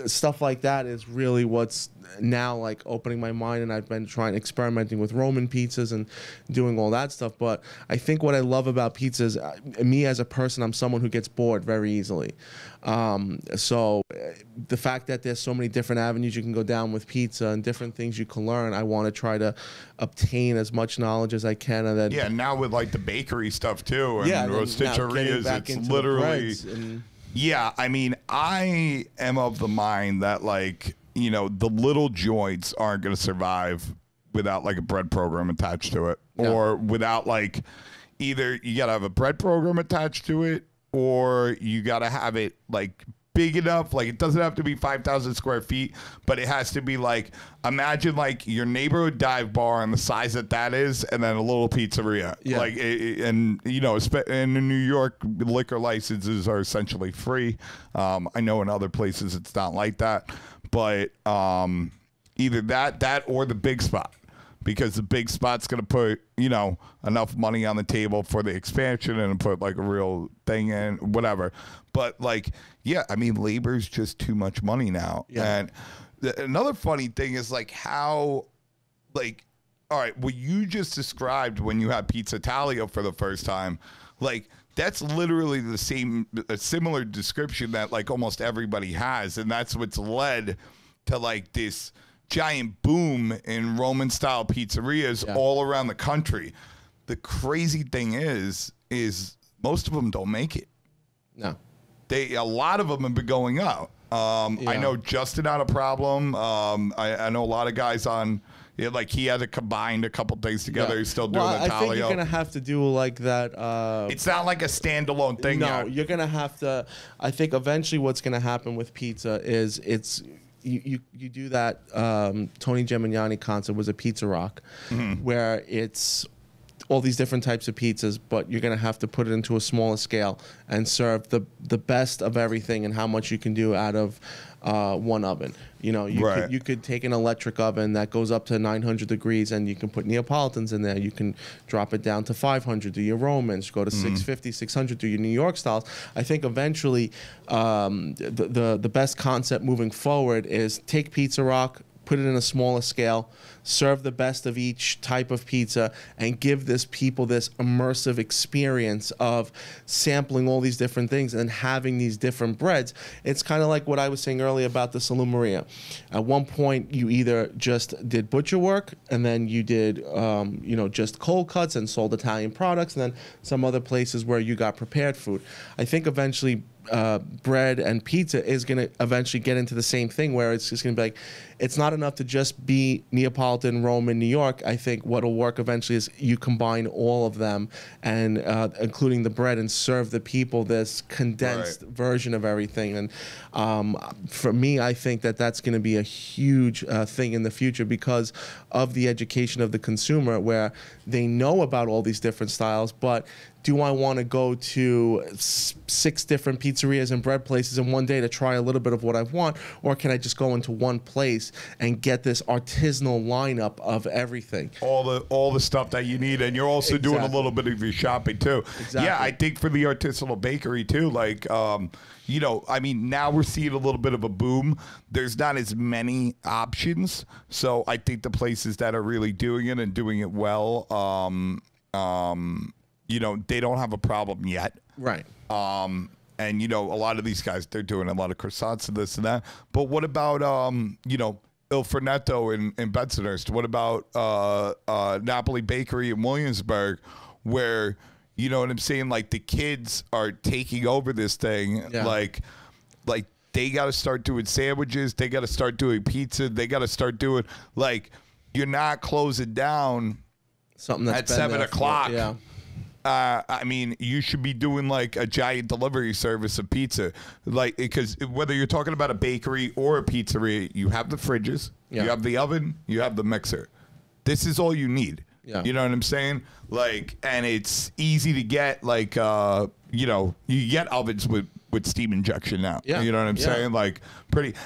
stuff like that is really what's now like opening my mind, and I've been experimenting with Roman pizzas and doing all that stuff. But I think what I love about pizzas, me as a person, I'm someone who gets bored very easily. So the fact that there's so many different avenues you can go down with pizza and different things you can learn, I want to try to obtain as much knowledge as I can. And then now with like the bakery stuff too, and rosticcerias, it's literally I mean, I am of the mind that like the little joints aren't going to survive without like a bread program attached to it, or without like either you got to have a bread program attached to it, or you got to have it like big enough. Like, it doesn't have to be 5,000 square feet, but it has to be like, imagine like your neighborhood dive bar and the size that is, and then a little pizzeria. Yeah. Like, and you know, in New York, liquor licenses are essentially free. I know in other places it's not like that, but either that or the big spot. Because the big spot's going to put, you know, enough money on the table for the expansion and put like a real thing in, whatever. But like, yeah, I mean, labor's just too much money now. Yeah. And another funny thing is like how, like, all right, what you just described when you had Pizzaiolo for the first time, like, that's literally a similar description that like almost everybody has. And that's what's led to like this giant boom in Roman style pizzerias all around the country. The crazy thing is most of them don't make it. No, a lot of them have been going out. I know Justin had a problem. I know a lot of guys on. Yeah, like he had to combine a couple things together. He's still doing the Talio. I think you're gonna have to do like that. It's not like a standalone thing. No, you're gonna have to. I think eventually what's gonna happen with pizza is you do that Tony Gemignani concept was a Pizza Rock, where it's all these different types of pizzas, but you're going to have to put it into a smaller scale and serve the best of everything and how much you can do out of one oven. You know, you could take an electric oven that goes up to 900 degrees and you can put Neapolitans in there. You can drop it down to 500, do your Romans, go to 650, 600, do your New York styles. I think eventually the best concept moving forward is take Pizza Rock, put it in a smaller scale, serve the best of each type of pizza, and give people this immersive experience of sampling all these different things and having these different breads. It's kind of like what I was saying earlier about the Salumeria. At one point, you either just did butcher work, and then you did, you know, just cold cuts and sold Italian products, and then some other places where you got prepared food. I think eventually bread and pizza is going to eventually get into the same thing where it's just going to be like, it's not enough to just be Neapolitan, Roman, New York. I think what'll work eventually is you combine all of them and including the bread and serve the people this condensed version of everything. And for me, I think that that's going to be a huge thing in the future because of the education of the consumer where they know about all these different styles, but do I want to go to 6 different pizzerias and bread places in one day to try a little bit of what I want? Or can I just go into one place and get this artisanal lineup of everything? All the stuff that you need. And you're also doing a little bit of your shopping too. Exactly. Yeah, I think for the artisanal bakery too, like, you know, I mean, now we're seeing a little bit of a boom. There's not as many options. So I think the places that are really doing it and doing it well, you know, they don't have a problem yet. Right. And, you know, a lot of these guys, they're doing a lot of croissants and this and that. But what about, you know, Il Fornetto in Bensonhurst? What about Napoli Bakery in Williamsburg where, you know what I'm saying, like the kids are taking over this thing. Yeah. Like they got to start doing sandwiches. They got to start doing pizza. They got to start doing, like, you're not closing down something that's at 7 o'clock. Yeah. I mean, you should be doing like a giant delivery service of pizza, like, because whether you're talking about a bakery or a pizzeria, you have the fridges, you have the oven, you have the mixer. This is all you need. Yeah. You know what I'm saying? Like, and it's easy to get, like, you know, you get ovens with steam injection now. Yeah. You know what I'm saying? Like,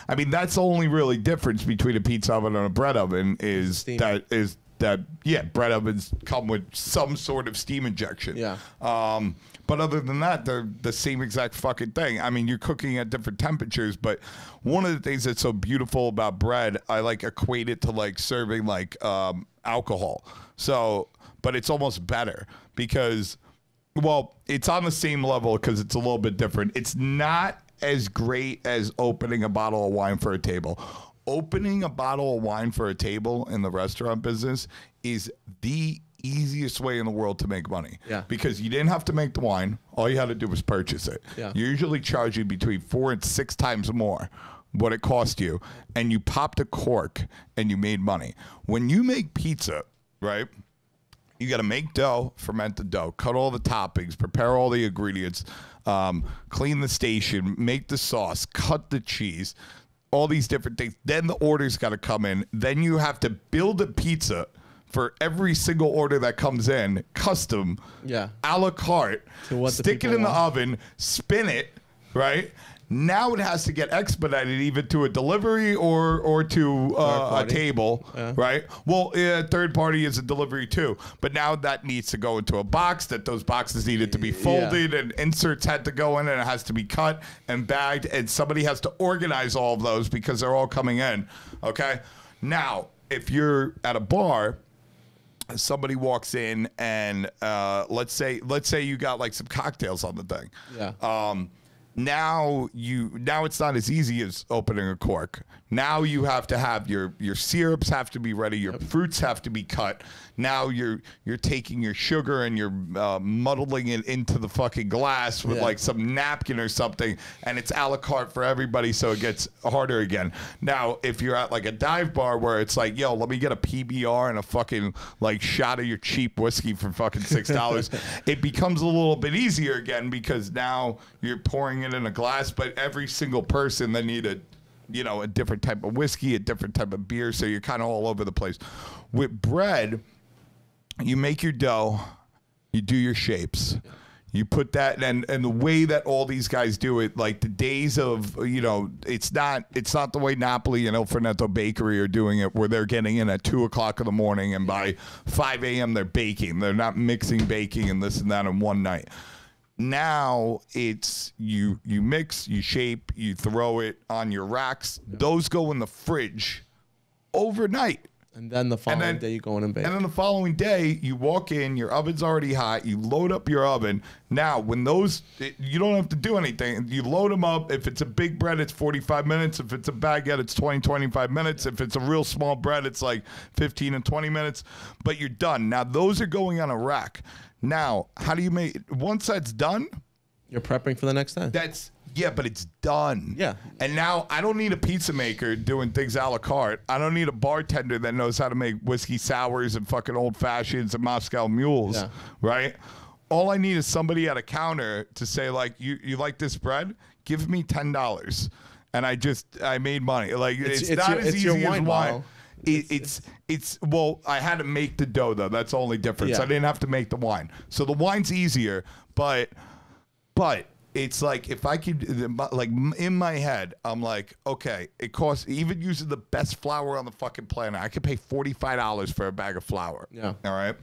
I mean, that's the only really difference between a pizza oven and a bread oven is steam. Bread ovens come with some sort of steam injection. Yeah. But other than that, they're the same exact fucking thing. I mean, you're cooking at different temperatures, but one of the things that's so beautiful about bread, I like equate it to like serving like alcohol. So, but it's almost better because, well, it's on the same level because it's a little bit different. It's not as great as opening a bottle of wine for a table. Opening a bottle of wine for a table in the restaurant business is the easiest way in the world to make money. Yeah. Because you didn't have to make the wine. All you had to do was purchase it. Yeah. You usually charge you between 4 and 6 times more what it cost you. And you popped a cork and you made money. When you make pizza, right, You got to make dough, ferment the dough, cut all the toppings, prepare all the ingredients, clean the station, make the sauce, cut the cheese, all these different things. Then the order's got to come in. Then you have to build a pizza for every single order that comes in, custom, a la carte, stick it in the oven, spin it, right? Now it has to get expedited either to a delivery or to a table, right? Well, third party is a delivery too. But now that needs to go into a box, that those boxes needed to be folded and inserts had to go in and it has to be cut and bagged. And somebody has to organize all of those because they're all coming in, okay? Now, if you're at a bar, somebody walks in and let's say you got like some cocktails on the thing. Now it's not as easy as opening a cork. Now you have to have your syrups have to be ready, your fruits have to be cut. Now you're taking your sugar and you're muddling it into the fucking glass with like some napkin or something, and it's a la carte for everybody, so it gets harder again. Now if you're at like a dive bar where it's like, yo, let me get a PBR and a fucking like shot of your cheap whiskey for fucking $6, it becomes a little bit easier again because now you're pouring it in a glass, but every single person they need a different type of whiskey, a different type of beer, so you're kind of all over the place. With bread, you make your dough, you do your shapes. You put that, and the way that all these guys do it, like the days of, it's not the way Napoli and Il Fornetto Bakery are doing it, where they're getting in at 2 o'clock in the morning, and by 5 a.m. they're baking. They're not mixing baking and this and that in one night. Now it's you mix, you shape, you throw it on your racks. Those go in the fridge overnight. And then the following day you go in and bake. And then the following day you walk in, your oven's already hot, you load up your oven. Now when you don't have to do anything. You load them up. If it's a big bread, it's 45 minutes. If it's a baguette, it's 25 minutes. If it's a real small bread, it's like 15 and 20 minutes. But you're done. Now those are going on a rack. Now, how do you make it? Once that's done, you're prepping for the next day. But it's done. Yeah. And now I don't need a pizza maker doing things a la carte. I don't need a bartender that knows how to make whiskey sours and fucking old fashions and Moscow mules, right? All I need is somebody at a counter to say, like, you like this bread? Give me $10. And I made money. Like, it's not as easy as wine. Well, I had to make the dough though. That's the only difference. I didn't have to make the wine. So the wine's easier, but it's like, if I could, like, in my head, I'm like, okay, it costs, even using the best flour on the fucking planet, I could pay $45 for a bag of flour. Yeah. All right.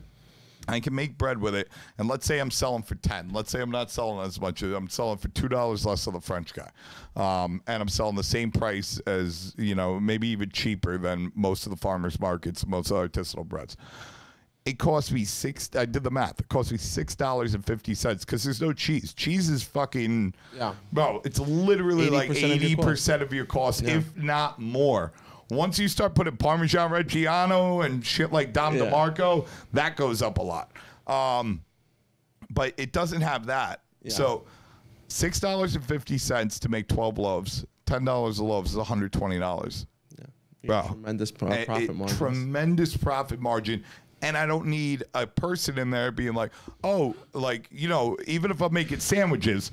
I can make bread with it, and let's say I'm selling for 10. Let's say I'm not selling as much. I'm selling for $2 less than the French guy, and I'm selling the same price as, maybe even cheaper than most of the farmers markets, most artisanal breads. It cost me I did the math. It cost me $6.50 because there's no cheese. Cheese is fucking, bro. It's literally like 80% of your cost, if not more. Once you start putting Parmesan Reggiano and shit like Dom DeMarco, that goes up a lot. But it doesn't have that. So $6.50 to make 12 loaves, $10 a loaf is $120. Bro, tremendous profit margin. Tremendous profit margin. And I don't need a person in there being like, oh, like, even if I'm making sandwiches,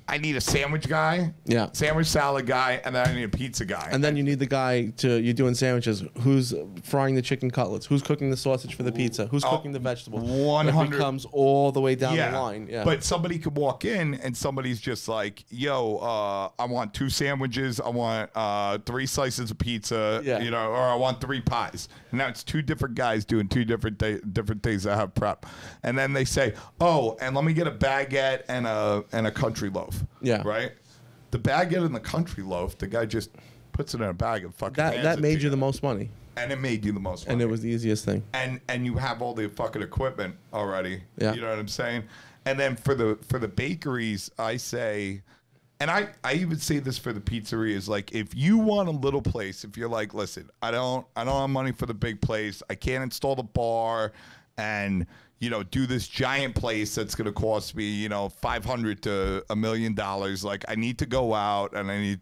I need a sandwich guy, sandwich salad guy, and then I need a pizza guy. And then you need the guy you're doing sandwiches. Who's frying the chicken cutlets? Who's cooking the sausage for the pizza? Who's cooking the vegetables? 100. It comes all the way down the line. Yeah. But somebody could walk in and somebody's just like, yo, I want 2 sandwiches. I want 3 slices of pizza, or I want 3 pies. And now it's 2 different guys doing 2 different things that have prep. And then they say, oh, and let me get a baguette and a country loaf. Yeah. Right? The baguette and the country loaf, the guy just puts it in a bag and fucking that made you the most money. And it made you the most money. And it was the easiest thing. And you have all the fucking equipment already. Yeah. You know what I'm saying? And then for the bakeries, I say, and I even say this for the pizzerias, like, if you want a little place, if you're like, listen, I don't have money for the big place, I can't install the bar and do this giant place that's going to cost me, $500 to $1 million. Like, I need to go out and I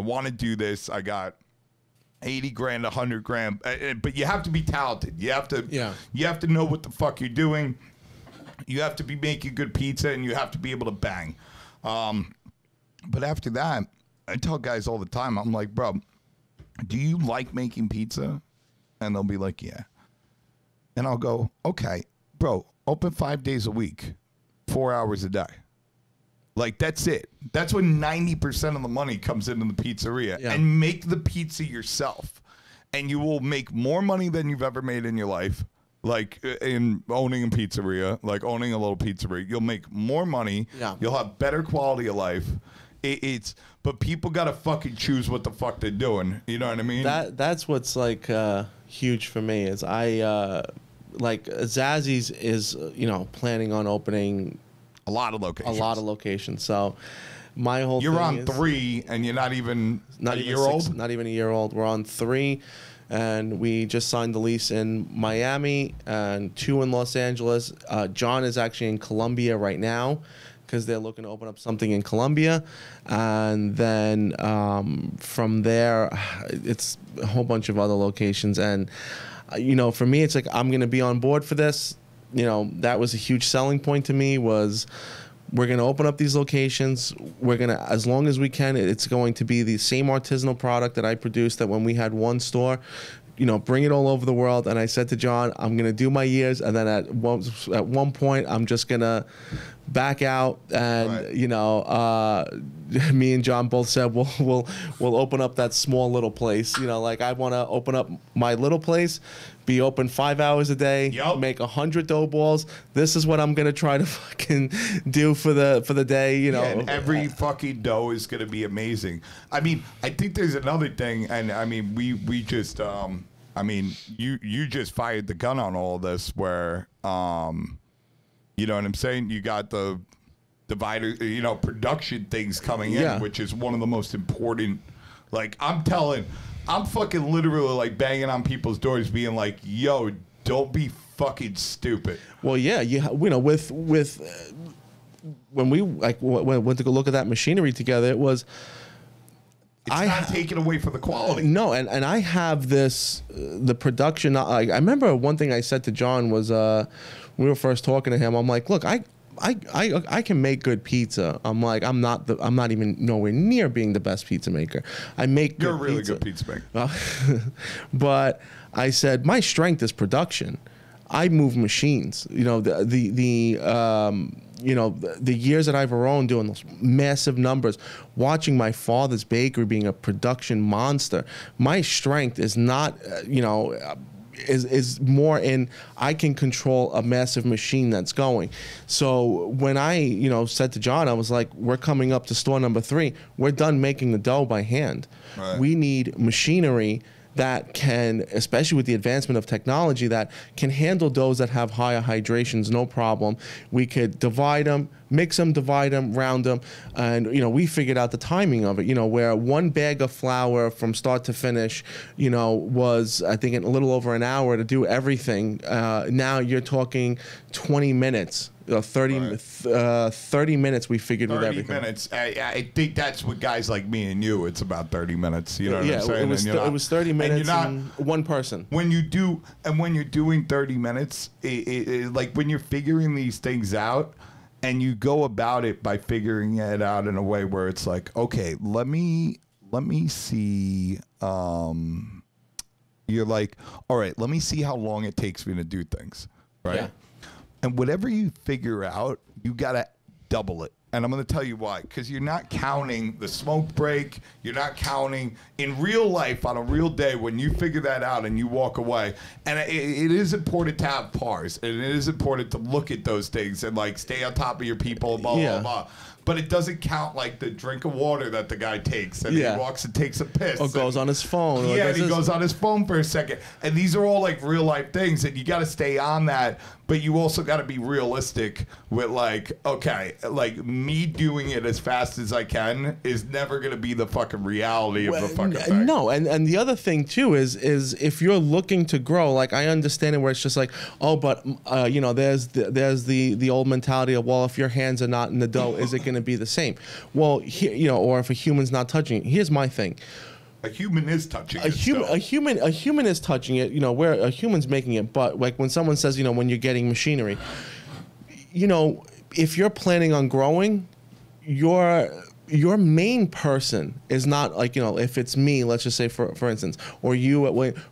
want to do this. I got 80 grand, 100 grand, but you have to be talented. You have to know what the fuck you're doing. You have to be making good pizza, and you have to be able to bang. But after that, I tell guys all the time, I'm like, bro, do you like making pizza? And they'll be like, yeah. And I'll go, okay, bro, open 5 days a week, 4 hours a day. Like, that's it. That's when 90% of the money comes into the pizzeria. Yeah. And make the pizza yourself. And you will make more money than you've ever made in your life. Like, in owning a pizzeria, like owning a little pizzeria. You'll make more money. Yeah. You'll have better quality of life. But people got to fucking choose what the fuck they're doing. You know what I mean? That's what's, like, huge for me is like, Zazzy's is, planning on opening a lot of locations. So my whole you're thing on is 3 and you're not even a year old? Not even a year old. We're on 3, and we just signed the lease in Miami and 2 in Los Angeles. John is actually in Colombia right now because they're looking to open up something in Colombia. And then from there, it's a whole bunch of other locations. And, for me, it's like I'm going to be on board for this. That was a huge selling point to me was we're going to open up these locations. We're going to, as long as we can, it's going to be the same artisanal product that I produced that when we had one store, bring it all over the world. And I said to John, I'm going to do my years. And then at one point, I'm just going to back out. And, me and John both said, we'll open up that small little place. Like I want to open up my little place, be open 5 hours a day, make 100 dough balls. This is what I'm going to try to fucking do for the day, and every fucking dough is going to be amazing. I mean, I think there's another thing. And I mean, we just, you just fired the gun on all this where, you know what I'm saying? You got the divider, production things coming in, which is one of the most important. Like, I'm fucking literally like banging on people's doors being like, yo, don't be fucking stupid. Well, yeah, with when we went to go look at that machinery together, it was it's not taken away from the quality. No, and I have this the production. I remember one thing I said to John was we were first talking to him. I'm like, look, I can make good pizza. I'm like, I'm not even nowhere near being the best pizza maker. I make You're good a really pizza. good pizza maker. But I said my strength is production. I move machines. The years that I've owned doing those massive numbers, watching my father's bakery being a production monster. My strength is not, is more in I can control a massive machine that's going. So when I, said to John, I was like, we're coming up to store number 3. We're done making the dough by hand. Right. We need machinery that can, especially with the advancement of technology, that can handle doughs that have higher hydrations, no problem. We could divide them, mix them, divide them, round them, and we figured out the timing of it. Where one bag of flour from start to finish, was I think a little over an hour to do everything. Now you're talking 20 minutes. 30 minutes we figured with everything. 30 minutes. I think that's what guys like me and you, it's about 30 minutes. You know what I'm saying? It was 30 minutes and one person. When you're doing 30 minutes, like when you're figuring these things out and you go about it by figuring it out in a way where it's like, okay, let me see. You're like, all right, let me see how long it takes me to do things. Right. Yeah. And whatever you figure out, you got to double it. And I'm going to tell you why. Because you're not counting the smoke break. You're not counting in real life on a real day when you figure that out and you walk away. And it is important to have pars. And it is important to look at those things and like stay on top of your people, blah, blah, blah. But it doesn't count like the drink of water that the guy takes. And he walks and takes a piss. Or goes on his phone. Yeah, and he goes on his phone for a second. And these are all like real life things. And you got to stay on that. But you also got to be realistic with like, okay, like me doing it as fast as I can is never going to be the fucking reality of the fucking thing. No, and the other thing too is if you're looking to grow, like I understand it where it's just like, oh, but there's the old mentality of, well, if your hands are not in the dough, is it going to be the same? Well, or if a human's not touching it. Here's my thing. A human is touching it. A human is touching it. You know, where a human's making it. But like when someone says, you know, when you're getting machinery, you know, if you're planning on growing, your main person is not like, you know, if it's me, let's just say for instance, or you,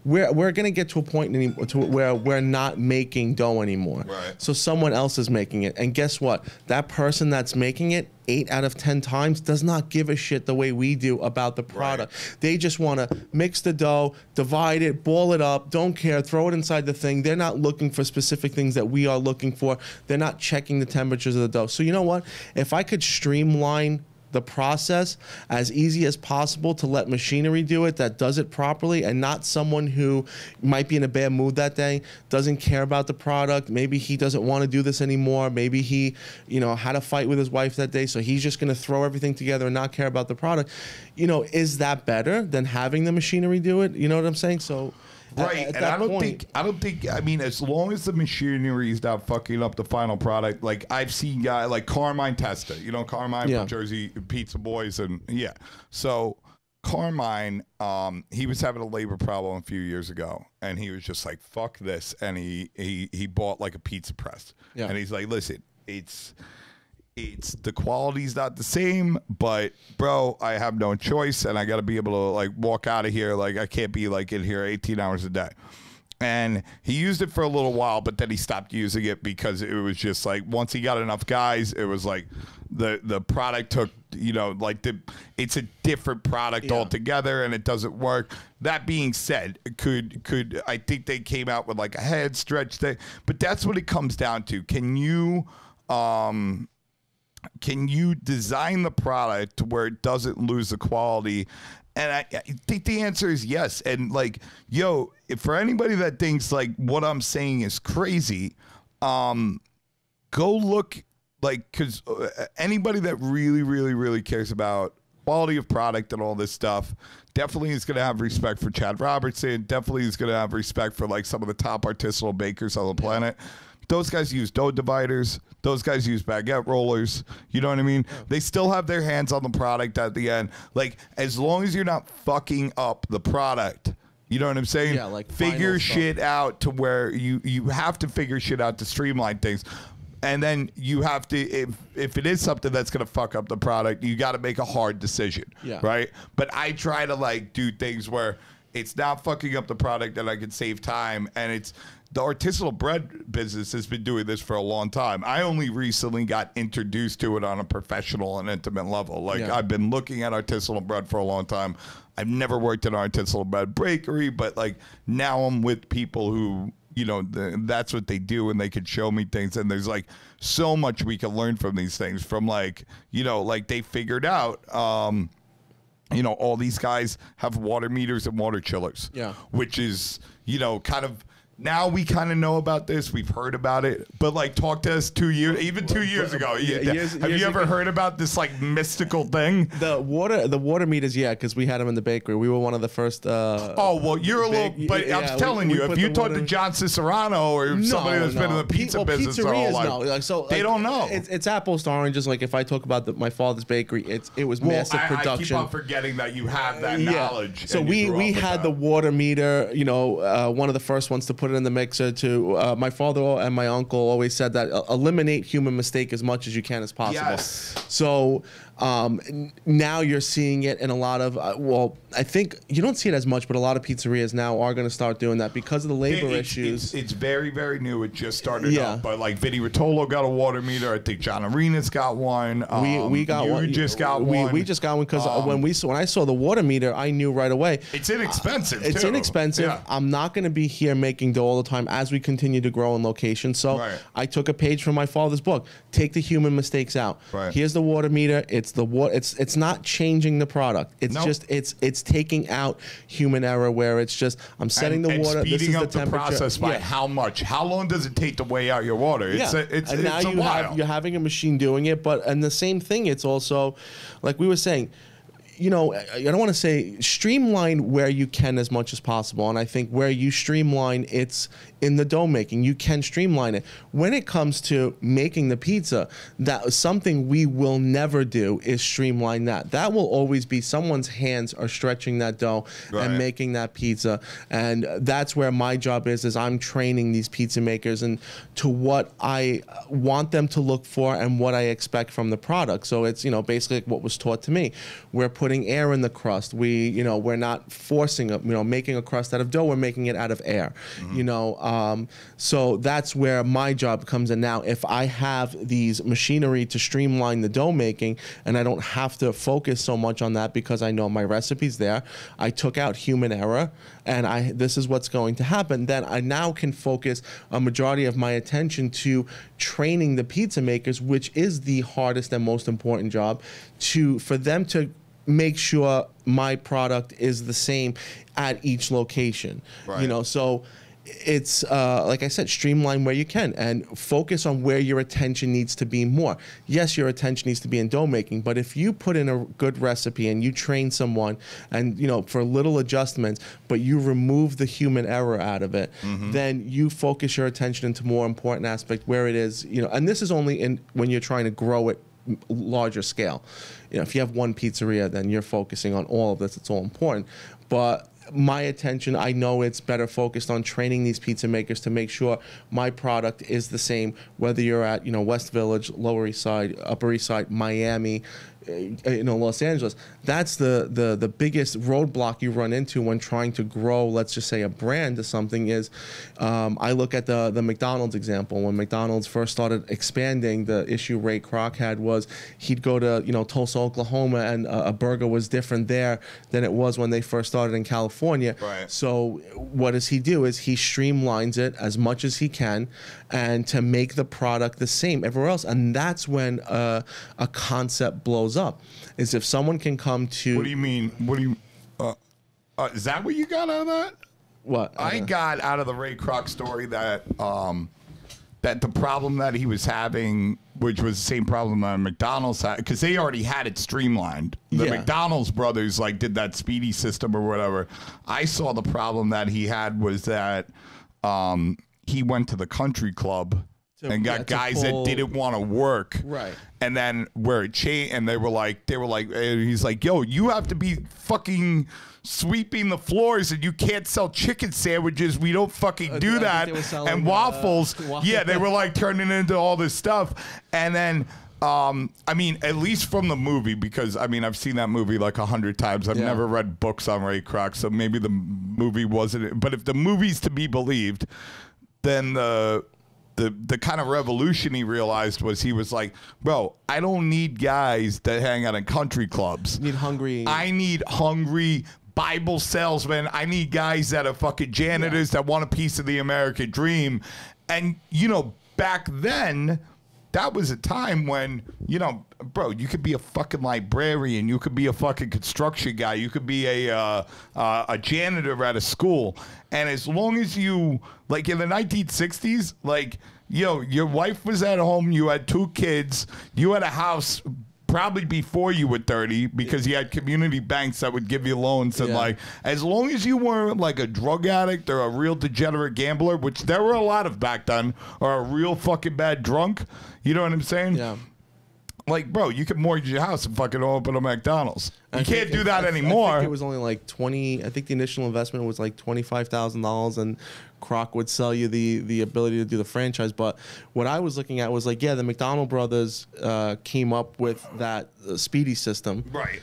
we're gonna get to a point where we're not making dough anymore. Right. So someone else is making it, and guess what? That person that's making it 8 out of 10 times does not give a shit the way we do about the product. Right. They just want to mix the dough, divide it, ball it up, don't care, throw it inside the thing. They're not looking for specific things that we are looking for. They're not checking the temperatures of the dough. So you know what? If I could streamline the process as easy as possible to let machinery do it that does it properly, and not someone who might be in a bad mood that day, doesn't care about the product, maybe he doesn't want to do this anymore, maybe he, you know, had a fight with his wife that day, so he's just going to throw everything together and not care about the product. You know, is that better than having the machinery do it? You know what I'm saying? So right, and I don't think. I mean, as long as the machinery is not fucking up the final product, like I've seen guys like Carmine Testa, you know, Carmine from Jersey Pizza Boys, and so Carmine, he was having a labor problem a few years ago, and he was just like, "Fuck this," and he bought like a pizza press, and he's like, "Listen, it's the quality's not the same, but bro, I have no choice, and I got to be able to like walk out of here. Like I can't be like in here 18 hours a day." And he used it for a little while, but then he stopped using it because it was just like once he got enough guys, it was like the product took, you know, like it's a different product altogether, and it doesn't work. That being said, could I think they came out with like a head stretch thing, but that's what it comes down to. Can you design the product to where it doesn't lose the quality? And I think the answer is yes. And like, yo, for anybody that thinks like what I'm saying is crazy, go look, like, because anybody that really, really, really cares about quality of product and all this stuff definitely is going to have respect for Chad Robertson, definitely is going to have respect for like some of the top artisanal bakers on the planet. Those guys use dough dividers. Those guys use baguette rollers. You know what I mean? They still have their hands on the product at the end. Like, as long as you're not fucking up the product, you know what I'm saying? Yeah, like figure shit out to where you have to figure shit out to streamline things. And then you have to, if it is something that's going to fuck up the product, you got to make a hard decision, right? But I try to, like, do things where it's not fucking up the product and I can save time, and it's... The artisanal bread business has been doing this for a long time. I only recently got introduced to it on a professional and intimate level. Like, I've been looking at artisanal bread for a long time. I've never worked in an artisanal bread bakery, but like now I'm with people who, you know, that's what they do, and they can show me things. And there's like so much we can learn from these things, from like, you know, like they figured out, you know, all these guys have water meters and water chillers, which is, you know, kind of, now we kind of know about this. We've heard about it, but like, talk to us 2 years, even 2 years ago. Have you ever heard about this like mystical thing? The water meters, because we had them in the bakery. We were one of the first. Oh well, you're a little. But I'm telling you, if you talk to John Cicerano or somebody that's been in the pizza business their whole life, they don't know. It's apples to oranges. Like if I talk about my father's bakery, it was massive production. I keep on forgetting that you have that knowledge. So we had the water meter. You know, one of the first ones to put it in the mixer. To my father and my uncle always said that eliminate human mistake as much as you can as possible. Yes. So now you're seeing it in a lot of well, I think you don't see it as much, but a lot of pizzerias now are going to start doing that because of the labor issues. It's very, very new. It just started up, but like Vinny Rotolo got a water meter. I think John Arenas got one. We got one. You just got one. We just got one because when I saw the water meter, I knew right away. It's inexpensive. It's inexpensive. Yeah. I'm not going to be here making dough all the time as we continue to grow in location. So I took a page from my father's book. Take the human mistakes out. Right. Here's the water meter. It's the water. It's not changing the product. It's just it's taking out human error where it's just I'm setting the water. Speeding this is up the process by how much? How long does it take to weigh out your water? And now you're having a machine doing it. But and the same thing. It's also like we were saying. you know, I don't want to say streamline where you can as much as possible. And I think where you streamline, it's in the dough making. You can streamline it. When it comes to making the pizza, that is something we will never do is streamline that. That will always be someone's hands are stretching that dough and making that pizza. And that's where my job is I'm training these pizza makers and to what I want them to look for and what I expect from the product. So it's, you know, basically what was taught to me. We're putting air in the crust. We're not forcing making a crust out of dough. We're making it out of air. You know, so that's where my job comes in now. If I have these machinery to streamline the dough making and I don't have to focus so much on that because I know my recipe's there, I took out human error and this is what's going to happen, then I now can focus a majority of my attention to training the pizza makers, which is the hardest and most important job, for them to make sure my product is the same at each location. You know, so it's like I said, streamline where you can and focus on where your attention needs to be more. Yes, your attention needs to be in dough making, but if you put in a good recipe and you train someone and, you know, for little adjustments, but you remove the human error out of it, then you focus your attention into more important aspect where it is, you know, and this is only when you're trying to grow it larger scale. You know, if you have one pizzeria, then you're focusing on all of this. It's all important. But my attention, I know it's better focused on training these pizza makers to make sure my product is the same, whether you're at, you know, West Village, Lower East Side, Upper East Side, Miami, you know, Los Angeles. That's the biggest roadblock you run into when trying to grow, let's just say, a brand to something is, I look at the McDonald's example. When McDonald's first started expanding, the issue Ray Kroc had was he'd go to, you know, Tulsa, Oklahoma, and a burger was different there than it was when they first started in California. So what does he do is he streamlines it as much as he can and to make the product the same everywhere else. And that's when a concept blows up, is if someone can come to... What do you mean? What do you... is that what you got out of that? What? I got out of the Ray Kroc story that that the problem that he was having, which was the same problem that McDonald's had, because they already had it streamlined. The McDonald's brothers like did that speedy system or whatever. I saw the problem that he had was that he went to the country club and got guys that didn't want to work. And then where it changed, and they were like, he's like, yo, you have to be fucking sweeping the floors and you can't sell chicken sandwiches. We don't fucking do that. And waffles. Yeah, they were like turning into all this stuff. And then, I mean, at least from the movie, because I mean, I've seen that movie like 100 times. I've never read books on Ray Kroc, so maybe the movie wasn't. But if the movie's to be believed, then the kind of revolution he realized was he was like, bro, I don't need guys that hang out in country clubs. I need hungry Bible salesmen. I need guys that are fucking janitors that want a piece of the American dream. And, you know, back then, that was a time when, you know, bro, you could be a fucking librarian. You could be a fucking construction guy. You could be a janitor at a school. And as long as you, like in the 1960s, like, yo, your wife was at home. You had 2 kids. You had a house probably before you were 30 because you had community banks that would give you loans. And like, as long as you weren't like a drug addict or a real degenerate gambler, which there were a lot of back then, or a real fucking bad drunk, you know what I'm saying? Yeah. Like, bro, you could mortgage your house and fucking open a McDonald's. You can't do that anymore. I think it was only like I think the initial investment was like $25,000, and Kroc would sell you the ability to do the franchise. But what I was looking at was like, yeah, the McDonald brothers came up with that speedy system. Right.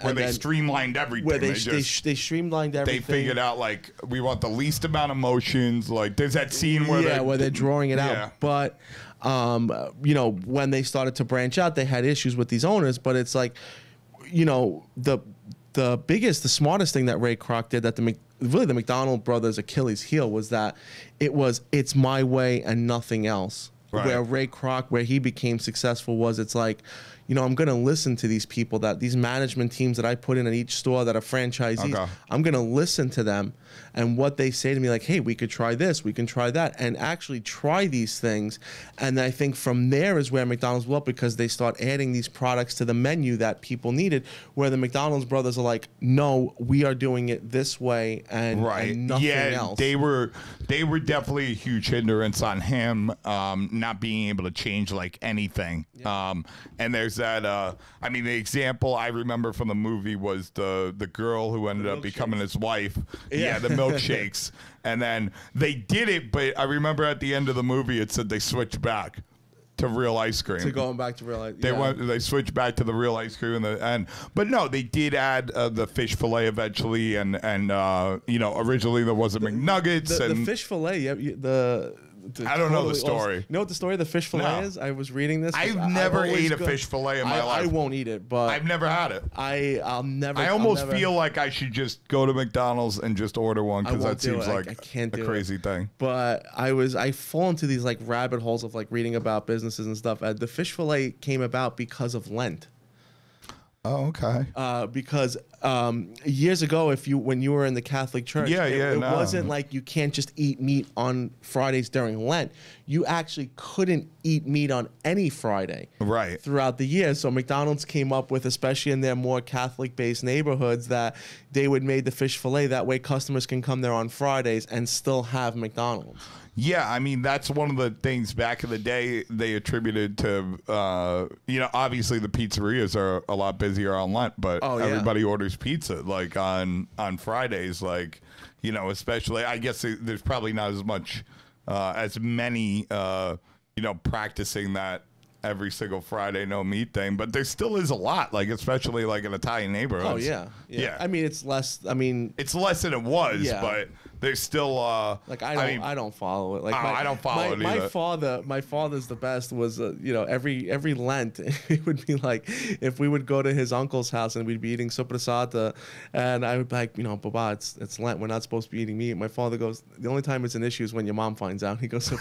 Where they streamlined everything. Where they streamlined everything. They figured out, like, we want the least amount of motions. Like, there's that scene where where they're drawing it out. But you know, when they started to branch out, they had issues with these owners. But it's like, you know, the smartest thing that Ray Kroc did, that the McDonald brothers' Achilles heel was that it's my way and nothing else. Right. Where Ray Kroc, where he became successful was, it's like, you know, I'm going to listen to these people, that these management teams that I put in at each store that are franchisees. Okay. I'm going to listen to them and what they say to me, like, hey, we could try this, we can try that, and actually try these things. And I think from there is where McDonald's will, because they start adding these products to the menu that people needed, where the McDonald's brothers are like, no, we are doing it this way and nothing else. They were definitely a huge hindrance on him not being able to change like anything. Yeah. And there's that I mean, the example I remember from the movie was the girl who ended up becoming his wife. Yeah, the milkshakes. And then they did it, but I remember at the end of the movie it said they switched back to real ice cream. To going back to real ice cream. They switched back to the real ice cream in the end. But no, they did add the fish fillet eventually, and you know, originally there wasn't McNuggets. The fish fillet, I don't know the story. You know what the story of the fish fillet is? I was reading this. I've never ate a fish fillet in my life. I won't eat it, but I've never had it. I'll never. I almost feel like I should just go to McDonald's and just order one, because that seems like a crazy thing. But I fall into these like rabbit holes of like reading about businesses and stuff. The fish fillet came about because of Lent. Oh, okay. Because years ago, when you were in the Catholic Church, it wasn't like you can't just eat meat on Fridays during Lent. You actually couldn't eat meat on any Friday throughout the year. So McDonald's came up with, especially in their more Catholic-based neighborhoods, that they would make the fish fillet. That way customers can come there on Fridays and still have McDonald's. Yeah, I mean, that's one of the things back in the day they attributed to, you know, obviously the pizzerias are a lot busier on Lent, but everybody orders pizza, like, on Fridays, like, you know, especially, I guess there's probably not as much, as many, you know, practicing that every single Friday no meat thing, but there still is a lot, like, especially, like, in Italian neighborhoods. Oh, yeah. I mean, it's less, it's less than it was, but there's still like I don't follow it. Like I don't follow it either. My father's the best was you know, every Lent it would be like, if we would go to his uncle's house and we'd be eating soppressata, and I would be like, you know, Baba, it's Lent, we're not supposed to be eating meat. My father goes, the only time it's an issue is when your mom finds out. He goes,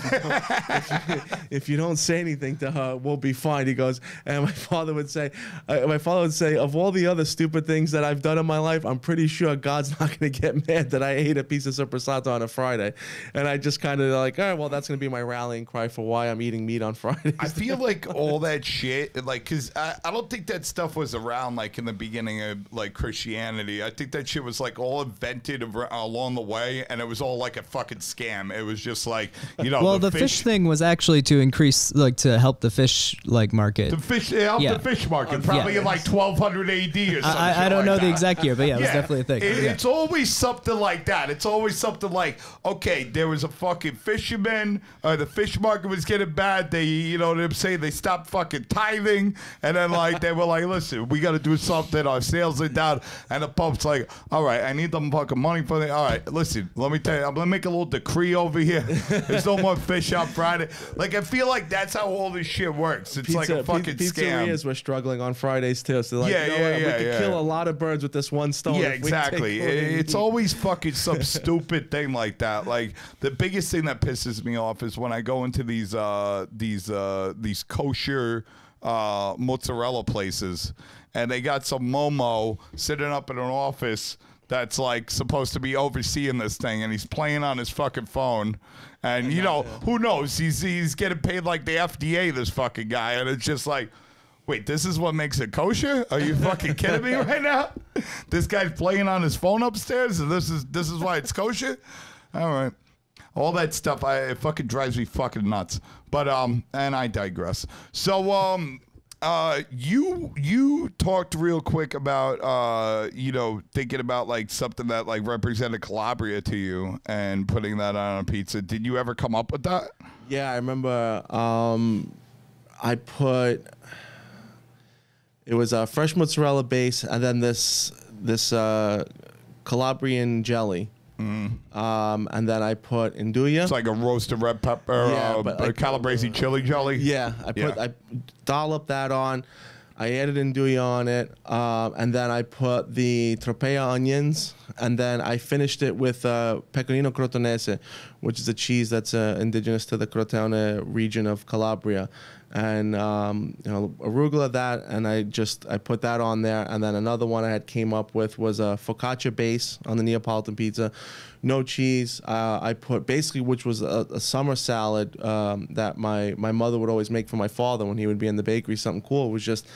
if you don't say anything to her, we'll be fine. He goes, and my father would say, of all the other stupid things that I've done in my life, I'm pretty sure God's not going to get mad that I ate a piece of soppressata on a Friday. And I just kind of like, all right, well, that's going to be my rallying cry for why I'm eating meat on Fridays. I feel like all that shit, like, because I don't think that stuff was around, like, in the beginning of, like, Christianity. I think that shit was, like, all invented along the way, and it was all, like, a fucking scam. It was just, like, you know, well, the fish thing was actually to increase, like, to help the fish, like, market. The fish, the fish market, probably in, like, 1200 AD or something. I don't know the exact year, but it was definitely a thing. It's always something like that. It's always something like, okay, there was a fucking fisherman, the fish market was getting bad. They, you know what I'm saying, they stopped fucking tithing, and then, like, they were like, listen, we got to do something. Our sales are down, and the Pope's like, all right, I need them fucking money for the. All right, listen, let me tell you, I'm gonna make a little decree over here. There's no more fish on Friday. Like, I feel like that's how all this shit works. It's like a fucking scam. Pizzerias were struggling on Fridays too, so like, we could kill a lot of birds with this one stone. Yeah, exactly. It's always fucking some stupid thing like that. Like, the biggest thing that pisses me off is when I go into these kosher mozzarella places, and they got some Momo sitting up in an office that's like supposed to be overseeing this thing, and he's playing on his fucking phone, and you know, who knows, he's getting paid like the FDA, this fucking guy, and it's just like, wait, this is what makes it kosher? Are you fucking kidding me right now? This guy's playing on his phone upstairs, and this is why it's kosher? All right. All that stuff, it fucking drives me fucking nuts. But and I digress. So you talked real quick about you know, thinking about like something that like represented Calabria to you and putting that on a pizza. Did you ever come up with that? Yeah, I remember. I put. It was a fresh mozzarella base, and then this Calabrian jelly. And then I put Nduja. It's like a roasted red pepper, like, Calabrese chili jelly. Yeah, I dolloped that on. I added Nduja on it, and then I put the tropea onions, and then I finished it with pecorino crotonese, which is a cheese that's indigenous to the Crotone region of Calabria. and you know, arugula, that, and I put that on there. And then another one I had came up with was a focaccia base on the Neapolitan pizza, no cheese. I put basically, which was a summer salad that my mother would always make for my father when he would be in the bakery. Something cool. It was just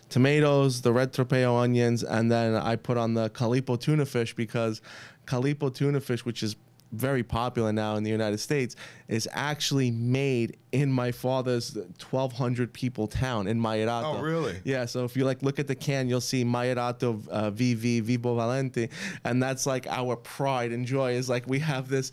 tomatoes, the red tropeo onions, and then I put on the calipo tuna fish, because calipo tuna fish, which is very popular now in the United States, is actually made in my father's 1,200 people town in Maiorato. Oh, really? Yeah. So if you like look at the can, you'll see Maiorato Vivo Valente, and that's like our pride and joy. Is like we have this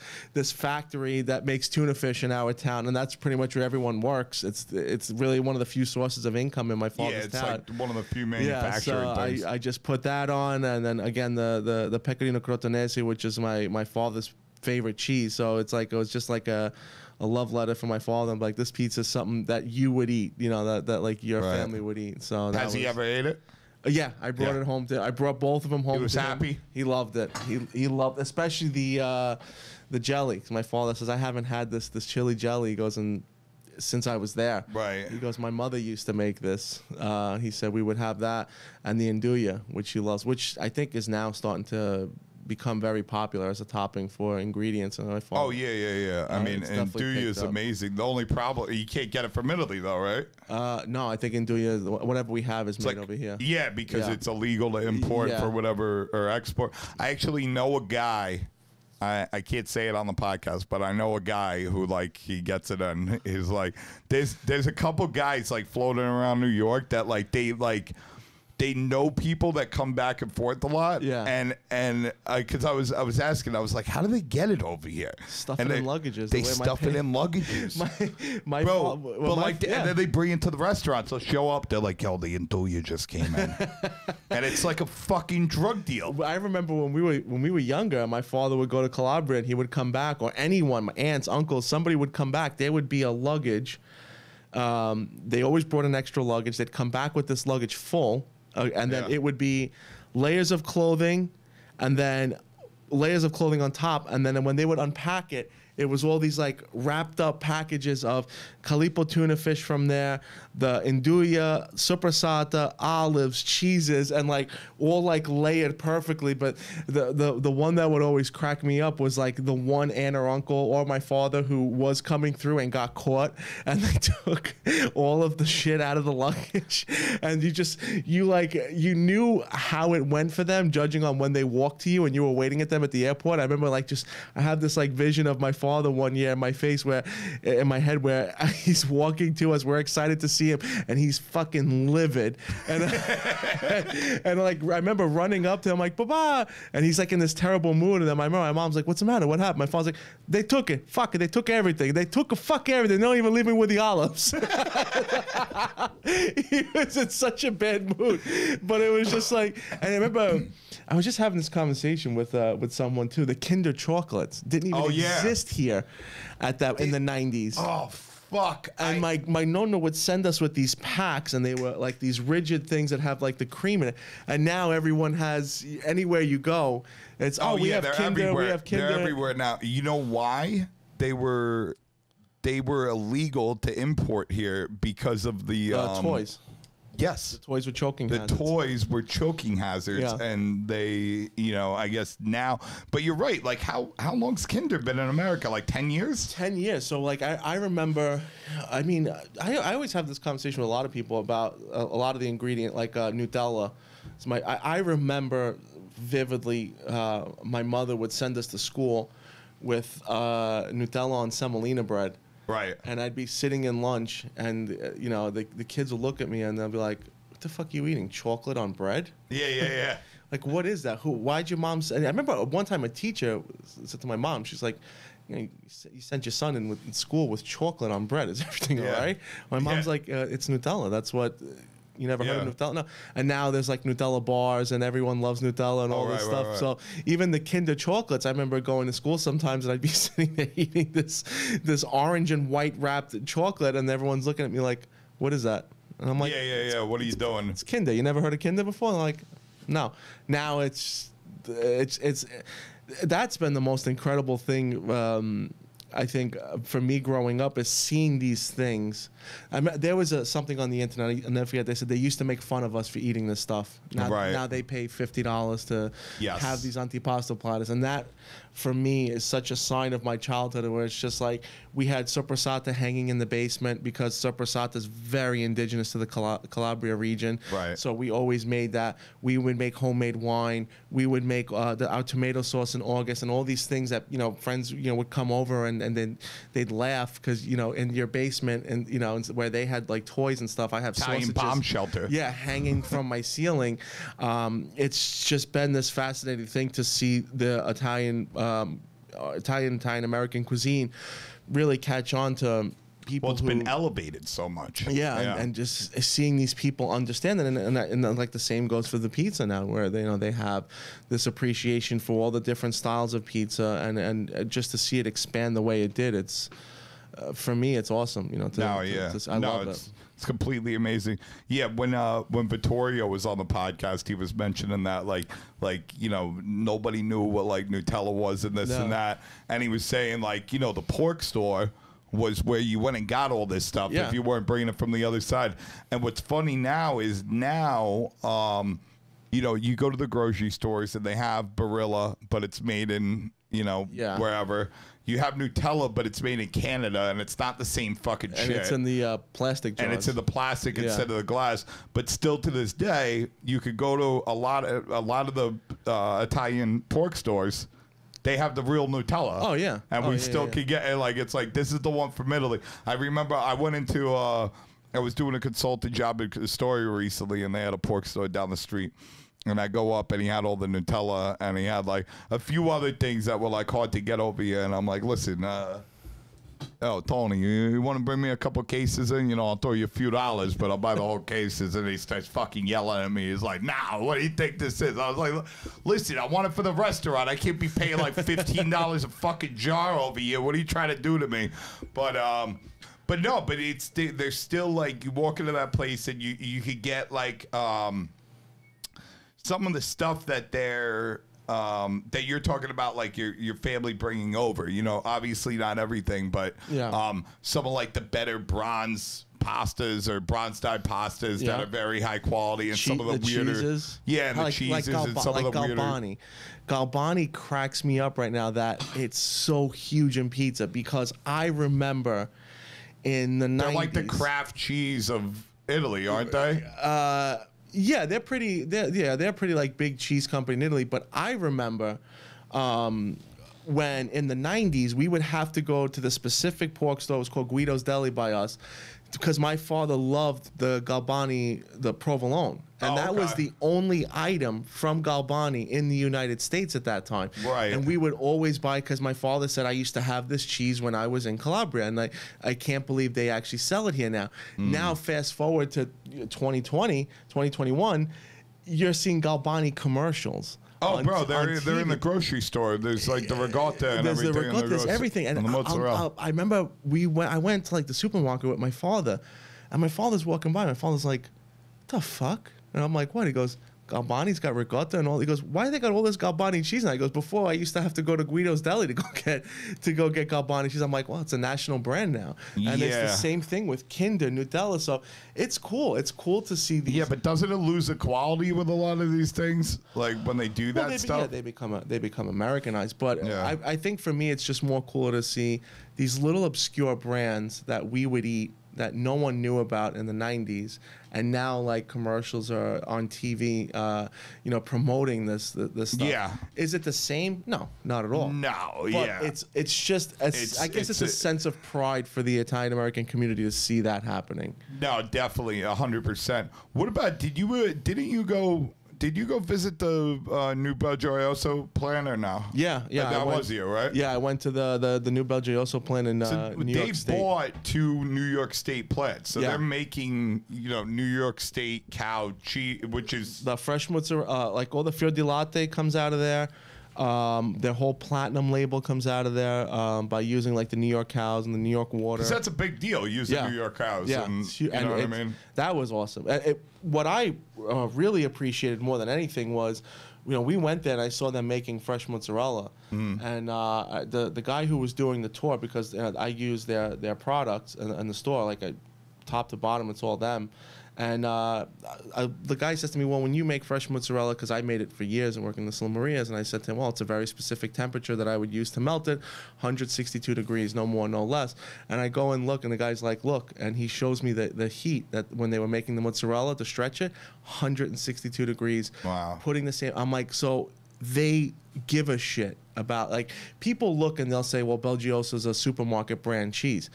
factory that makes tuna fish in our town, and that's pretty much where everyone works. It's really one of the few sources of income in my father's town. Yeah, it's like one of the few manufacturing things. So I just put that on, and then again the pecorino crotonese, which is my father's favorite cheese. So it's like, it was just like a love letter for my father. I'm like, this pizza is something that you would eat, you know, that like your family would eat. So has he ever ate it? Yeah, I brought it home. I brought both of them home. He was happy. He loved it. He loved, especially the jelly. 'Cause my father says, I haven't had this chili jelly. He goes, and since I was there. Right. He goes, my mother used to make this. He said we would have that, and the andouille, which he loves, which I think is now starting to become very popular as a topping for ingredients. And oh yeah. I mean, andouille is amazing. The only problem, you can't get it from Italy though, right? No, I think andouille, whatever we have, is made over here. Yeah, because it's illegal to import for whatever, or export. I actually know a guy. I can't say it on the podcast, but I know a guy who, like, he gets it, and he's like, there's a couple guys like floating around New York that they know people that come back and forth a lot. Yeah. And because I was asking, I was like, how do they get it over here? Stuff it in luggages. They stuff it in luggages. And then they bring it to the restaurant. So show up, they're like, yo, the andouille just came in. And it's like a fucking drug deal. I remember when we were younger, my father would go to Calabria and he would come back, or anyone, my aunts, uncles, somebody would come back. There would be a luggage. They always brought an extra luggage. They'd come back with this luggage full. And then it would be layers of clothing, and then layers of clothing on top. And then when they would unpack it, it was all these like wrapped up packages of calipo tuna fish from there, the andouille, sopressata, olives, cheeses, and like all like layered perfectly. But the one that would always crack me up was like the one aunt or uncle or my father who was coming through and got caught, and they took all of the shit out of the luggage. And you knew how it went for them, judging on when they walked to you and you were waiting at them at the airport. I remember I have this like vision of my father one year in my face, where in my head, where he's walking to us, we're excited to see him, and he's fucking livid, and and like I remember running up to him like, Baba, and he's like in this terrible mood, and then my mom's like, what's the matter, what happened? My father's like, they took it, fuck it, they took everything, fuck everything, they don't even leave me with the olives. He was in such a bad mood, but it was just like, and I remember I was just having this conversation with someone too. The Kinder chocolates didn't even exist here in the 90s. Oh fuck! And my nonna would send us with these packs, and they were like these rigid things that have like the cream in it. And now everyone has, anywhere you go, it's we have Kinder. Everywhere. We have Kinder. They're everywhere now. You know why? They were illegal to import here because of the toys. Yes. The toys were choking hazards. The toys were choking hazards, and they, I guess now, but you're right, like how long's Kinder been in America? Like 10 years? 10 years. So like I remember, I mean, I always have this conversation with a lot of people about a lot of the ingredient, like Nutella. I remember vividly, my mother would send us to school with Nutella on semolina bread. Right. And I'd be sitting in lunch, and the kids will look at me and they'll be like, "What the fuck are you eating? Chocolate on bread?" Yeah. Like, what is that? Why'd your mom say? And I remember one time a teacher said to my mom, she's like, you sent your son in school with chocolate on bread. Is everything all right? My mom's like, it's Nutella. That's what. You never heard of Nutella? No. And now there's like Nutella bars, and everyone loves Nutella and all this stuff. Right. So even the Kinder chocolates, I remember going to school sometimes, and I'd be sitting there eating this orange and white wrapped chocolate, and everyone's looking at me like, what is that? And I'm like, yeah. What are you doing? It's Kinder. You never heard of Kinder before? And I'm like, no. Now it's that's been the most incredible thing I think for me growing up is seeing these things. There was something on the internet, I'll never forget, they said they used to make fun of us for eating this stuff. Now they pay $50 to have these antipasto platters. And that, for me, is such a sign of my childhood, where it's just like we had soppressata hanging in the basement, because soppressata is very indigenous to the Calabria region. Right. So we always made that. We would make homemade wine. We would make our tomato sauce in August, and all these things that, friends, would come over and then they'd laugh because, in your basement and, where they had like toys and stuff, I have Italian sausages, bomb shelter. Yeah, hanging from my ceiling. It's just been this fascinating thing to see the Italian American cuisine really catch on to people. Well, it's been elevated so much. Yeah. And just seeing these people understand it, and like the same goes for the pizza now, where they have this appreciation for all the different styles of pizza, and just to see it expand the way it did, it's for me, it's awesome. I love it. It's completely amazing. Yeah, when Vittorio was on the podcast, he was mentioning that nobody knew what like Nutella was and this and that, and he was saying the pork store was where you went and got all this stuff if you weren't bringing it from the other side. And what's funny now is you go to the grocery stores and they have Barilla, but it's made in wherever. You have Nutella, but it's made in Canada, and it's not the same fucking shit. And it's in the plastic jars. And it's in the plastic instead of the glass. But still, to this day, you could go to a lot of the Italian pork stores. They have the real Nutella. Oh yeah, and we still can get it. Like it's like this is the one from Italy. I remember I went into I was doing a consulting job at Astoria recently, and they had a pork store down the street. And I go up, and he had all the Nutella, and he had like a few other things that were like hard to get over here. And I'm like, listen, Tony, you want to bring me a couple cases in? I'll throw you a few dollars, but I'll buy the whole cases. And he starts fucking yelling at me. He's like, nah, what do you think this is? I was like, listen, I want it for the restaurant. I can't be paying like $15 a fucking jar over here. What are you trying to do to me? But there's still like, you walk into that place and you could get like some of the stuff that that you're talking about, like your family bringing over, obviously not everything, but some of like the better bronze pastas or bronze-dyed pastas that are very high quality, and some of the weirder cheeses. And the cheeses and some of the weirder. Galbani cracks me up right now that it's so huge in pizza, because I remember in the 90s. They're like the Kraft cheese of Italy, aren't they? Yeah, they're pretty like big cheese company in Italy. But I remember when in the 90s we would have to go to the specific pork store. It was called Guido's Deli by us, because my father loved the Galbani, the provolone. And that was the only item from Galbani in the United States at that time. Right. And we would always buy, because my father said, I used to have this cheese when I was in Calabria, and I can't believe they actually sell it here now. Now, fast forward to 2020, 2021, you're seeing Galbani commercials. Oh, bro, they're in the grocery store. There's like the ricotta and everything. There's the ricotta, there's everything. And the mozzarella. I remember I went to like the supermarket with my father, and my father's walking by. My father's like, "What the fuck?" And I'm like, "What?" He goes, "Galbani's got ricotta and all." He goes, "Why they got all this Galbani cheese?" And I goes, "Before I used to have to go to Guido's Deli to go get Galbani cheese." I'm like, "Well, it's a national brand now." And it's the same thing with Kinder, Nutella. So it's cool. It's cool to see these. Yeah, but doesn't it lose the quality with a lot of these things? Like when they do that stuff? Yeah, they become Americanized. But I think for me, it's just more cooler to see these little obscure brands that we would eat that no one knew about in the 90s, and now like commercials are on TV, promoting this stuff. Yeah. Is it the same? No, not at all. No, but it's just I guess it's a sense of pride for the Italian American community to see that happening. No, definitely 100%. What about did you go visit the New Belgioioso plant or no? Yeah. That was you, right? Yeah, I went to the New Belgioioso plant in New York State. They bought 2 New York State plants, so they're making New York State cow cheese, which is the fresh mozzarella, like all the fior di latte comes out of there. Their whole platinum label comes out of there by using like the New York cows and the New York water. Because that's a big deal, using New York cows. Yeah, and, you know what I mean? That was awesome. What I really appreciated more than anything was we went there and I saw them making fresh mozzarella, and the guy who was doing the tour, because I use their products in the store, like top to bottom, it's all them. And the guy says to me, well, when you make fresh mozzarella, because I made it for years and working in the Slim Marias, and I said to him, well, it's a very specific temperature that I would use to melt it, 162 degrees, no more, no less. And I go and look, and the guy's like, look, and he shows me the heat that when they were making the mozzarella to stretch it, 162 degrees. Wow. Putting the same, I'm like, so they give a shit about, like, people look and they'll say, well, Belgioso's a supermarket brand cheese.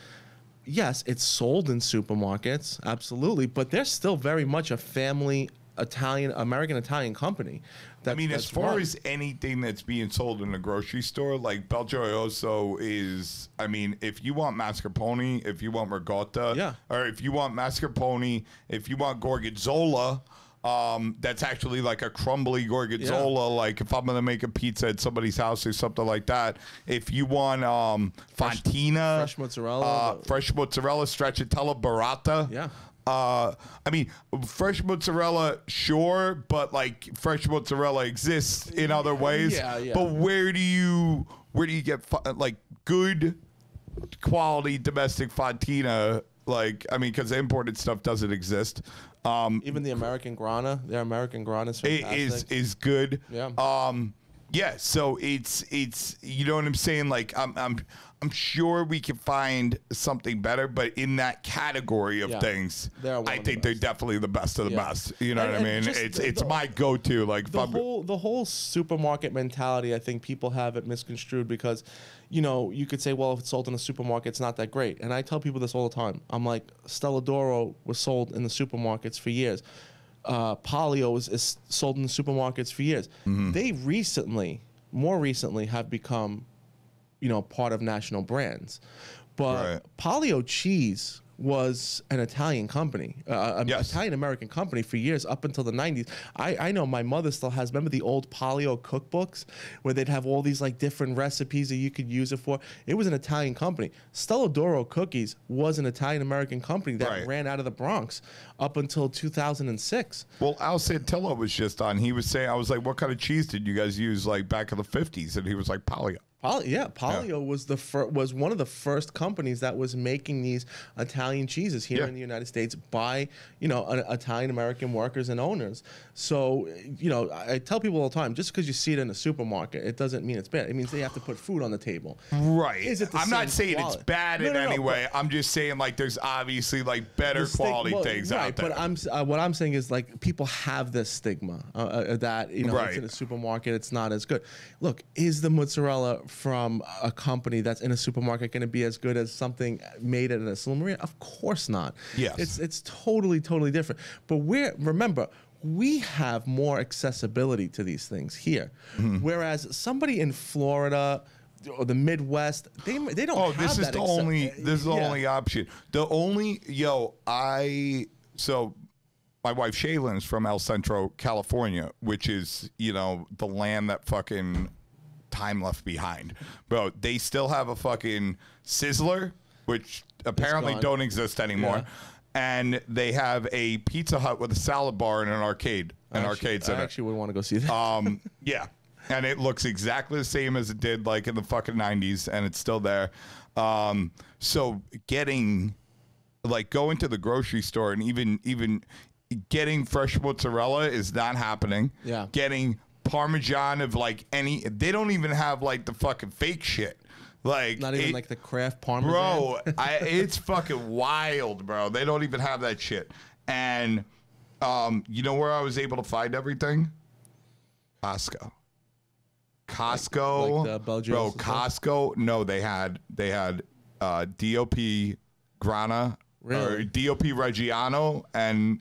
Yes, it's sold in supermarkets, absolutely, but they're still very much a family American Italian company. I mean, as far as anything that's being sold in a grocery store, like Belgioso is, I mean, if you want mascarpone, if you want ricotta, or if you want mascarpone, if you want gorgonzola, that's actually like a crumbly gorgonzola. Like if I'm gonna make a pizza at somebody's house or something like that. If you want fontina, fresh mozzarella, stracciatella burrata. Yeah. I mean, fresh mozzarella, sure, but like fresh mozzarella exists in other ways. Yeah. But where do you get like good quality domestic fontina? Like, I mean, because imported stuff doesn't exist. Even the American Grana, their American Grana is fantastic. Is good. Yeah. Yeah. So it's you know what I'm saying? Like, I'm sure we can find something better, but in that category of things, I think they're definitely the best of the best. You know what I mean? It's my go-to. Like the whole supermarket mentality. I think people have it misconstrued because, you could say, well, if it's sold in a supermarket, it's not that great. And I tell people this all the time. I'm like, Stella d'Oro was sold in the supermarkets for years. Palio is sold in the supermarkets for years. They more recently have become, part of national brands. But Palio cheese was an Italian company, Italian-American company for years, up until the 90s. I know my mother still has, remember the old Palio cookbooks where they'd have all these like different recipes that you could use it for? It was an Italian company. Stella d'Oro Cookies was an Italian-American company that ran out of the Bronx up until 2006. Well, Al Santillo was just on. He was saying, I was like, what kind of cheese did you guys use like back in the 50s? And he was like, Palio. Palio was one of the first companies that was making these Italian cheeses here in the United States by Italian American workers and owners. So I tell people all the time, just because you see it in a supermarket, it doesn't mean it's bad. It means they have to put food on the table. Right. I'm not saying it's bad in any way. I'm just saying like there's obviously like better quality things out there. But what I'm saying is like people have this stigma that it's in a supermarket, it's not as good. Look, is the mozzarella from a company that's in a supermarket going to be as good as something made at a Slim Maria? Of course not. Yes. It's totally different. But remember, we have more accessibility to these things here. Whereas somebody in Florida or the Midwest, they don't have that. This is the only option. The only my wife Shaylin's from El Centro, California, which is, the land that fucking time left behind. Bro, they still have a fucking Sizzler, which apparently don't exist anymore. And they have a Pizza Hut with a salad bar and an arcade. Arcades in it. I actually would want to go see that. Yeah. And it looks exactly the same as it did like in the fucking 90s, and it's still there. So going to the grocery store and even getting fresh mozzarella is not happening. Yeah. Getting Parmesan of they don't even have like the fucking fake shit. Like not even like the craft Parmesan. Bro, it's fucking wild, bro. They don't even have that shit. And you know where I was able to find everything? Costco. Like bro, Costco. No, they had DOP Grana or DOP Reggiano and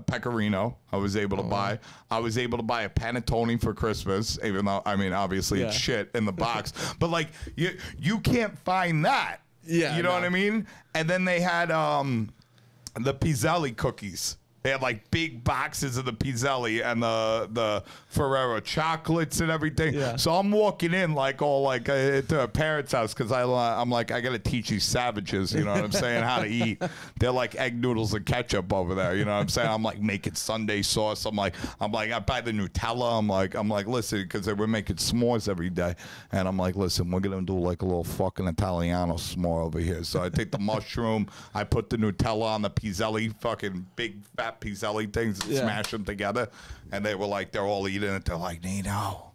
pecorino. I was able to buy. I was able to buy a panettone for Christmas, even though obviously it's shit in the box. But like you can't find that. Yeah, you know what I mean. And then they had the Pizzaiolo cookies. They had like big boxes of the Pizzaiolo and the Ferrero chocolates and everything. Yeah. So I'm walking in like all like to a parent's house because I'm like, I got to teach these savages, you know what I'm saying, how to eat. They're like egg noodles and ketchup over there, you know what I'm saying? I'm like making Sunday sauce. I'm like, I buy the Nutella. I'm like, listen, because they were making s'mores every day. And I'm like, listen, we're going to do like a little fucking Italiano s'more over here. So I take the mushroom, I put the Nutella on the Pizzaiolo, fucking big fat Pizzaiolo things, and smash them together. And they were like, they're all eating it. They're like, Nino,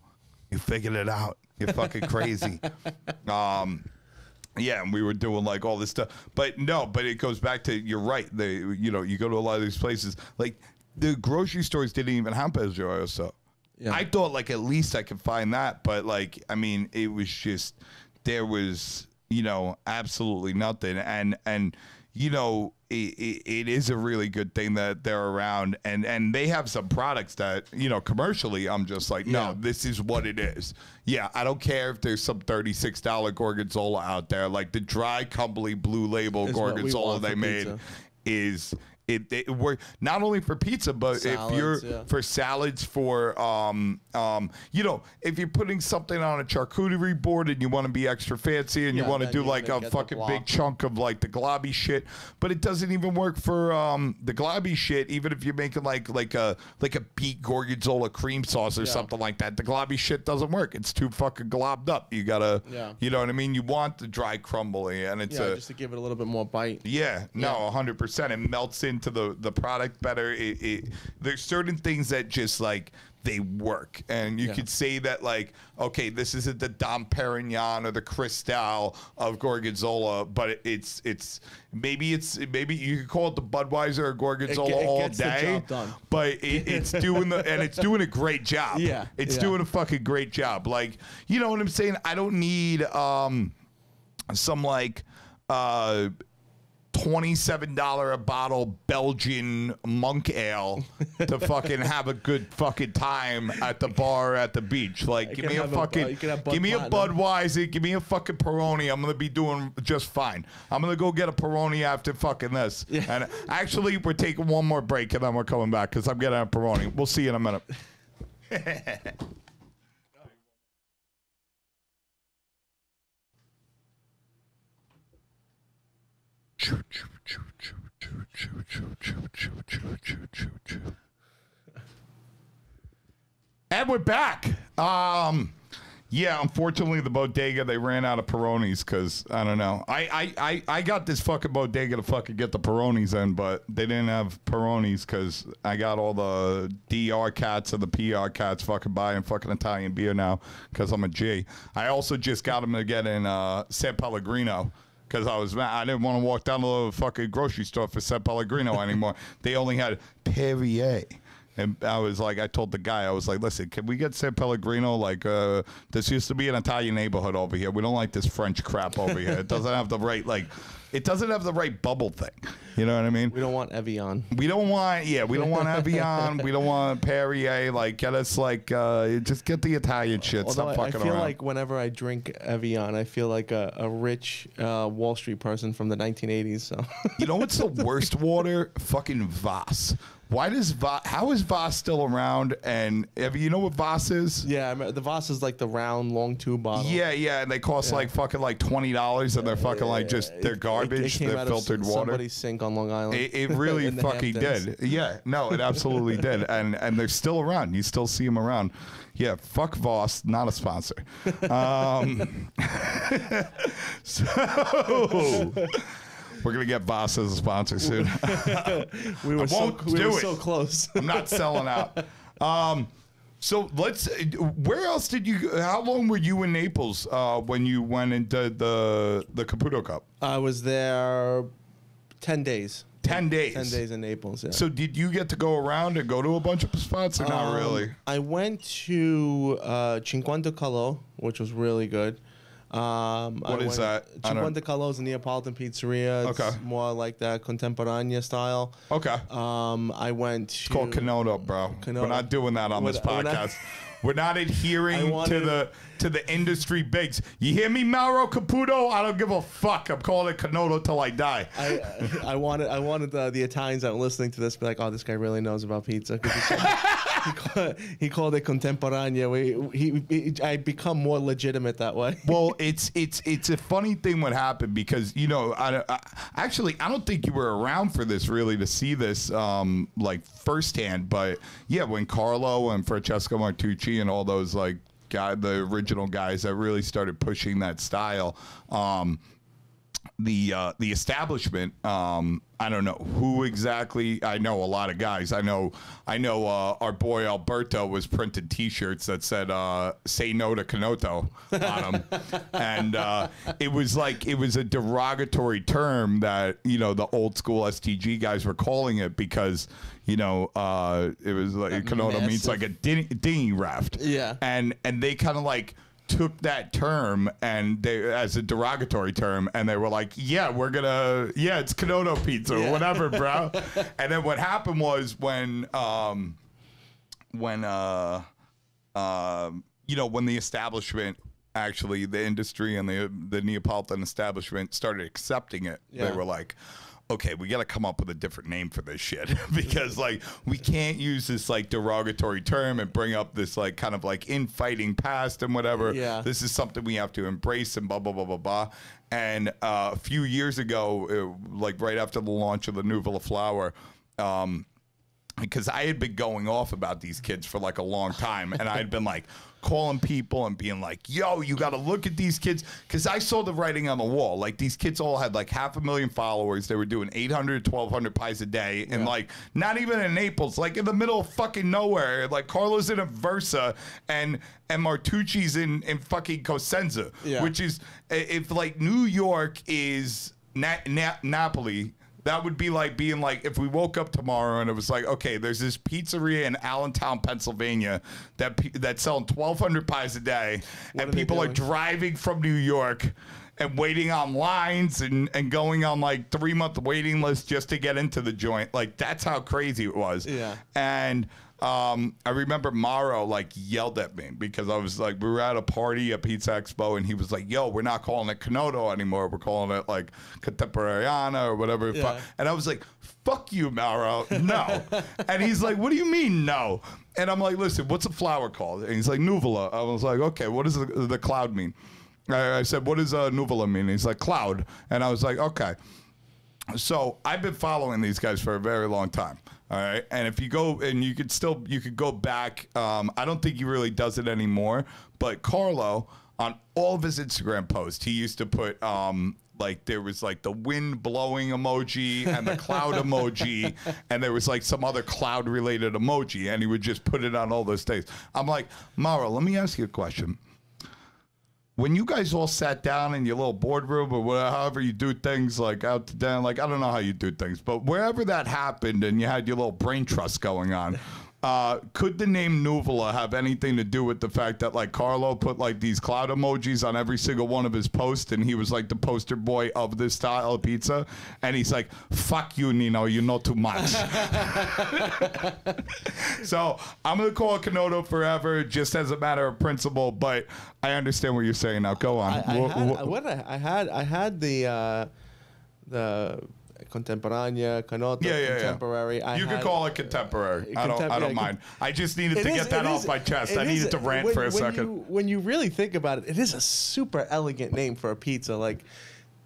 you figured it out. You're fucking crazy. Yeah, and we were doing like all this stuff. But no, but it goes back to, you're right. You go to a lot of these places, like the grocery stores didn't even have Pizzaiolo. So I thought like at least I could find that. But like, I mean, it was just, there was, absolutely nothing. And it is a really good thing that they're around, and they have some products that, commercially, I'm just like, no, this is what it is. Yeah, I don't care if there's some $36 Gorgonzola out there. Like the dry, crumbly blue label Gorgonzola they made is... It work not only for pizza, but salads, if you're for salads, for if you're putting something on a charcuterie board and you want to be extra fancy and you want to do like a fucking big chunk of like the globby shit, but it doesn't even work for the globby shit. Even if you're making like a beet Gorgonzola cream sauce or something like that, the globby shit doesn't work. It's too fucking globbed up. You gotta, you know what I mean. You want the dry crumbly, and it's just to give it a little bit more bite. 100%. It melts into the product better. There's certain things that just like they work, and you could say that like, okay, this isn't the Dom Perignon or the Cristal of Gorgonzola, but it's maybe you could call it the Budweiser or Gorgonzola all day, but it's doing it's doing a great job. It's doing a fucking great job. Like, you know what I'm saying? I don't need some like $27 a bottle Belgian monk ale to fucking have a good fucking time at the bar at the beach. Like, give me a Budweiser, give me a fucking Peroni. I'm gonna be doing just fine. I'm gonna go get a Peroni after fucking this. And actually, we're taking one more break and then we're coming back because I'm getting a Peroni. We'll see you in a minute. And we're back. Unfortunately the bodega, they ran out of Peronis because I don't know. I got this fucking bodega to fucking get the Peronis in, but they didn't have Peronis because I got all the DR cats and the PR cats fucking buying fucking Italian beer now because I'm a G. I also just got them to get in San Pellegrino. Because I didn't want to walk down to the fucking grocery store for San Pellegrino anymore. They only had Perrier. And I told the guy, I was like, listen, can we get San Pellegrino? Like, this used to be an Italian neighborhood over here. We don't like this French crap over here. It doesn't have the right, bubble thing. You know what I mean? We don't want Evian. We don't want Evian. We don't want Perrier. Like, get us, just get the Italian shit. Stop fucking around. I feel like whenever I drink Evian, I feel like a rich Wall Street person from the 1980s. So. You know what's the worst water? Fucking Voss. How is Voss still around? And you know what Voss is? Yeah, the Voss is like the round, long tube bottle. Yeah, and they cost fucking $20, and they're fucking they're garbage. They're filtered water. Somebody's sink on Long Island. It really fucking did. Yeah, no, it absolutely did. And they're still around. You still see them around. Yeah, fuck Voss, not a sponsor. So. We're going to get Voss as a sponsor soon. we were so close. I'm not selling out. So where else how long were you in Naples when you went into the Caputo Cup? I was there 10 days. 10 days? 10 days in Naples, yeah. So did you get to go around and go to a bunch of spots or not really? I went to Cinquanta Calò, which was really good. What is that? Cinquanta Calò is a Neapolitan pizzeria. It's more like that contemporanea style. Okay. I went to... It's called Canoto, bro. We're not doing that on this podcast. We're not adhering to the industry bigs. You hear me, Mauro Caputo? I don't give a fuck. I'm calling it Canoto till I die. I wanted the Italians that were listening to this to be like, oh, this guy really knows about pizza. He called it contemporanea. I become more legitimate that way. Well, it's a funny thing what happened because, you know, I don't think you were around for this really to see this like firsthand, but yeah, when Carlo and Francesco Martucci and all those like the original guys that really started pushing that style, the establishment, I don't know who exactly. I know a lot of guys. I know our boy Alberto was printed T-shirts that said "Say no to Canoto" on them, and it was a derogatory term that, you know, the old school STG guys were calling it because, you know, it was like Canoto means like a dinghy raft. Yeah, and they kind of like took that term and they as a derogatory term, and they were like, yeah, it's Canoto pizza or whatever, bro. And then what happened was when you know, when the establishment, actually the industry and the Neapolitan establishment started accepting it, they were like, okay, we got to come up with a different name for this shit because like we can't use this like derogatory term and bring up this like kind of like infighting past and whatever. Yeah. This is something we have to embrace and blah, blah, blah, blah, blah. And a few years ago, like right after the launch of the Nuvola flour, because I had been going off about these kids for like a long time, and I had been like calling people and being like, yo, you got to look at these kids, because I saw the writing on the wall. Like, these kids all had like 500,000 followers. They were doing 800 1,200 pies a day, and like not even in Naples, like in the middle of fucking nowhere. Like Carlo's in Aversa and Martucci's in fucking Cosenza, which is, if like New York is Napoli, that would be like being like if we woke up tomorrow and it was like, okay, there's this pizzeria in Allentown, Pennsylvania that's selling 1,200 pies a day, and people are driving from New York and waiting on lines and going on like 3-month waiting lists just to get into the joint. Like, that's how crazy it was. Yeah. And I remember Mauro like yelled at me because I was like, we were at a party at Pizza Expo, and he was like, yo, we're not calling it Canoto anymore. We're calling it like Contemporanea or whatever. Yeah. And I was like, fuck you, Mauro. No. And he's like, what do you mean no? And I'm like, listen, what's a flour called? And he's like, Nuvola. I was like, okay, what does the cloud mean? I said, what does Nuvola mean? And he's like, cloud. And I was like, okay. So I've been following these guys for a very long time. All right. And if you go, and you could go back. I don't think he really does it anymore, but Carlo, on all of his Instagram posts, he used to put, like, there was like the wind blowing emoji and the cloud emoji, and there was like some other cloud related emoji, and he would just put it on all those days. I'm like, Mauro, let me ask you a question. When you guys all sat down in your little boardroom or whatever, however you do things, like out to dinner, like I don't know how you do things, but wherever that happened and you had your little brain trust going on, could the name Nuvola have anything to do with the fact that like Carlo put like these cloud emojis on every single one of his posts, and he was like the poster boy of this style of pizza, and he's like, fuck you, Nino, you know too much. So I'm gonna call it Canoto forever, just as a matter of principle, but I understand what you're saying now. Go on. I had the Contemporanea, Canoto, contemporary. Yeah. You could call it contemporary. I don't mind. I just needed to get that off my chest. I needed to rant for a second. When you really think about it, it is a super elegant name for a pizza, like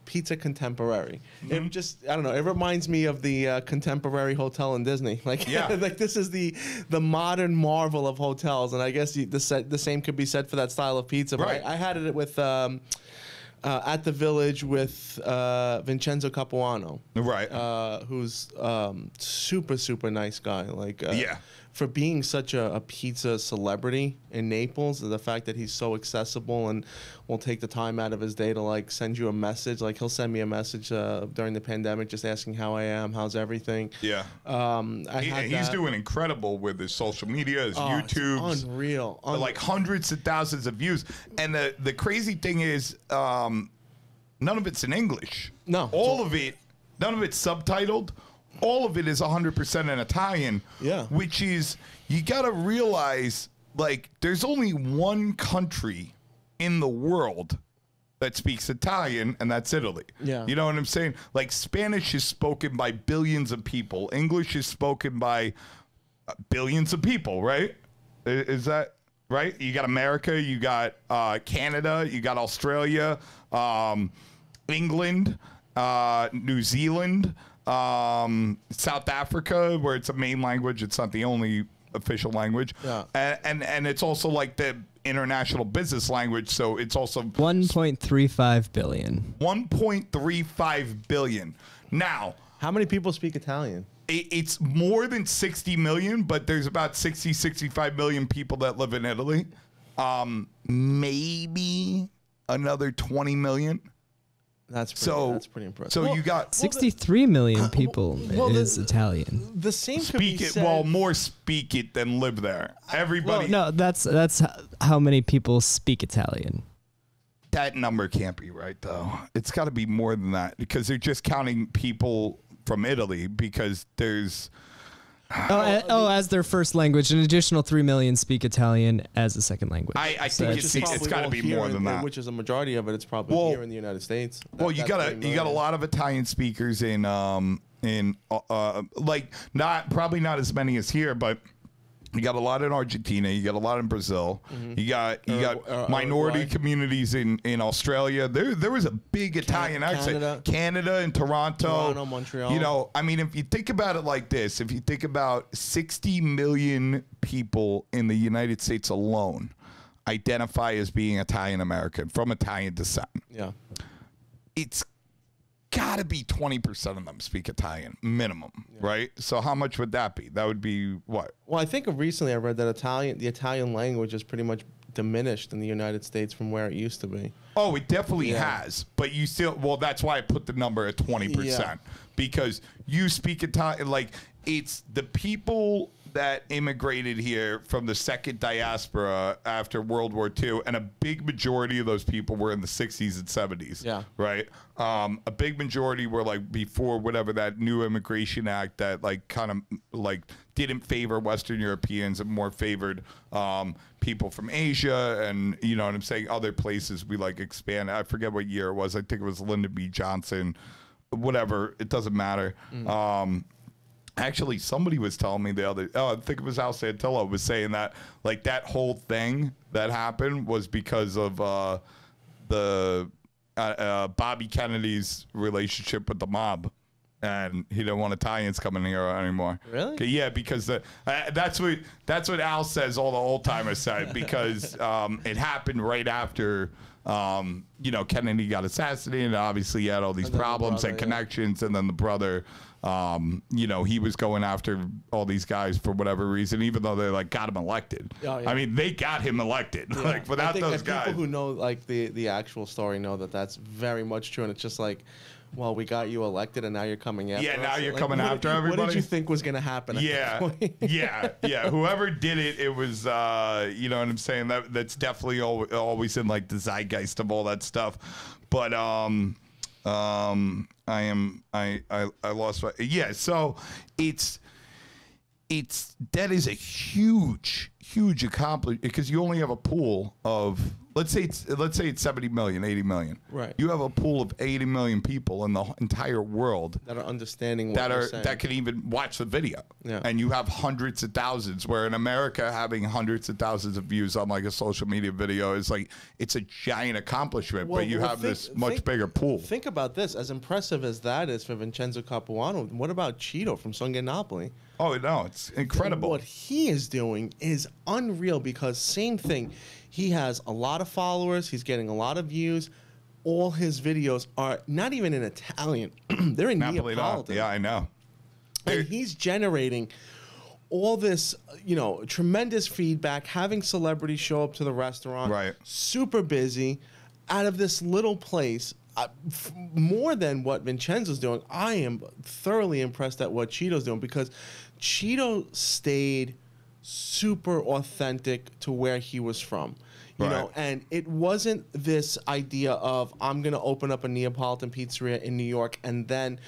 Pizza Contemporary. It just, I don't know, it reminds me of the Contemporary Hotel in Disney. Like, like this is the modern marvel of hotels, and I guess the same could be said for that style of pizza. But right. I had it with at the Village with Vincenzo Capuano, right? Who's super nice guy. Like, for being such a pizza celebrity in Naples, the fact that he's so accessible and will take the time out of his day to like send you a message. Like, he'll send me a message during the pandemic just asking how I am, how's everything. Yeah. He's doing incredible with his social media, his YouTube. It's unreal. Like hundreds of thousands of views. And the crazy thing is, none of it's in English. No. All of it, none of it's subtitled. All of it is 100% in Italian. Yeah. Which is, you got to realize like, there's only one country in the world that speaks Italian, and that's Italy. Yeah. You know what I'm saying? Like, Spanish is spoken by billions of people. English is spoken by billions of people, right? Is that right? You got America, you got Canada, you got Australia, England, New Zealand, South Africa, where it's a main language. It's not the only official language. Yeah. And it's also like the international business language, so it's also 1.35 billion. 1.35 billion. Now, how many people speak Italian? It's more than 60 million, but there's about 65 million people that live in Italy. Maybe another 20 million. That's pretty impressive. So you got 63 million people is Italian. The same speak it. Well, more speak it than live there. Everybody. Well, no, that's how many people speak Italian. That number can't be right, though. It's got to be more than that because they're just counting people from Italy because there's. As their first language, an additional 3 million speak Italian as a second language. I think it's got to be more than that. Which is a majority of it. It's probably here in the United States. You got a lot of Italian speakers in like probably not as many as here, but you got a lot in Argentina. You got a lot in Brazil. Mm-hmm. You got minority communities in Australia. There was a big Italian accent. Canada and Toronto, Montreal. You know, I mean, if you think about it like this, if you think about 60 million people in the United States alone identify as being Italian American from Italian descent. Yeah, it's got to be 20% of them speak Italian minimum, right? So how much would that be? That would be what? Well, I think recently I read that the Italian language is pretty much diminished in the United States from where it used to be. Oh, it definitely has, but you still, well, that's why I put the number at 20% because you speak Italian, like it's the people that immigrated here from the second diaspora after World War II, and a big majority of those people were in the 60s and 70s. Yeah. Right? A big majority were like before whatever that new Immigration Act that like kind of like didn't favor Western Europeans and more favored people from Asia and, you know what I'm saying, other places we like expand. I forget what year it was. I think it was Lyndon B. Johnson, whatever. It doesn't matter. Actually, somebody was telling me I think it was Al Santillo was saying that like that whole thing that happened was because of the Bobby Kennedy's relationship with the mob, and he didn't want Italians coming here anymore. Really? Yeah, because that's what Al says. All the old timers said because it happened right after. You know, Kennedy got assassinated. Obviously, he had all these problems and connections, and then the brother. You know, he was going after all these guys for whatever reason, even though they like got him elected. Oh, yeah. I mean, they got him elected. Yeah. Like without those guys, people who know like the actual story know that that's very much true, and it's just like, well, we got you elected, and now you're coming after. Yeah, now us. you're like, coming after everybody. What did you think was going to happen? Yeah, yeah. Whoever did it, it was, you know what I'm saying. That's definitely always in like the zeitgeist of all that stuff. But I lost my, so it's that is a huge accomplishment because you only have a pool of let's say it's 70 million, 80 million. Right. You have a pool of 80 million people in the entire world that are understanding what you're saying. that can even watch the video. Yeah. And you have hundreds of thousands, where in America having hundreds of thousands of views on like a social media video is like it's a giant accomplishment, but you have this much bigger pool. Think about this. As impressive as that is for Vincenzo Capuano, what about Cheeto from Sungay Napoli? Oh no, it's incredible. What he is doing is unreal because same thing. He has a lot of followers. He's getting a lot of views. All his videos are not even in Italian. They're in Neapolitan. Yeah, I know. And he's generating all this, you know, tremendous feedback, having celebrities show up to the restaurant. Right. Super busy out of this little place. More than what Vincenzo's doing, I am thoroughly impressed at what Cheeto's doing because Cheeto stayed super authentic to where he was from. You know, and it wasn't this idea of I'm going to open up a Neapolitan pizzeria in New York and then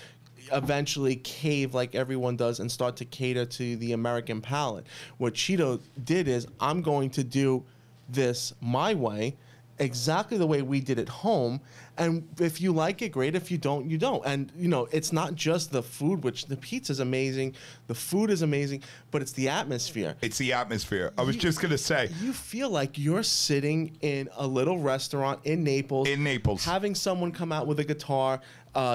eventually cave like everyone does and start to cater to the American palate. What Cheeto did is, I'm going to do this my way, exactly the way we did at home, and if you like it, great. If you don't, you don't. And you know, it's not just the food, which the pizza's amazing, the food is amazing, but it's the atmosphere. It's the atmosphere. I was just gonna say, you feel like you're sitting in a little restaurant in Naples. In Naples, having someone come out with a guitar,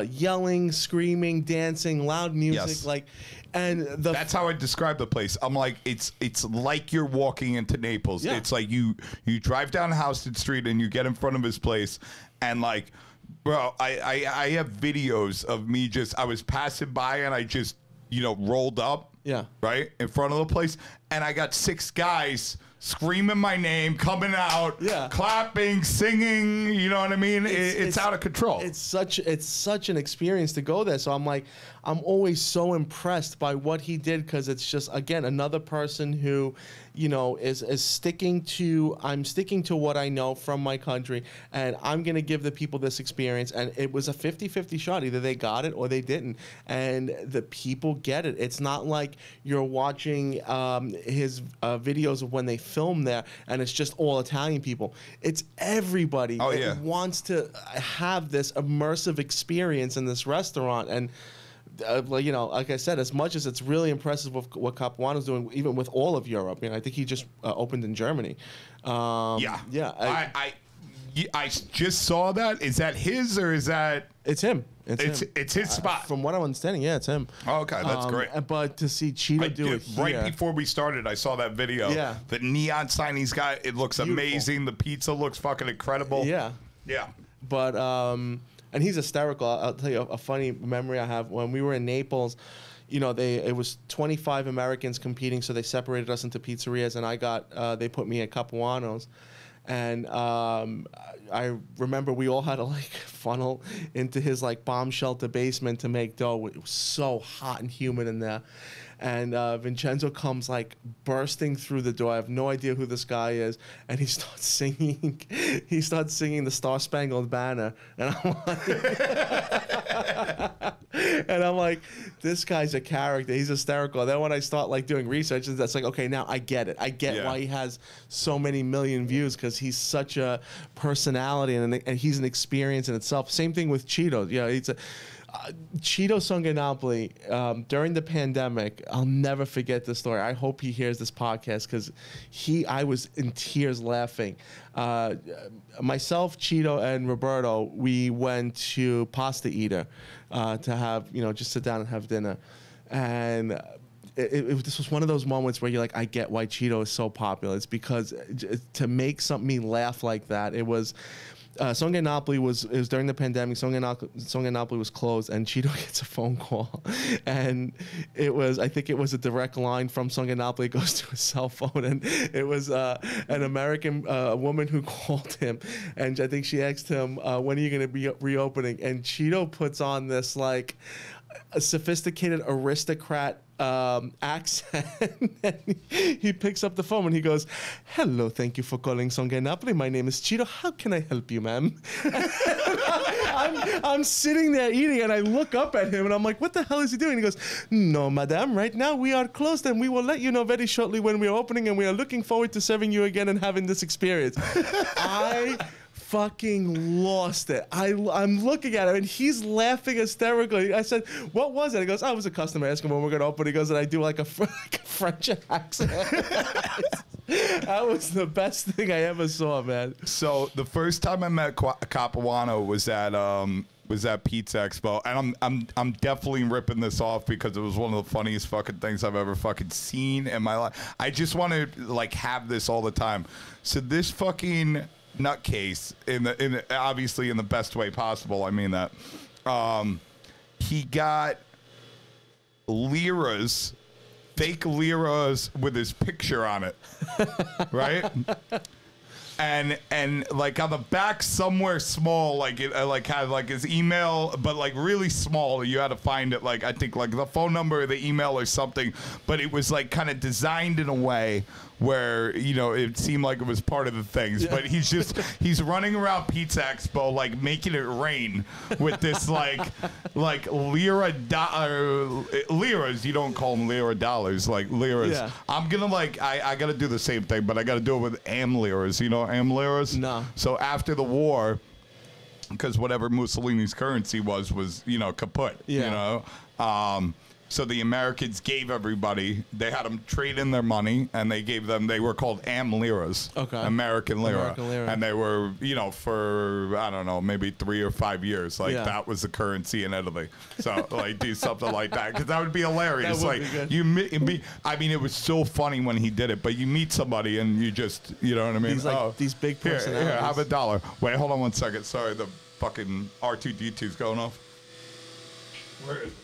yelling, screaming, dancing, loud music, yes. like, and that's how I describe the place. I'm like, it's like you're walking into Naples. Yeah. It's like you drive down Houston Street and you get in front of his place, and like, bro, I have videos of me I was passing by and I just, you know, rolled up, yeah, right in front of the place, and I got 6 guys screaming my name, coming out, yeah, clapping, singing. You know what I mean? It's out of control. It's such an experience to go there. So I'm like, I'm always so impressed by what he did, because it's just, again, another person who, you know, is sticking to, I'm sticking to what I know from my country, and I'm gonna give the people this experience. And it was a 50-50 shot. Either they got it or they didn't, and the people get it. It's not like you're watching his videos of when they film there and it's just all Italian people. It's everybody that wants to have this immersive experience in this restaurant. And you know, like I said, as much as it's really impressive what Capuano's doing, even with all of Europe, you know, I think he just opened in Germany. I just saw that. Is that his, or is that? It's him. It's his spot. From what I'm understanding, yeah, it's him. Oh, okay, that's great. But to see Cheeto do it here, right before we started, I saw that video. Yeah. The neon sign he's got, it looks beautiful. Amazing. The pizza looks fucking incredible. Yeah. Yeah. But and he's hysterical. I'll tell you a funny memory I have. When we were in Naples, you know, it was 25 Americans competing, so they separated us into pizzerias, and they put me at Capuano's. And I remember we all had to like funnel into his like bomb shelter basement to make dough. It was so hot and humid in there. And Vincenzo comes like bursting through the door. I have no idea who this guy is. And he starts singing. He starts singing the Star Spangled Banner. And I'm like, this guy's a character. He's hysterical. And then when I start like doing research, that's like, okay, now I get it. I get why he has so many million views, because he's such a personality and he's an experience in itself. Same thing with Cheeto. You know, it's a Cheeto Songanopoli during the pandemic. I'll never forget this story. I hope he hears this podcast, because I was in tears laughing. Myself, Cheeto, and Roberto, we went to Pasta Eater to have, you know, just sit down and have dinner. And this was one of those moments where you're like, I get why Cheeto is so popular. It's because to make me laugh like that, it was... Songanopoli was during the pandemic. Songanopoli was closed, and Cheeto gets a phone call, and I think it was a direct line from Songanopoli. It goes to his cell phone, and it was an American woman who called him, and I think she asked him, when are you going to be reopening? And Cheeto puts on this like a sophisticated aristocrat accent. And he picks up the phone and he goes, "Hello, thank you for calling Songanopoli. My name is Cheeto. How can I help you, ma'am?" I'm sitting there eating, and I look up at him and I'm like, what the hell is he doing? He goes, "No, madame, right now we are closed, and we will let you know very shortly when we are opening, and we are looking forward to serving you again and having this experience." I fucking lost it. I'm looking at him and he's laughing hysterically. I said, "What was it?" He goes, "I was a customer asking when we're going to open." He goes, and I do like a French accent. That was the best thing I ever saw, man. So the first time I met Capuano was at Pizza Expo, and I'm definitely ripping this off because it was one of the funniest fucking things I've ever fucking seen in my life. I just want to like have this all the time. So this fucking nutcase, obviously in the best way possible, I mean that, he got liras, fake liras with his picture on it, right? and like on the back somewhere small, like it like had like his email, but like really small. You had to find it, like I think like the phone number or the email or something. But it was like kind of designed in a way where, you know, it seemed like it was part of the things. But he's running around Pizza Expo like making it rain with this like liras. You don't call them lira dollars, like liras. Yeah. I'm gonna like I gotta do the same thing, but I gotta do it with liras. You know liras? No. So after the war, because whatever Mussolini's currency was, you know, kaput. Yeah. You know. So the Americans gave everybody, they had them trade in their money, and they gave them, they were called liras. Okay. American lira. American lira. And they were, you know, for, I don't know, maybe 3 or 5 years. Like, that was the currency in Italy. So, like, do something like that. Because that would be hilarious. That would like, be good. I mean, it was so funny when he did it, but you meet somebody and you just, you know what I mean? These, like, these big personalities. Here, have $1. Wait, hold on 1 second. Sorry, the fucking R2-D2's going off. Where is it?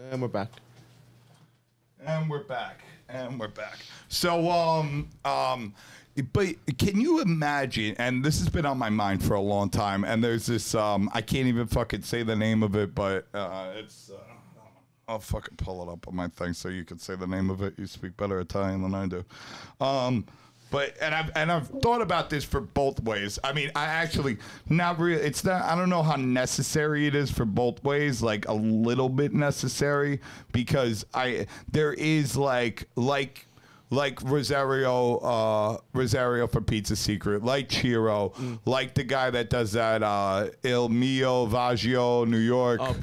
And we're back. And we're back. And we're back. So, but can you imagine, and this has been on my mind for a long time, and there's this, I can't even fucking say the name of it, but it's, I'll fucking pull it up on my thing so you can say the name of it. You speak better Italian than I do. But I've thought about this for both ways. I mean, I actually not really. It's not. I don't know how necessary it is for both ways. Like a little bit necessary because there is like Rosario for Pizza Secret, like Chiro, like the guy that does that Il Mio Vaggio New York. Oh,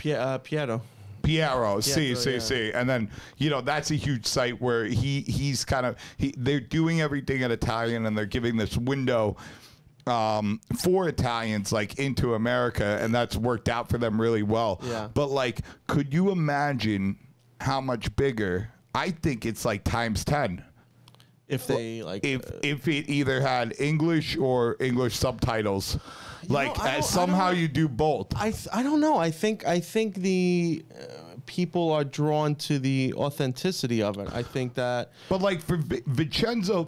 Piero. See. And then, you know, that's a huge site where he's kind of, they're doing everything in Italian and they're giving this window for Italians, like, into America, and that's worked out for them really well. Yeah. But, like, could you imagine how much bigger? I think it's, like, times 10. If they, like... If it either had English or English subtitles. Like, somehow you do both. I don't know. I think the people are drawn to the authenticity of it. I think that... But, like, for Vincenzo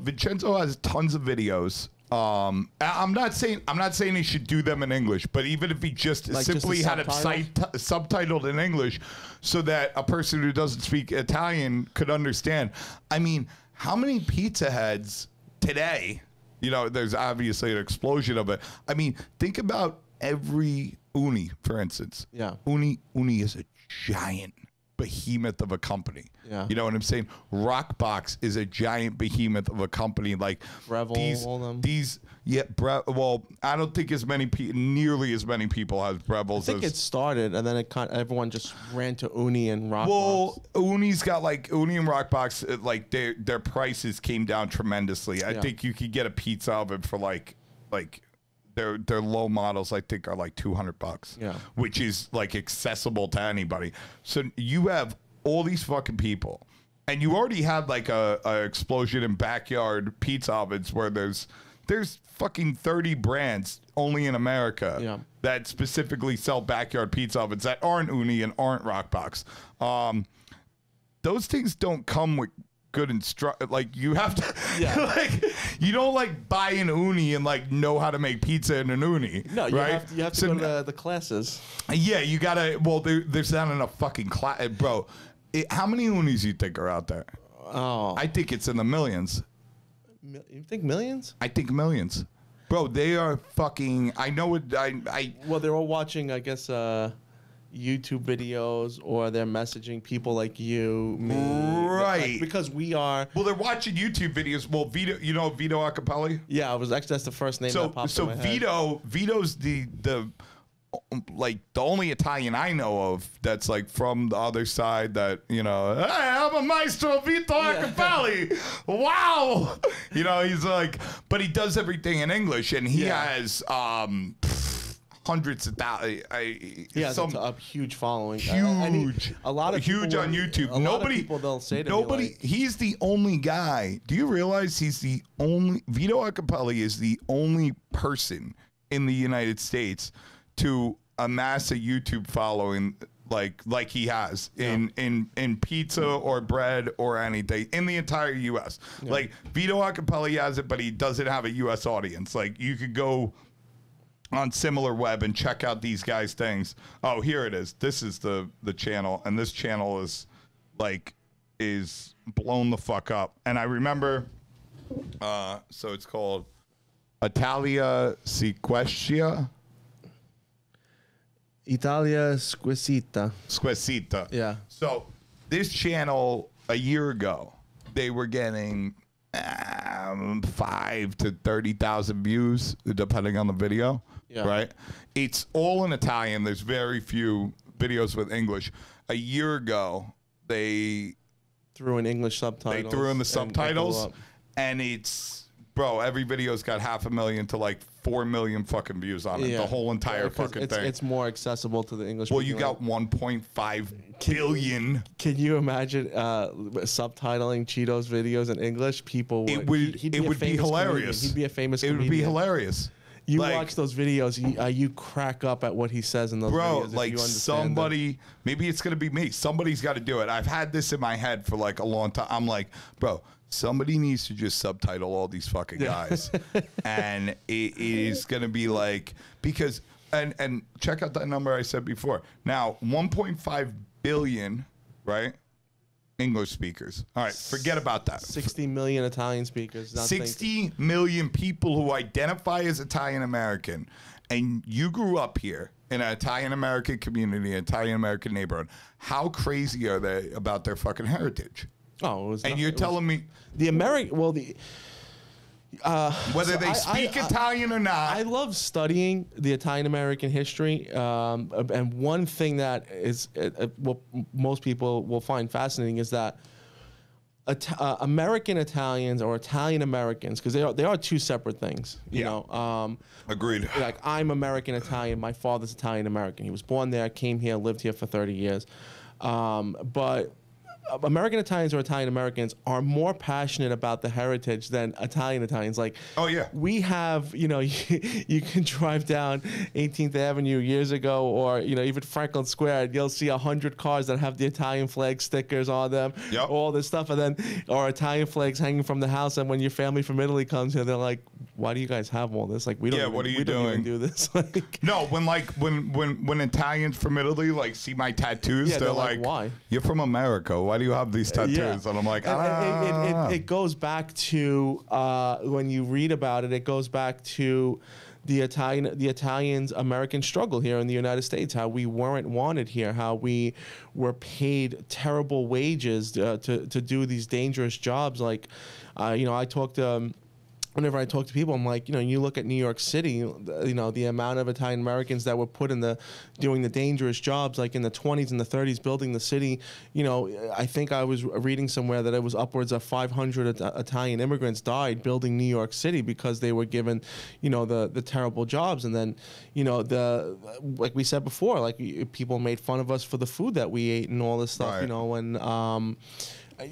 has tons of videos. I'm not saying he should do them in English, but even if he just like simply just had it subtitled in English so that a person who doesn't speak Italian could understand. I mean, how many pizza heads today, you know, there's obviously an explosion of it. I mean, think about every uni, for instance. Yeah. Uni is a giant behemoth of a company. Yeah. You know what I'm saying? Rockbox is a giant behemoth of a company. Like Breville, all them. Well, I don't think nearly as many people has Breville's. I think it started, and then everyone just ran to Uni and Rockbox. Well, Uni's got like Uni and Rockbox, like their prices came down tremendously. I think you could get a pizza oven for like their low models, I think, are like $200. Yeah. Which is like accessible to anybody. So you have all these fucking people, and you already had like a explosion in backyard pizza ovens where there's fucking 30 brands only in America that specifically sell backyard pizza ovens that aren't Uni and aren't Rockbox. Those things don't come with good like you have to like you don't like buy an Uni and like know how to make pizza in an Uni. No, you right? have to go to the classes. Yeah, you gotta. Well, there's not enough fucking class, bro. How many Unis you think are out there? Oh, I think it's in the millions. You think millions? I think millions, bro. They are fucking. I know it. Well, they're all watching, I guess, YouTube videos, or they're messaging people like you, me, right? Like, because we are. Well, they're watching YouTube videos. Well, Vito, you know Vito Acapelli? Yeah, that's the first name that popped in my head. Vito's the like the only Italian I know of that's like from the other side that, you know, hey, I'm a maestro Vito Acapelli. Wow. You know, he's like, but he does everything in English, and he has hundreds of thousands. He has a huge following. Huge. A lot of huge on YouTube. Nobody, people they'll say to me, like, he's the only guy. Do you realize Vito Acapelli is the only person in the United States to amass a YouTube following like he has in pizza or bread or anything in the entire U.S. Yeah. Like Vito Acapelli has it, but he doesn't have a U.S. audience. Like you could go on SimilarWeb and check out these guys' things. Oh, here it is. This is the channel, and this channel is blown the fuck up. And I remember, so it's called Italia Squisita. Italia Squisita. Squisita. Yeah. So this channel a year ago, they were getting 5 to 30,000 views, depending on the video. Yeah. Right. It's all in Italian. There's very few videos with English. A year ago, they threw in English subtitles. They threw in the subtitles, and it's. Bro, every video's got 500,000 to like 4 million fucking views on it. Yeah. The whole entire fucking thing. It's more accessible to the English. Well, you got 1.5 billion. Can you imagine subtitling Cheeto's videos in English? People would. It would be hilarious. He'd be a famous comedian. It would be hilarious. You watch those videos, you crack up at what he says in those videos. Bro, like somebody, maybe it's going to be me. Somebody's got to do it. I've had this in my head for like a long time. I'm like, bro, somebody needs to just subtitle all these fucking guys. And it is going to be like, because, and check out that number I said before. Now, 1.5 billion, right? English speakers. All right, forget about that. 60 million Italian speakers. 60 million people who identify as Italian American, and you grew up here in an Italian American community, an Italian American neighborhood. How crazy are they about their fucking heritage? Oh, it was. And you're telling me the American? Well, the. Whether they speak Italian or not. I love studying the Italian American history, and one thing that is what most people will find fascinating is that American Italians or Italian Americans, because they are two separate things. You know. Agreed. Like I'm American Italian. My father's Italian American. He was born there, came here, lived here for 30 years, but. American Italians or Italian Americans are more passionate about the heritage than Italian Italians. Like, oh yeah, we have, you know, you can drive down 18th Avenue years ago, or you know, even Franklin Square, and you'll see 100 cars that have the Italian flag stickers on them, all this stuff, and then or Italian flags hanging from the house. And when your family from Italy comes here, they're like, "Why do you guys have all this? Like, we don't. Yeah, even, what are you we doing? Don't even do this." Like, no, when Italians from Italy like see my tattoos, they're like, "Why? You're from America. Why do you have these tattoos?" And I'm like, it goes back to when you read about it. It goes back to the Italians' American struggle here in the United States. How we weren't wanted here. How we were paid terrible wages to do these dangerous jobs. Like, you know, I talked to. Whenever I talk to people, I'm like, you know, you look at New York City, you know, the amount of Italian Americans that were put in doing the dangerous jobs, like in the 20s and the 30s, building the city. You know, I think I was reading somewhere that it was upwards of 500 Italian immigrants died building New York City because they were given, you know, the terrible jobs. And then, you know, like we said before, like people made fun of us for the food that we ate and all this stuff, right. You know, and,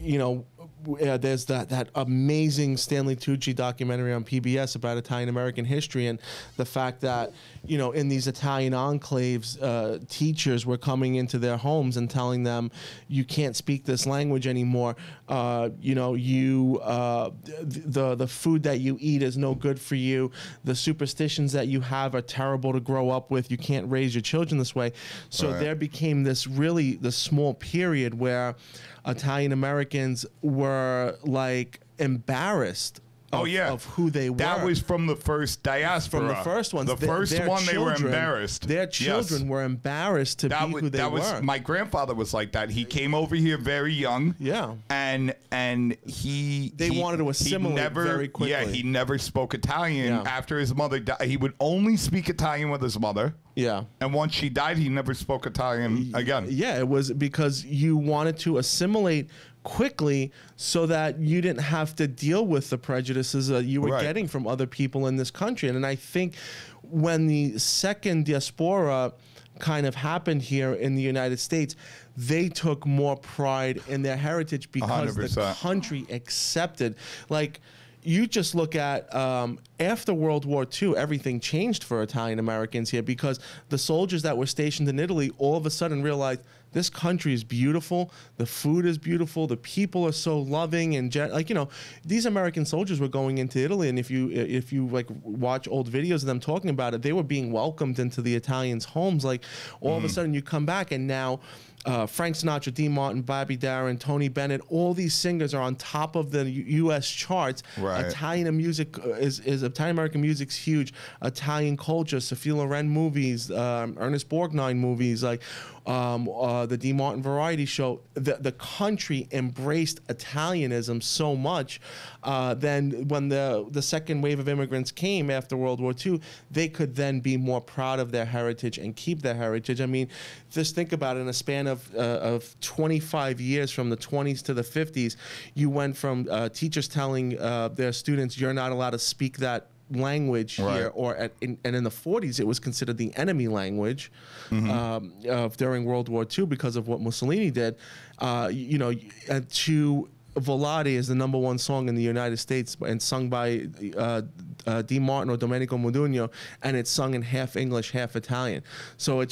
you know, there's that amazing Stanley Tucci documentary on PBS about Italian American history, and the fact that, you know, in these Italian enclaves, teachers were coming into their homes and telling them, you can't speak this language anymore. You know, the food that you eat is no good for you. The superstitions that you have are terrible to grow up with. You can't raise your children this way. So there became this small period where Italian Americans were like embarrassed of who they were. That was from the first diaspora. From the first ones. The first one, they were embarrassed. Their children were embarrassed to be who they were. My grandfather was like that. He came over here very young. Yeah. And he wanted to assimilate very quickly. Yeah, he never spoke Italian after his mother died. He would only speak Italian with his mother. Yeah. And once she died, he never spoke Italian again. Yeah, it was because you wanted to assimilate quickly so that you didn't have to deal with the prejudices that you were getting from other people in this country. And I think when the second diaspora kind of happened here in the United States, they took more pride in their heritage because 100%. The country accepted, like, you just look at after World War II, everything changed for Italian Americans here, because the soldiers that were stationed in Italy all of a sudden realized this country is beautiful, the food is beautiful, the people are so loving, and like, you know, these American soldiers were going into Italy, and if you like watch old videos of them talking about it, they were being welcomed into the Italians' homes. Like, all of a sudden you come back, and now Frank Sinatra, Dean Martin, Bobby Darin, Tony Bennett, all these singers are on top of the U.S. charts. Right. Italian music is Italian American music's huge. Italian culture, Sophia Loren movies, Ernest Borgnine movies, like the Dean Martin Variety Show. The country embraced Italianism so much. Then when the second wave of immigrants came after World War II, they could then be more proud of their heritage and keep their heritage. I mean, just think about it, in a span of 25 years, from the 20s to the 50s, you went from teachers telling their students, you're not allowed to speak that language here, or and in the 40s it was considered the enemy language during World War II because of what Mussolini did. You know, to Volare is the #1 song in the United States, and sung by Dean Martin or Domenico Modugno, and it's sung in half English, half Italian. So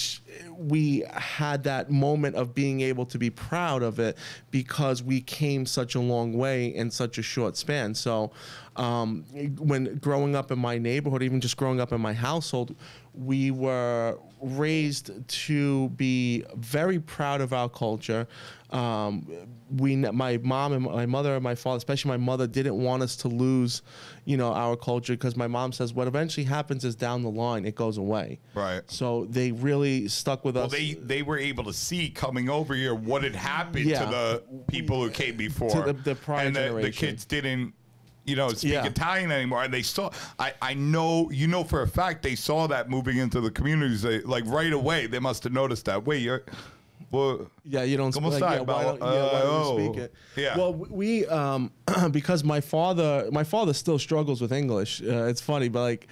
we had that moment of being able to be proud of it because we came such a long way in such a short span. So when growing up in my neighborhood, even just growing up in my household, we were raised to be very proud of our culture. My mom and my mother and my father, especially my mother, didn't want us to lose, you know, our culture, because my mom says what eventually happens is down the line it goes away. Right. So they really stuck with us. They were able to see coming over here what had happened to the people who came before, to the prior generation. The kids didn't, you know, speak Italian anymore, and they saw. I know, you know, for a fact they saw that moving into the communities. They, like, right away they must have noticed that. Wait, you're. Well, yeah, you don't speak. Like, why don't you speak it? Yeah. Well, we because my father still struggles with English. It's funny, but like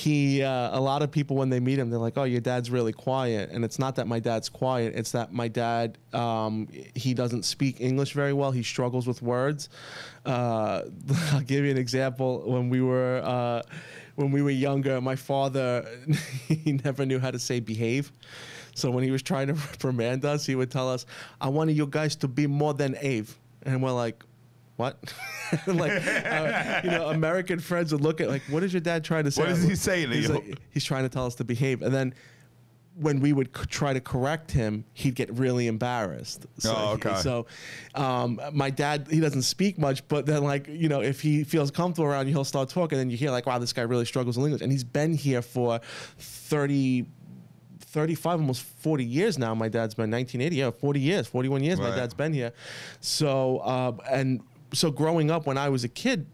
a lot of people, when they meet him, they're like, "Oh, your dad's really quiet," and it's not that my dad's quiet. It's that my dad he doesn't speak English very well. He struggles with words. I'll give you an example. When we were younger, my father he never knew how to say behave. So when he was trying to reprimand us, he would tell us, "I wanted you guys to be more than Ave," and we're like, "What?" Like, you know, American friends would look at like, "What is your dad trying to say?" What is he saying? He's trying to tell us to behave, and then when we would try to correct him, he'd get really embarrassed. So, my dad, he doesn't speak much, but then, like, you know, if he feels comfortable around you, he'll start talking, and you hear like, "Wow, this guy really struggles with English," and he's been here for 35, almost 40 years now. My dad's been 1980, 40 years, 41 years. Right. My dad's been here. So, so growing up when I was a kid,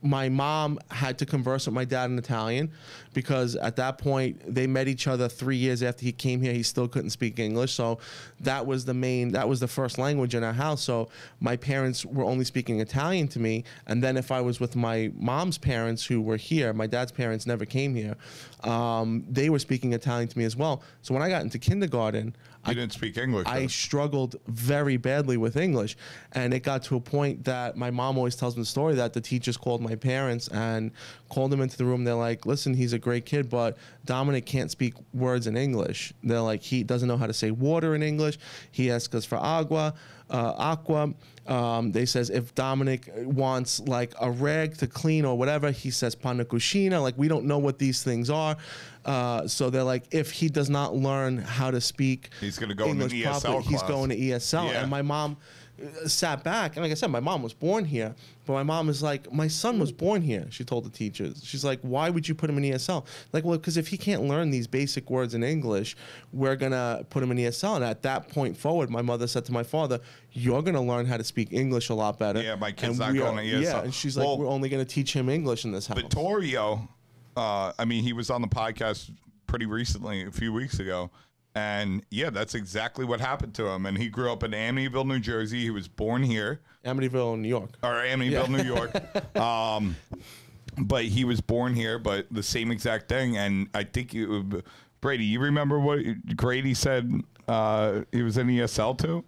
my mom had to converse with my dad in Italian, because at that point they met each other 3 years after he came here. He still couldn't speak English, so that was the first language in our house. So my parents were only speaking Italian to me, and then if I was with my mom's parents who were here, my dad's parents never came here, they were speaking Italian to me as well. So when I got into kindergarten, you didn't speak English. I struggled very badly with English, and it got to a point that my mom always tells me the story that the teachers called my parents and called them into the room. They're like, "Listen, he's a great kid, but Dominic can't speak words in English." They're like, "He doesn't know how to say water in English. He asks us for aqua. They says if Dominic wants like a rag to clean or whatever, he says panna cuscina. Like, we don't know what these things are." So they're like, if he does not learn how to speak he's going to go English into ESL properly, class. he's going to ESL. Yeah. And my mom sat back, and like I said, my mom was born here, but my mom is like, "My son was born here," she told the teachers. She's like, "Why would you put him in ESL?" Like, "Well, because if he can't learn these basic words in English, we're going to put him in ESL." And at that point forward, my mother said to my father, "You're going to learn how to speak English a lot better." Yeah, my kid's not going to ESL. Yeah, and she's like, "We're only going to teach him English in this house." Vittorio, I mean, he was on the podcast pretty recently, a few weeks ago. And yeah, that's exactly what happened to him. And he grew up in Amityville, New Jersey. He was born here. Amityville, New York. Or Amityville, New York. But he was born here, but the same exact thing. And I think Brady, you remember what Grady said he was in ESL too?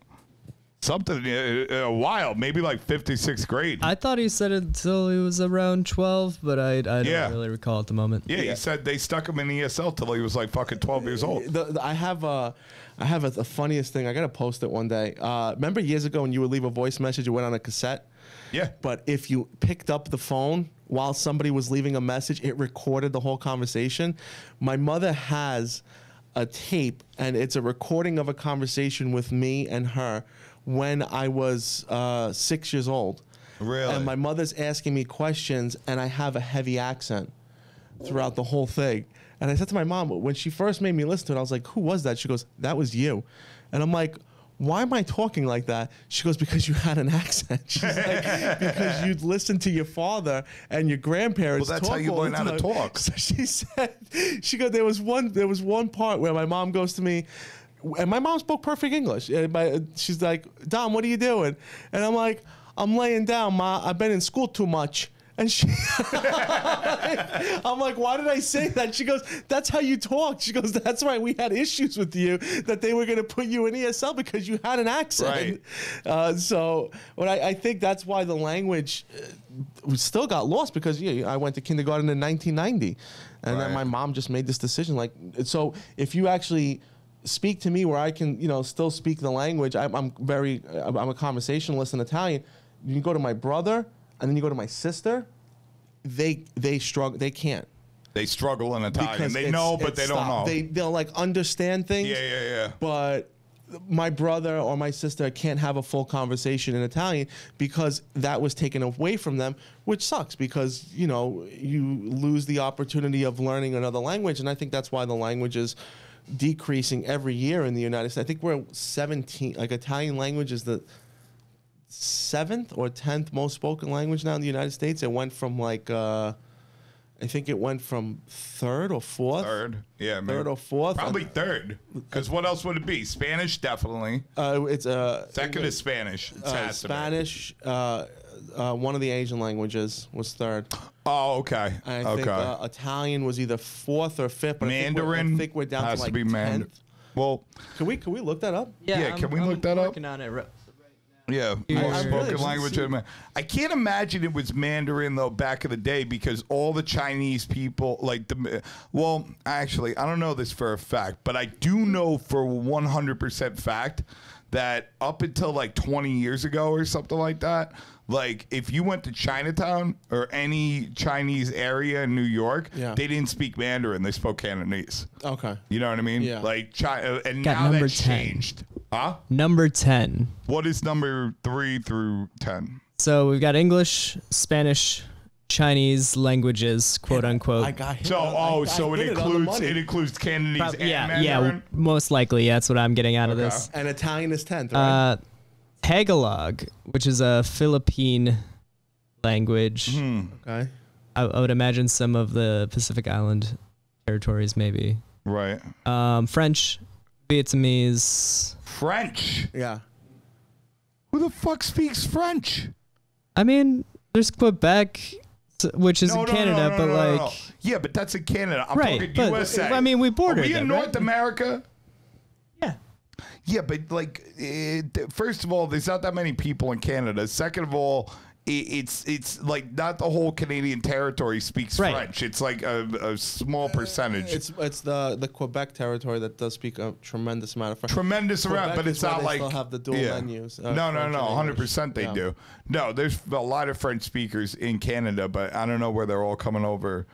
Something a while, maybe like 5th or 6th grade. I thought he said it until he was around 12, but I don't really recall at the moment. Yeah, he said they stuck him in ESL till he was like fucking 12 years old. I have the funniest thing. I gotta post it one day. Remember years ago when you would leave a voice message, it went on a cassette? Yeah. But if you picked up the phone while somebody was leaving a message, it recorded the whole conversation. My mother has a tape, and it's a recording of a conversation with me and her when I was 6 years old. Really? And my mother's asking me questions, and I have a heavy accent throughout the whole thing. And I said to my mom, when she first made me listen to it, I was like, who was that? She goes, that was you. And I'm like, why am I talking like that? She goes, because you had an accent. She's like, because you'd listen to your father and your grandparents. Well, that's how you learn how to talk. So she said, she goes, there was one part where my mom goes to me, and my mom spoke perfect English. And she's like, Dom, what are you doing? And I'm like, I'm laying down, Ma. I've been in school too much. And she, I'm like, why did I say that? She goes, that's how you talk. She goes, that's right. We had issues with you that they were going to put you in ESL because you had an accent. Right. So I think that's why the language still got lost, because I went to kindergarten in 1990, and then my mom just made this decision. Like, so if you actually speak to me where I can, still speak the language, I'm a conversationalist in Italian. You go to my brother, and then you go to my sister, they struggle. They can't. They struggle in Italian. They know, but they don't know. They'll like understand things. Yeah. But my brother or my sister can't have a full conversation in Italian because that was taken away from them, which sucks, because you lose the opportunity of learning another language. And I think that's why the language is decreasing every year in the United States. I think we're 17. Like, Italian language is the 7th or 10th most spoken language now in the United States. It went from like I think it went from 3rd or 4th. 3rd, yeah, maybe. 3rd or 4th. Probably 3rd, because what else would it be? Spanish, definitely. It's second is Spanish. Spanish. One of the Asian languages was 3rd. Oh, okay. And I think Italian was either 4th or 5th. But Mandarin I think we're down has to like to be 10th. Well, can we look that up? Yeah, can we look that up? Working on it. Yeah, more spoken language. I can't imagine it was Mandarin though back in the day, because all the Chinese people, actually, I don't know this for a fact, but I do know for 100% fact that up until like 20 years ago or something like that, like if you went to Chinatown or any Chinese area in New York, they didn't speak Mandarin, they spoke Cantonese. Okay. You know what I mean? Yeah. Like and Got now number that's 10. changed. Huh? Number 10. What is number 3 through 10? So we've got English, Spanish, Chinese languages, quote unquote. I got hit. So it includes Cantonese and Mandarin? Yeah, most likely. Yeah, that's what I'm getting out of this. And Italian is 10th, right? Tagalog, which is a Philippine language. Okay. I would imagine some of the Pacific Island territories, maybe. Right. French, Vietnamese. French? Yeah. Who the fuck speaks French? I mean, there's Quebec, which is in Canada, but like... Yeah, but that's in Canada. I'm right, talking but, USA. I mean, we bordered Are we in North America? Yeah. Yeah, but like, first of all, there's not that many people in Canada. Second of all, it's like not the whole Canadian territory speaks French. It's like a small percentage. It's the Quebec territory that does speak a tremendous amount of French. Tremendous amount, but it's not like they still have the dual menus. No, 100% they do. No, there's a lot of French speakers in Canada, but I don't know where they're all coming over.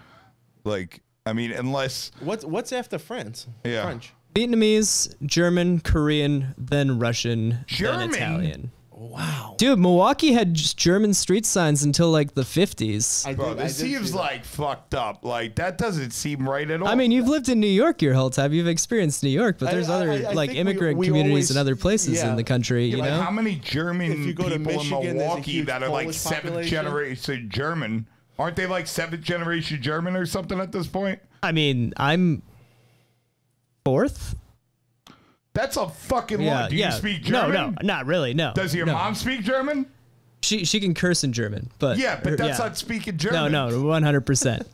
Like, I mean, unless what's after France? Yeah. French. Vietnamese, German, Korean, then Russian, then Italian. Wow. Dude, Milwaukee had just German street signs until like the 50s. Bro, this seems like fucked up. Like, that doesn't seem right at all. I mean, you've lived in New York your whole time. You've experienced New York, but there's other like immigrant communities in other places in the country, you know? How many German people in Milwaukee that are like 7th generation German? Aren't they like 7th generation German or something at this point? I mean, I'm 4th. That's a fucking lot. Do you speak German? No, not really, no. Does your mom speak German? She can curse in German, but... Yeah, but that's not speaking German. No, 100%.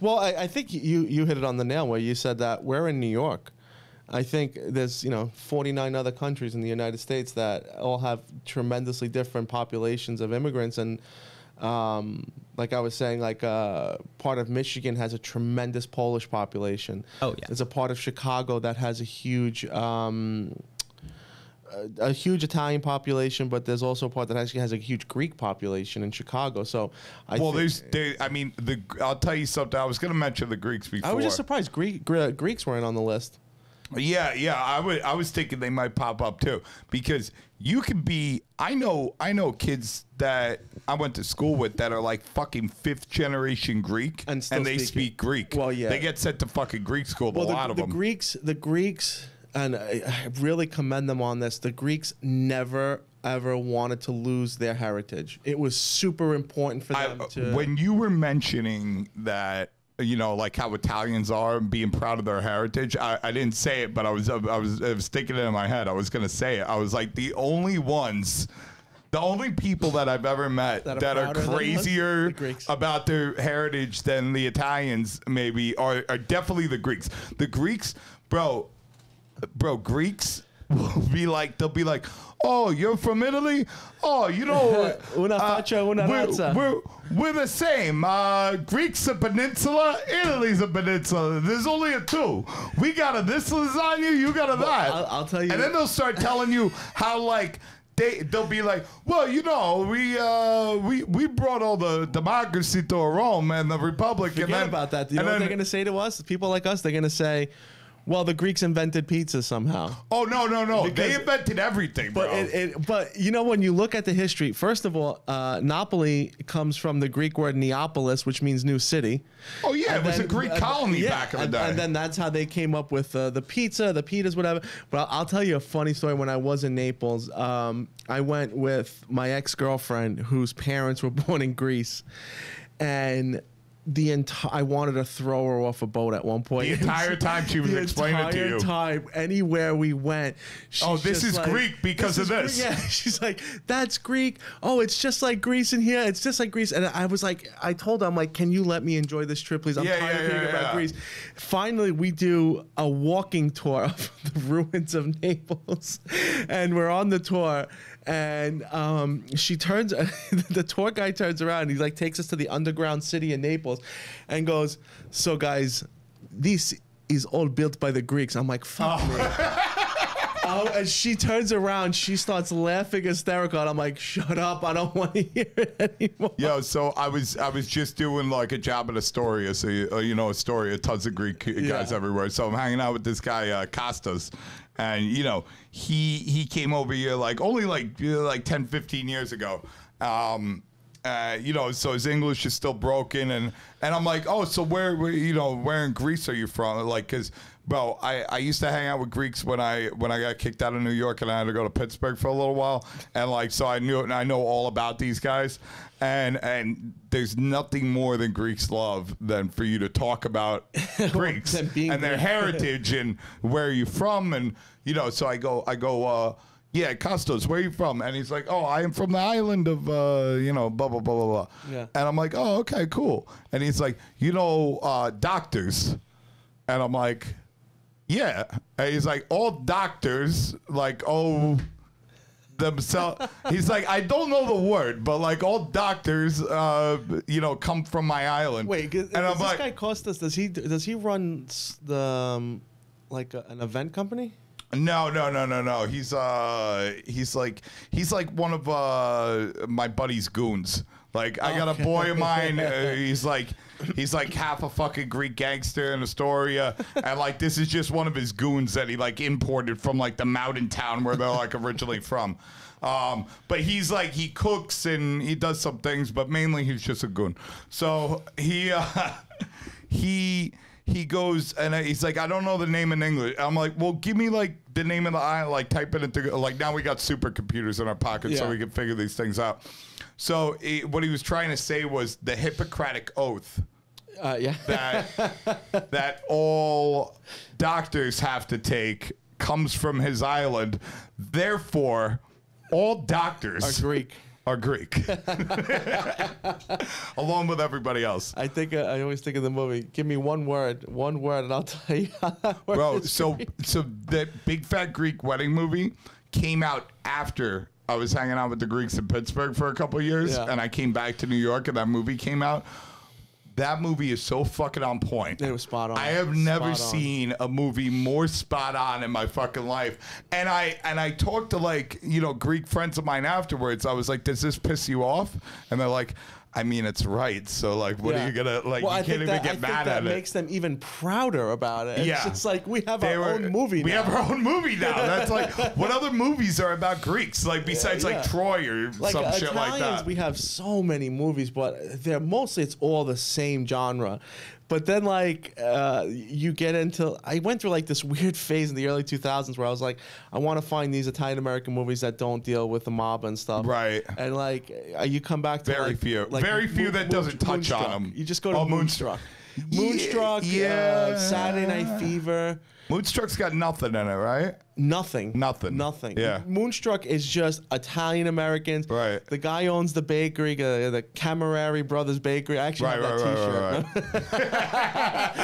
Well, I think you hit it on the nail where you said that we're in New York. I think there's 49 other countries in the United States that all have tremendously different populations of immigrants, and like I was saying, like part of Michigan has a tremendous Polish population. Oh yeah. There's a part of Chicago that has a huge Italian population, but there's also a part that actually has a huge Greek population in Chicago. So I'll tell you something. I was going to mention the Greeks before. I was just surprised Greeks weren't on the list. Yeah. I was thinking they might pop up too, because you can be. I know kids that I went to school with that are like fucking 5th generation Greek, and they speak Greek. Well, yeah, they get sent to fucking Greek school. Well, a lot of them. The Greeks, and I really commend them on this. The Greeks never ever wanted to lose their heritage. It was super important for them to. When you were mentioning that, like how Italians are being proud of their heritage, I didn't say it, but I was thinking it in my head. I was gonna say it. I was like, the only people that I've ever met that are crazier about their heritage than the Italians maybe are definitely the Greeks. The Greeks, bro, Greeks they'll be like, oh, you're from Italy? Oh, una faccia, una razza. We're the same. Greek's a peninsula, Italy's a peninsula. There's only a 2. We got a this lasagna, you got a that. I'll tell you. And then they'll start telling you how, like, they'll be like, well, we brought all the democracy to Rome and the Republic. Forget about that. You know what they're going to say to us? People like us, they're going to say, well, the Greeks invented pizza somehow. Oh, no. They invented everything, bro. But when you look at the history, first of all, Napoli comes from the Greek word Neapolis, which means new city. Oh, yeah. It was a Greek colony back in the day. And then that's how they came up with the pizza, the pitas, whatever. But I'll tell you a funny story. When I was in Naples, I went with my ex-girlfriend whose parents were born in Greece. And I wanted to throw her off a boat at one point. The entire time she was explaining it to you. The entire time, anywhere we went. This is like, Greek because of this. Yeah, she's like, that's Greek. Oh, it's just like Greece in here. It's just like Greece. And I was like, I told her, I'm like, can you let me enjoy this trip, please? I'm tired of hearing about Greece. Finally, we do a walking tour of the ruins of Naples. And we're on the tour. And the tour guide turns around and he like takes us to the underground city in Naples and goes, so guys, this is all built by the Greeks. I'm like, fuck me. And she turns around, she starts laughing hysterical, and I'm like, shut up, I don't want to hear it anymore. Yo, so I was just doing like a job at Astoria, so Astoria, tons of Greek guys everywhere. So I'm hanging out with this guy Costas, and he came over here only 10, 15 years ago. So his English is still broken, and I'm like, oh, so where in Greece are you from? Like, cause bro, I used to hang out with Greeks when I got kicked out of New York and I had to go to Pittsburgh for a little while, and so I know all about these guys, and there's nothing more than Greeks love than for you to talk about Greeks and their heritage and where you're from, and so I go. Yeah, Costos, where are you from? And he's like, oh, I am from the island of, blah, blah, blah, blah, blah. Yeah. And I'm like, oh, okay, cool. And he's like, doctors. And I'm like, yeah. And he's like, all doctors, themselves. He's like, I don't know the word, but all doctors, come from my island. Wait, and I'm like, this guy Costas, does he run the, an event company? No. He's like one of my buddy's goons. I got a boy of mine. He's like half a fucking Greek gangster in Astoria, and this is just one of his goons that he imported from the mountain town where they're originally from. But he's he cooks and he does some things, but mainly he's just a goon. So he goes and he's like, I don't know the name in English. I'm like, well, give me the name of the island, type it into now we got supercomputers in our pockets so we can figure these things out. So what he was trying to say was the Hippocratic Oath. That all doctors have to take comes from his island. Therefore, all doctors are Greek. are Greek, along with everybody else. I think I always think of the movie. Give me one word, and I'll tell you how that word Bro, is so Greek. that Big Fat Greek Wedding movie came out after I was hanging out with the Greeks in Pittsburgh for a couple of years, and I came back to New York, and that movie came out. That movie is so fucking on point. It was spot on. I have never seen a movie more spot on in my fucking life. And I talked to, like, you know, Greek friends of mine afterwards. I was like, does this piss you off? And they're like, I mean, it's right. So, like, what are you gonna, like, you can't even get mad at it. That makes them even prouder about it. It's just like, we have our own movie now. We have our own movie now. That's like, what other movies are about Greeks? Like, besides, like, Troy or like, some shit like that. We have so many movies, but they're mostly, it's all the same genre. But then, like, you get into... I went through, like, this weird phase in the early 2000s where I was like, I want to find these Italian-American movies that don't deal with the mob and stuff. Right. And, like, you come back to, very few. Like, very few that doesn't touch on them. You just go to Moonstruck. Moonstruck, Saturday Night Fever. Moonstruck's got nothing in it, right? Nothing. Yeah. Moonstruck is just Italian Americans. Right. The guy owns the bakery, the Camerari Brothers Bakery. I actually have that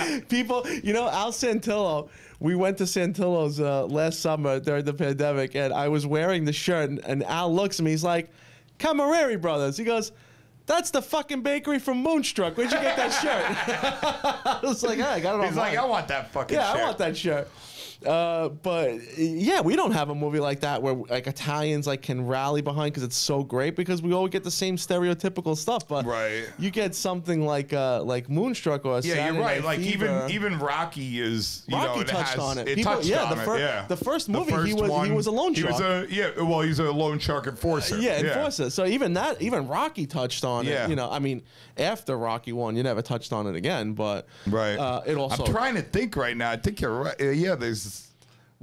T-shirt. People, you know, Al Santillo. We went to Santillo's last summer during the pandemic, and I was wearing the shirt, and Al looks at me. He's like, Camerari Brothers. He goes, that's the fucking bakery from Moonstruck. Where'd you get that shirt? I was like, I got it on He's like, I want that fucking shirt. Yeah, I want that shirt. But yeah, we don't have a movie like that where like Italians like can rally behind because it's so great because we all get the same stereotypical stuff. But you get something like Moonstruck or Saturday you're right. Night like Fever. even Rocky is Rocky touched on it. The first movie he was a loan shark. He's a loan shark enforcer. Enforcer. So even Rocky touched on it. You know, I mean, after Rocky 1, you never touched on it again. But it also. I'm trying to think right now. I think you're right. Yeah, there's.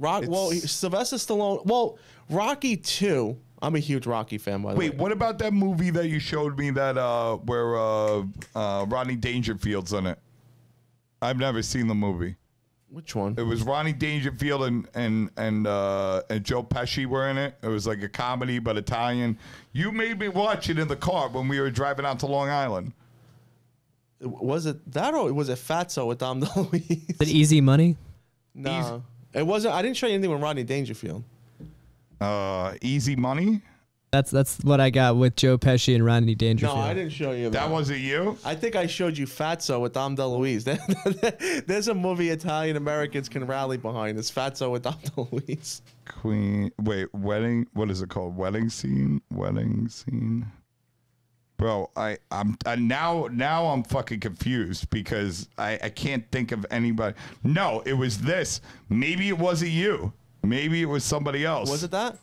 Sylvester Stallone. Well, Rocky 2. I'm a huge Rocky fan, by the way. Wait, what about that movie that you showed me that where Rodney Dangerfield's in it? I've never seen the movie. Which one? It was Rodney Dangerfield and Joe Pesci were in it. It was like a comedy but Italian. You made me watch it in the car when we were driving out to Long Island. Was it that or was it Fatso with Dom DeLuise? Is it Easy Money? No. It wasn't. I didn't show you anything with Rodney Dangerfield. Easy Money? That's what I got with Joe Pesci and Rodney Dangerfield. No, I didn't show you that. That wasn't you? I think I showed you Fatso with Dom DeLuise. There's a movie Italian Americans can rally behind. It's Fatso with Dom DeLuise. Wedding. What is it called? Wedding scene. Bro, I'm now I'm fucking confused because I can't think of anybody. No, it was this. Maybe it wasn't you. Maybe it was somebody else. Was it that?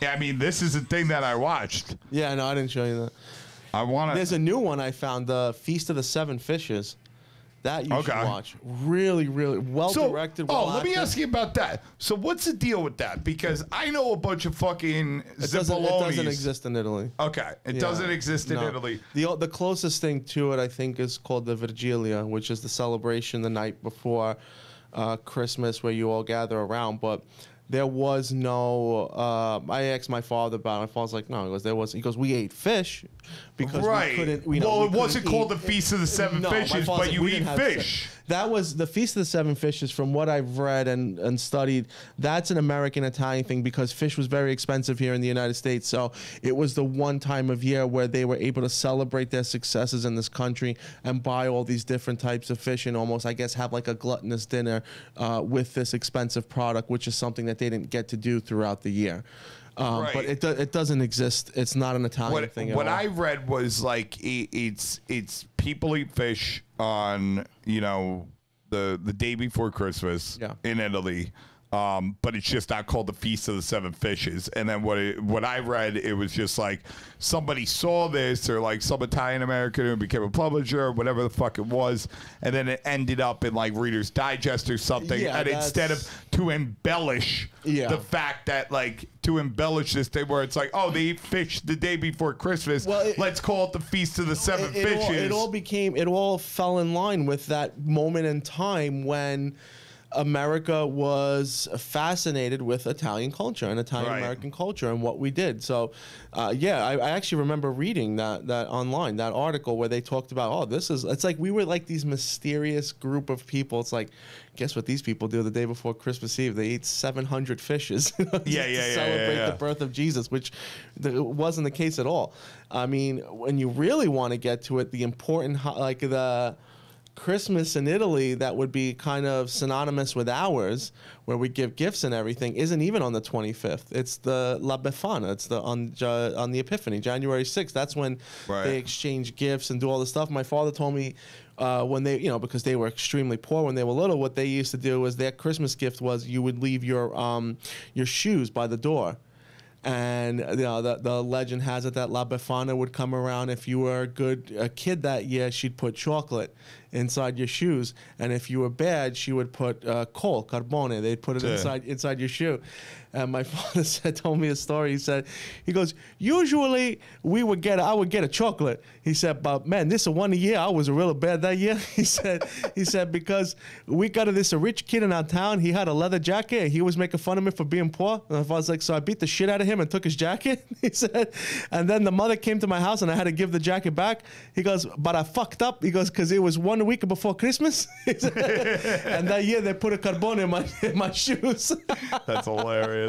Yeah, I mean, this is the thing that I watched. Yeah, no, I didn't show you that. There's a new one I found, the Feast of the Seven Fishes. That you should watch. Really, really well directed. Let me ask you about that. So what's the deal with that? Because I know a bunch of fucking Zippalonis. It doesn't exist in Italy. Okay, it doesn't exist in Italy. The closest thing to it, I think, is called the Vigilia, which is the celebration the night before Christmas where you all gather around. But there was no. I asked my father about it. My father's like, no. He goes, there was. He goes, we ate fish because we couldn't. It wasn't called the Feast of the Seven Fishes, but you eat fish. That was the Feast of the Seven Fishes. From what I've read and studied, that's an American Italian thing because fish was very expensive here in the United States. So it was the one time of year where they were able to celebrate their successes in this country and buy all these different types of fish and almost, I guess, have like a gluttonous dinner with this expensive product, which is something that they didn't get to do throughout the year. But it doesn't exist. It's not an Italian thing at all. What I read was like it's people eat fish on the day before Christmas in Italy. But it's just not called the Feast of the Seven Fishes. And then what I read, it was just like somebody saw this or like some Italian American who became a publisher or whatever the fuck it was, and then it ended up in like Reader's Digest or something. And instead of to embellish the fact that to embellish this thing where it's like, oh, they eat fish the day before Christmas, let's call it the Feast of the Seven Fishes. It all fell in line with that moment in time when America was fascinated with Italian culture and Italian American culture and what we did. So, yeah, I actually remember reading that online, that article where they talked about, oh, it's like we were like these mysterious group of people. It's like, guess what these people do the day before Christmas Eve? They eat 700 fishes to celebrate the birth of Jesus, which wasn't the case at all. I mean, when you really want to get to it, the important, like the Christmas in Italy that would be kind of synonymous with ours, where we give gifts and everything, isn't even on the 25th. It's the La Befana. It's on the Epiphany, January 6th. That's when they exchange gifts and do all this stuff. My father told me when they, because they were extremely poor when they were little, what they used to do was their Christmas gift was you would leave your shoes by the door. And the legend has it that La Befana would come around. If you were a kid that year, she'd put chocolate inside your shoes, and if you were bad, she would put coal, carbone. They'd put it inside your shoe. And my father told me a story. He goes, usually I would get a chocolate. He said, but man, this one year I was really bad that year. He said because we got this rich kid in our town. He had a leather jacket. And he was making fun of me for being poor. And my father's like, so I beat the shit out of him and took his jacket. He said, and then the mother came to my house and I had to give the jacket back. He goes, but I fucked up. He goes, because it was 1 week before Christmas. And that year they put a carbone in my shoes. That's hilarious.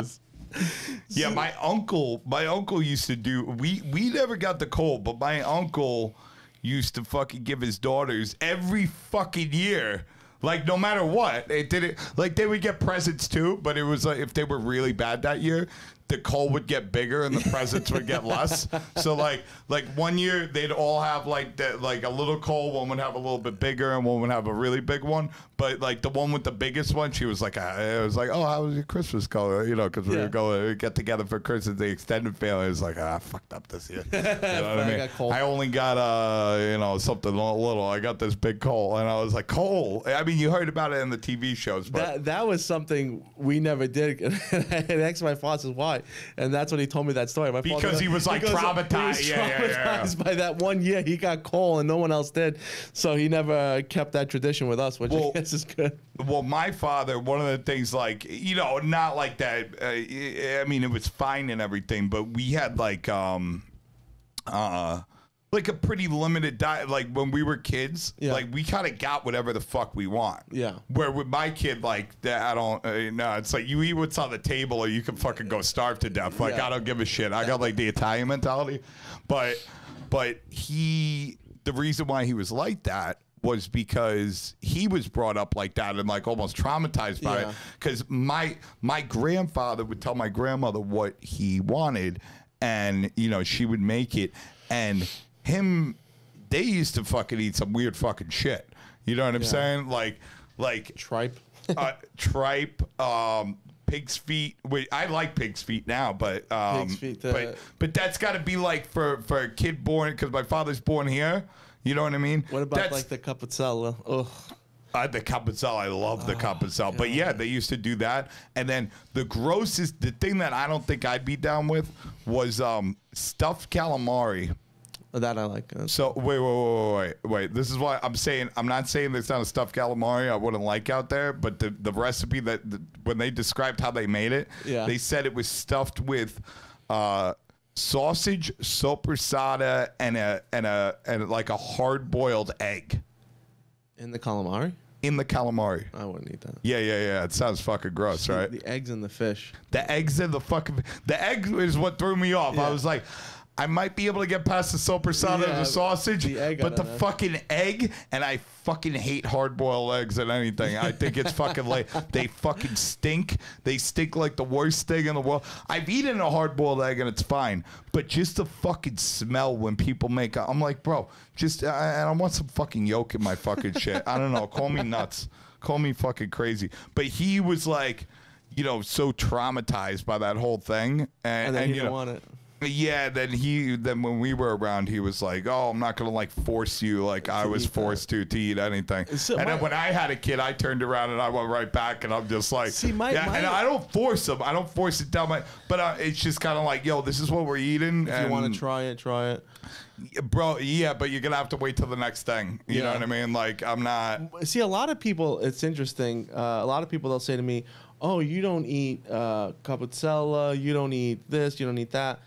Yeah, my uncle used to do. We never got the cold, but my uncle used to fucking give his daughters every fucking year. Like, no matter what, they did it. Like, they would get presents too, but it was like if they were really bad that year, the coal would get bigger and the presents would get less. So like 1 year they'd all have like a little coal. One would have a little bit bigger and one would have a really big one. But like the one with the biggest one, she was like, it was like, oh, how was your Christmas color? Because we were going to get together for Christmas. The extended family was like, I fucked up this year. You know what I mean? I only got something little. I got this big coal, and I was like, coal. I mean, you heard about it in the TV shows, but that was something we never did. And I asked my father, says, why? And that's when he told me that story. Because he was like traumatized. He was traumatized by that 1 year. He got coal and no one else did. So he never kept that tradition with us, which I guess is good. Well, my father, one of the things not like that. I mean, it was fine and everything, but we had like a pretty limited diet. Like when we were kids, like we kind of got whatever the fuck we want. Yeah. Where with my kid, like I don't. No, it's like you eat what's on the table, or you can fucking go starve to death. Like I don't give a shit. I got like the Italian mentality, but the reason why he was like that was because he was brought up like that and like almost traumatized by it. Because my grandfather would tell my grandmother what he wanted, and she would make it, and they used to fucking eat some weird fucking shit. You know what I'm saying? Like tripe, tripe, pig's feet. Wait, I like pig's feet now, but pig's feet, but that's got to be like for a kid born, because my father's born here. You know what I mean? What about like the capezzella? Ugh. The capezzella, I love the capezzella. But yeah, they used to do that. And then the thing that I don't think I'd be down with was stuffed calamari. That I like. So wait. This is why I'm saying, I'm not saying there's not a stuffed calamari I wouldn't like out there, but the recipe when they described how they made it, they said it was stuffed with sausage, soppressata, and like a hard-boiled egg. In the calamari? In the calamari. I wouldn't eat that. Yeah. It sounds fucking gross, right? The eggs and the fish. The eggs and the egg is what threw me off. I was like, I might be able to get past the soppressata and the sausage, but the fucking egg, and I fucking hate hard-boiled eggs and anything. I think it's fucking like, they fucking stink. They stink like the worst thing in the world. I've eaten a hard-boiled egg and it's fine, but just the fucking smell when people make it, I'm like, bro, I want some fucking yolk in my fucking shit. I don't know. Call me nuts. Call me fucking crazy. But he was like, so traumatized by that whole thing. And then he didn't want it. Yeah, then when we were around, he was like, "Oh, I'm not gonna like force you like I was forced to eat anything." So and then when I had a kid, I turned around and I went right back, and I'm just like, and I don't force them. I don't force it down but it's just kind of like, yo, this is what we're eating. If you want to try it, bro. Yeah, but you're gonna have to wait till the next thing. You know what I mean? Like, I'm not. See, a lot of people. It's interesting. A lot of people, they'll say to me, "Oh, you don't eat capuzzella. You don't eat this. You don't eat that."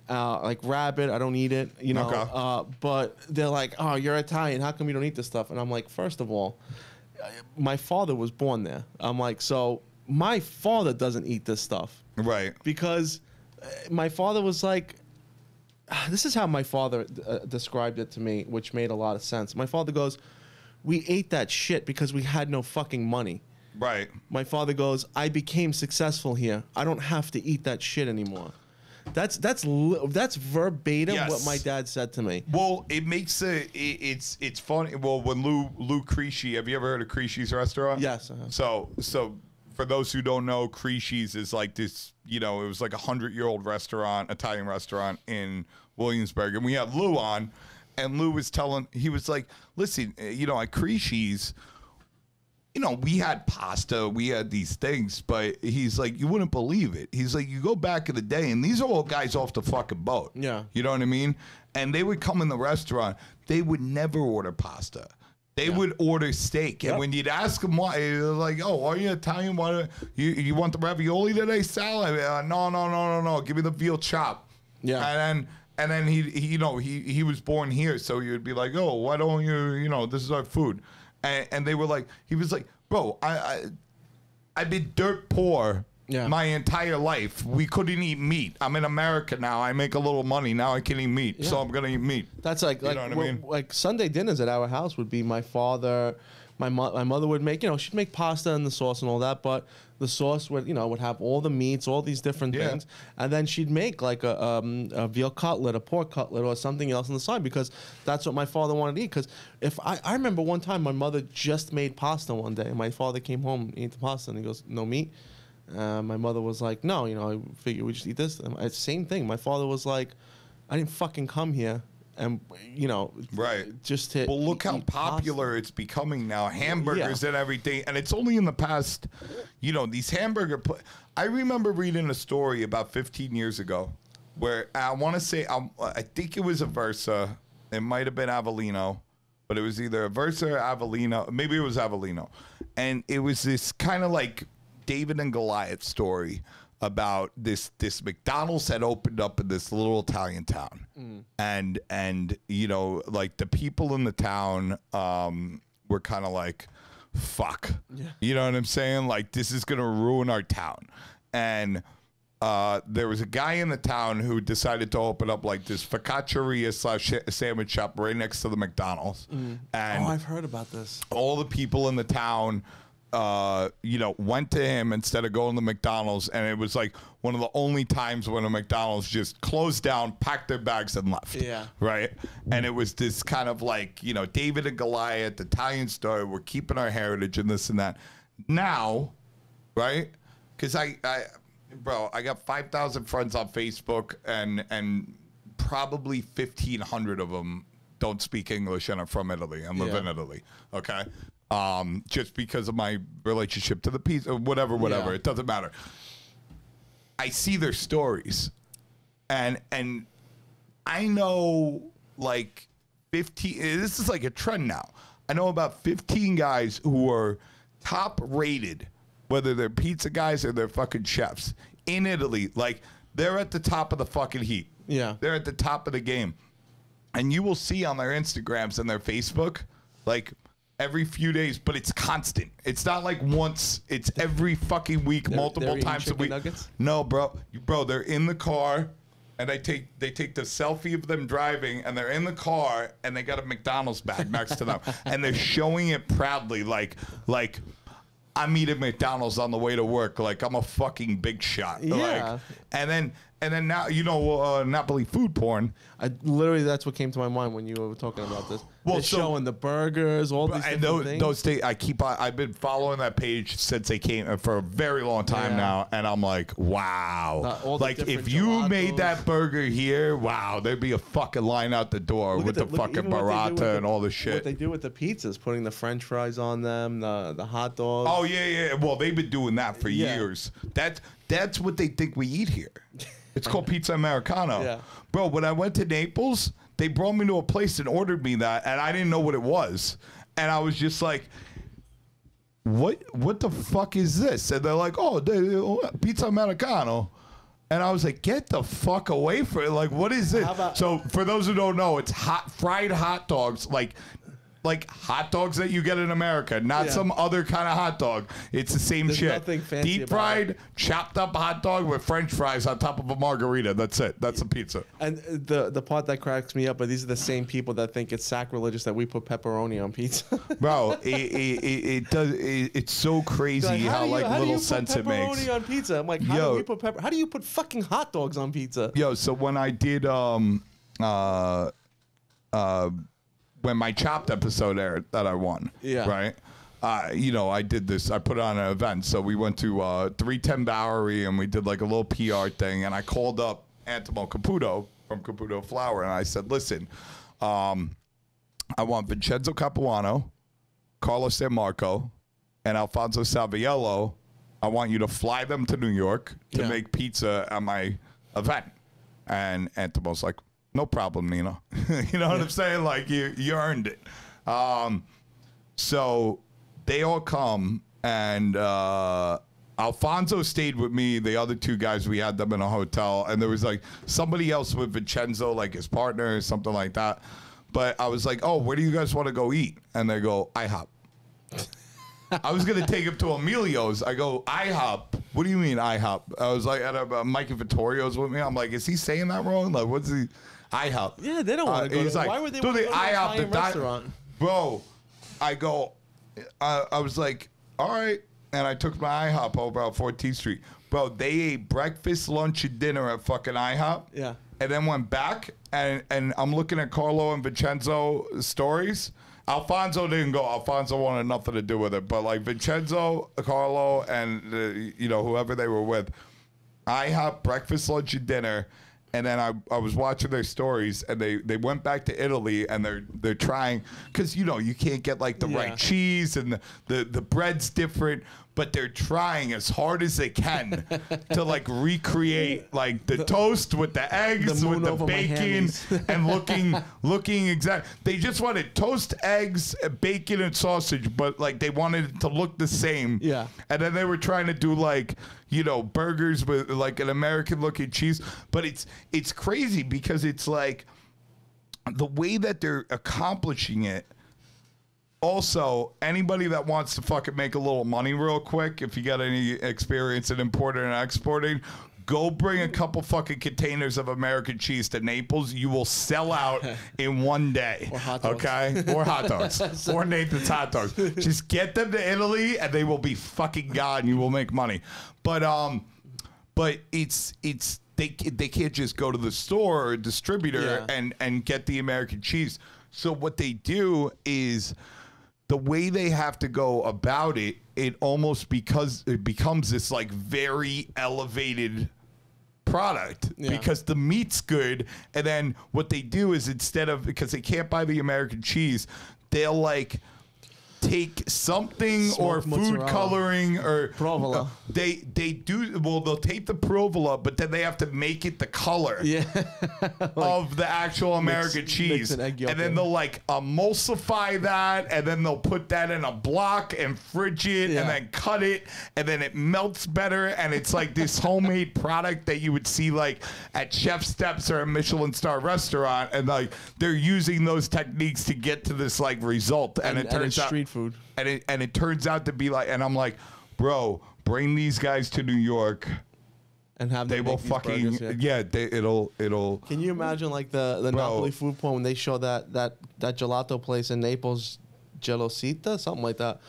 Like rabbit, I don't eat it, you know. Okay. But they're like, "Oh, you're Italian. How come you don't eat this stuff?" And I'm like, first of all, my father was born there. I'm like, so my father doesn't eat this stuff, right? Because my father was like, this is how my father described it to me, which made a lot of sense. My father goes, "We ate that shit because we had no fucking money." Right. My father goes, "I became successful here. I don't have to eat that shit anymore." That's verbatim what my dad said to me. Well, it makes it's funny. Well, when Lou Cresci, have you ever heard of Cresci's restaurant? Yes. So for those who don't know, Cresci's is like this. You know, it was like 100-year-old restaurant, Italian restaurant in Williamsburg, and we had Lou on, and Lou was he was like, "Listen, you know, at Cresci's, you know, we had pasta, we had these things, but he's like, you wouldn't believe it. He's like, you go back in the day, and these are all guys off the fucking boat. Yeah. You know what I mean? And they would come in the restaurant. They would never order pasta. They would order steak. And when you'd ask them why, they're like, oh, are you Italian? Why you want the ravioli today? Salad? No. Give me the veal chop. Yeah. And then he was born here, so you'd be like, oh, why don't you, this is our food. And they were like, he was like, bro, I've been dirt poor my entire life. We couldn't eat meat. I'm in America now. I make a little money. Now I can eat meat. So I'm going to eat meat. That's like, you know what I mean? Like Sunday dinners at our house would be my father, my mother would make, she'd make pasta and the sauce and all that, but the sauce would, would have all the meats, all these different things. And then she'd make like a veal cutlet, a pork cutlet, or something else on the side, because that's what my father wanted to eat. Because if I remember one time my mother just made pasta one day, and my father came home and ate the pasta, and he goes, no meat? My mother was like, no, I figure we just eat this. And same thing. My father was like, I didn't fucking come here. And, just to well, look how popular it's becoming now. Hamburgers and everything. And it's only in the past, these hamburger. I remember reading a story about 15 years ago where I want to say, I think it was Aversa. It might have been Avellino, but it was either Aversa or Avellino. Maybe it was Avellino. And it was this kind of like David and Goliath story about this McDonald's had opened up in this little Italian town. And like the people in the town were kind of like, fuck. Yeah. You know what I'm saying? Like, this is going to ruin our town. And there was a guy in the town who decided to open up like this focacceria / sandwich shop right next to the McDonald's. And I've heard about this. All the people in the town went to him instead of going to McDonald's, and it was like one of the only times when a McDonald's just closed down, packed their bags, and left. Yeah. Right? And it was this kind of like, David and Goliath, Italian story, we're keeping our heritage and this and that. Now, right? Because I got 5,000 friends on Facebook, and probably 1,500 of them don't speak English and are from Italy and live in Italy. Okay? Just because of my relationship to the pizza, whatever, it doesn't matter. I see their stories, and I know like 15. This is like a trend now. I know about 15 guys who are top rated, whether they're pizza guys or they're fucking chefs in Italy. Like, they're at the top of the fucking heap. Yeah, they're at the top of the game, and you will see on their Instagrams and their Facebook, like, every few days, but it's constant. It's not like once. It's every fucking week, multiple times a week. Nuggets? No, bro, they're in the car, and they take the selfie of them driving, and they're in the car, and they got a McDonald's bag next to them, and they're showing it proudly, like I'm eating McDonald's on the way to work, like I'm a fucking big shot. Yeah. Like, and And then now, you know, Napoli food porn. Literally, that's what came to my mind when you were talking about this. Well, they're showing the burgers, all these different things. I've been following that page since they came for a very long time now, and I'm like, wow. Like, if you gelatos. made that burger here, wow, there'd be a fucking line out the door with the fucking burrata and all the shit. What they do with the pizzas, putting the French fries on them, the hot dogs. Oh yeah. Well, they've been doing that for years. That's what they think we eat here. It's called Pizza Americano. Yeah. Bro, when I went to Naples, they brought me to a place and ordered me that, and I didn't know what it was. And I was just like, what the fuck is this? And they're like, oh, Pizza Americano. And I was like, get the fuck away from it. Like, what is it? So for those who don't know, it's fried hot dogs, like hot dogs that you get in America, not some other kind of hot dog. It's the same shit. Nothing fancy deep fried, chopped up hot dog with French fries on top of a margarita. That's it. That's a pizza. And the part that cracks me up, but these are the same people that think it's sacrilegious that we put pepperoni on pizza. Bro, it does. It's so crazy how little sense it makes. Pepperoni on pizza. I'm like, how do you put fucking hot dogs on pizza? Yo, so when I did when my Chopped episode aired that I won, right? You know, I did this. I put on an event. So we went to 310 Bowery and we did like a little PR thing. And I called up Antimo Caputo from Caputo Flour, and I said, listen, I want Vincenzo Capuano, Carlos San Marco, and Alfonso Saviello. I want you to fly them to New York to make pizza at my event. And Antimo's like, no problem, Nino. You know what I'm saying? Like, you earned it. So they all come, and Alfonso stayed with me. The other two guys, we had them in a hotel, and there was like somebody else with Vincenzo, like his partner or something like that. But I was like, oh, where do you guys want to go eat? And they go, IHOP. I was going to take him to Emilio's. I go, IHOP? What do you mean IHOP? I was like, at Mike Vittorio's with me. I'm like, is he saying that wrong? Like, what's he? IHOP. Yeah, they don't want to go. Like, why would they want to go to an Italian restaurant? Bro, I go, I was like, all right. And I took my IHOP over at 14th Street. Bro, they ate breakfast, lunch, and dinner at fucking IHOP. Yeah. And then went back, and I'm looking at Carlo and Vincenzo stories. Alfonso didn't go. Alfonso wanted nothing to do with it. But like Vincenzo, Carlo, and you know, whoever they were with, IHOP, breakfast, lunch, and dinner. And then I was watching their stories, and they went back to Italy, and they're trying, because you know you can't get like the right cheese, and the bread's different, but they're trying as hard as they can to like recreate like the toast with the eggs, with the bacon, and looking exact. They just wanted toast, eggs, bacon, and sausage, but like they wanted it to look the same. Yeah. And then they were trying to do like, you know, burgers with like an American looking cheese, but it's crazy because it's like the way that they're accomplishing it. Also, anybody that wants to fucking make a little money real quick, if you got any experience in importing and exporting, go bring a couple fucking containers of American cheese to Naples. You will sell out in one day. Or hot dogs. Okay? Or hot dogs. Or Nathan's hot dogs. Just get them to Italy and they will be fucking gone. You will make money. But it's they can't just go to the store or distributor and get the American cheese. So what they do is, the way they have to go about it, it almost becomes this like very elevated product because the meat's good. And then what they do is, instead of, because they can't buy the American cheese, they'll like take something or food mozzarella. Coloring or provola. They do, well, they'll take the provola, but then they have to make it the color of the actual American cheese, and then they'll like emulsify that, and then they'll put that in a block and fridge it, and then cut it, and then it melts better, and it's like this homemade product that you would see like at Chef Steps or a Michelin star restaurant, and like they're using those techniques to get to this like result, and it turns out street food, and it turns out to be like, and I'm like, bro, bring these guys to New York and have they will fucking burgers, it'll. Can you imagine like the Napoli food porn when they show that gelato place in Naples, Gelosita, something like that,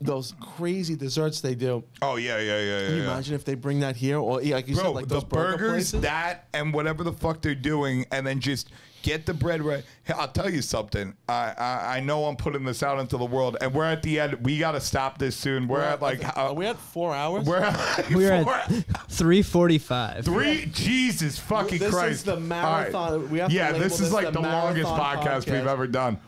those crazy desserts they do. Oh yeah. Can you imagine if they bring that here, or like you said, like those burgers, places? that, and whatever the fuck they're doing, and then just get the bread right. Hey, I'll tell you something. I know I'm putting this out into the world, and we're at the end. We got to stop this soon. We're at like. Are we at 4 hours? We're at 3:45. Jesus fucking Christ! This is the marathon. Right. We have to this is like the longest podcast we've ever done.